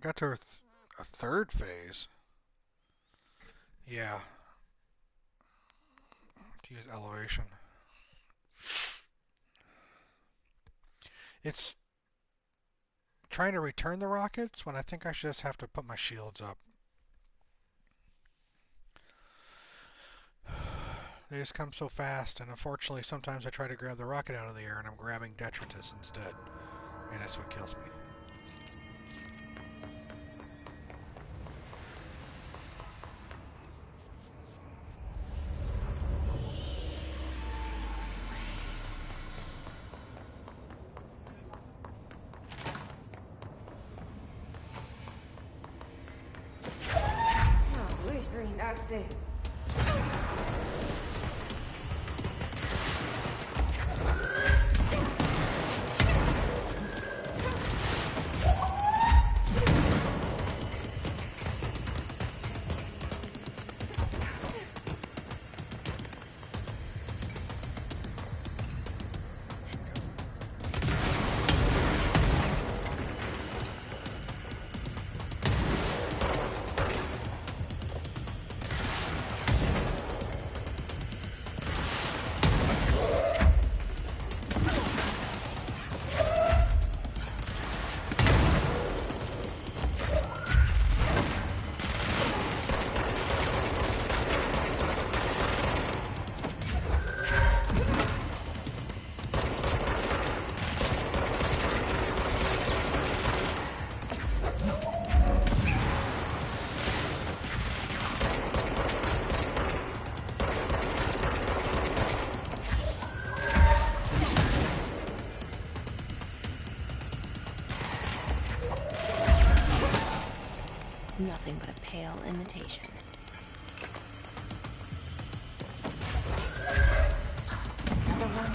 Got to a 3rd phase. Yeah. To use elevation. It's trying to return the rockets when I think I should just have to put my shields up. They just come so fast, and unfortunately sometimes I try to grab the rocket out of the air and I'm grabbing detritus instead. And that's what kills me. Whispering accent. nothing but a pale imitation. Another one.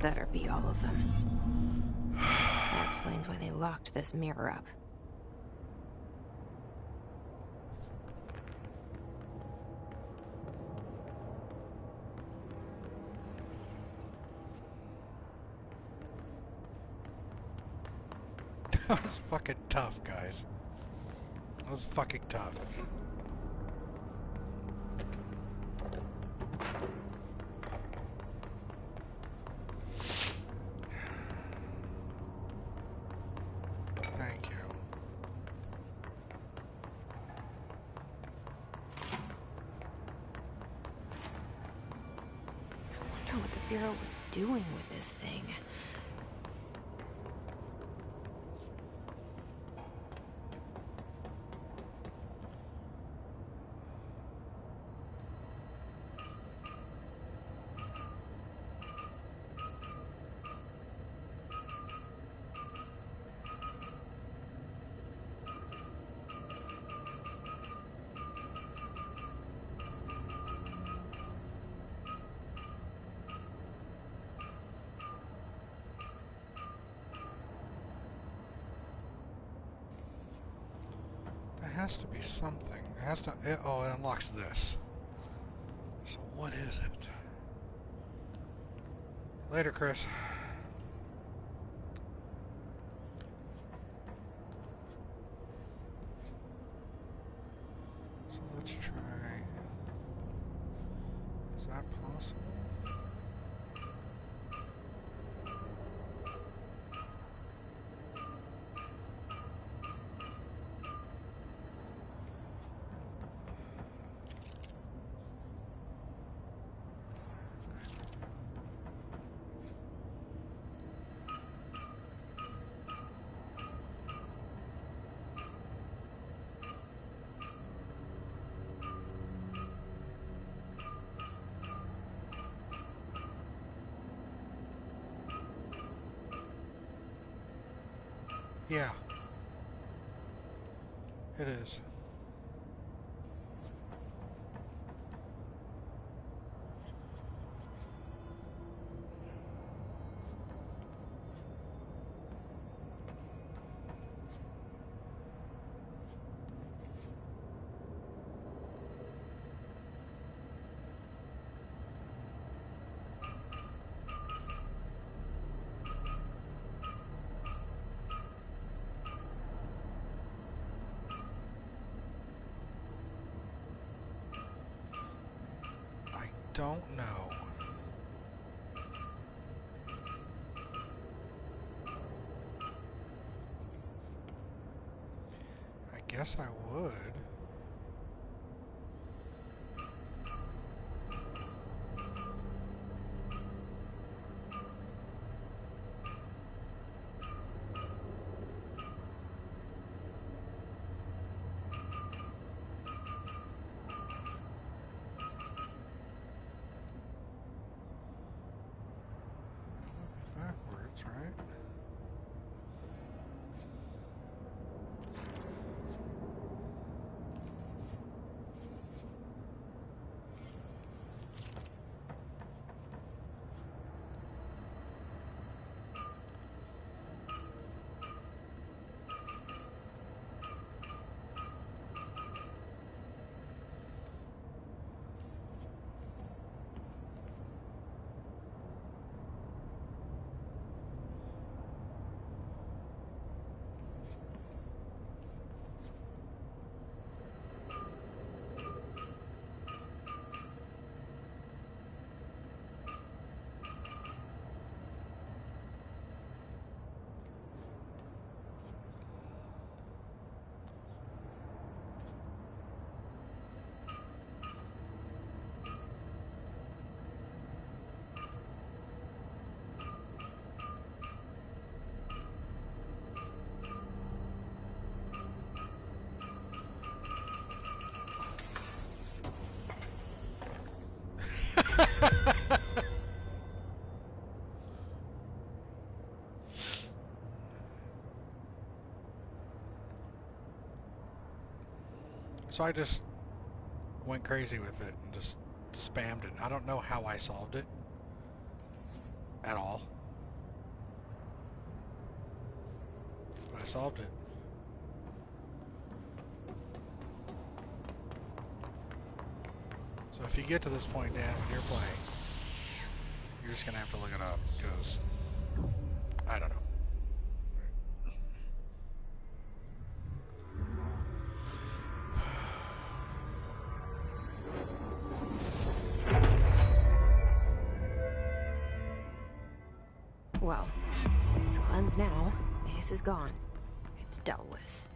Better be all of them. That explains why they locked this mirror up. That was fucking tough, guys. That was fucking tough. Thank you. what the Bureau was doing with this thing. There has to be something. It has to. Oh, it unlocks this. So what is it? Later, Chris. So let's try. Is that possible? Yeah. It is. Don't know. I guess I would. Backwards, right? So I just went crazy with it and just spammed it. I don't know how I solved it at all, but I solved it. So if you get to this point, Dan, when you're playing, you're just gonna have to look it up, because I don't know. Well, it's cleansed now. The hiss is gone. It's dealt with.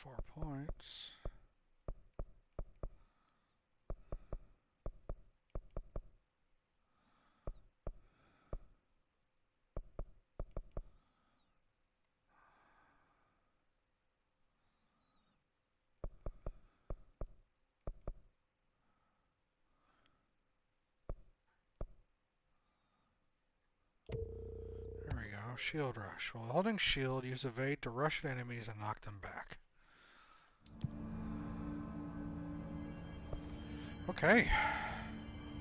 4 points. There we go. Shield rush. While holding shield, use evade to rush at enemies and knock them back. Okay.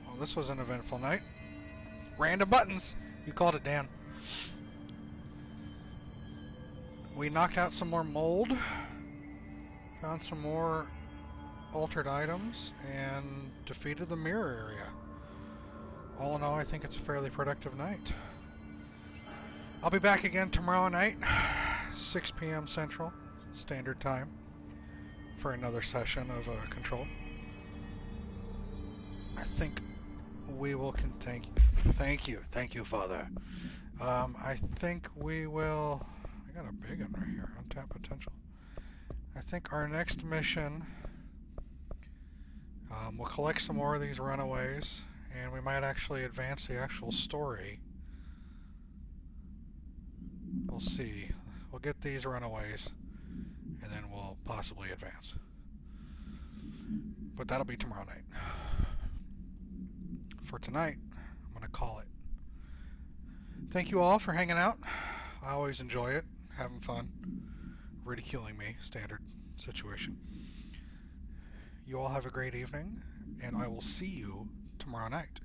Well, this was an eventful night. Random buttons! You called it, Dan. We knocked out some more mold. Found some more altered items. And defeated the mirror area. All in all, I think it's a fairly productive night. I'll be back again tomorrow night, 6 p.m. Central Standard Time, for another session of Control. I think we will thank you, Father. I think we will. I got a big one right here. Untapped potential. I think our next mission, we'll collect some more of these runaways, and we might actually advance the actual story. We'll see. We'll get these runaways, and then we'll possibly advance. But that'll be tomorrow night. For tonight, I'm going to call it. Thank you all for hanging out. I always enjoy it, having fun, ridiculing me, standard situation. You all have a great evening, and I will see you tomorrow night.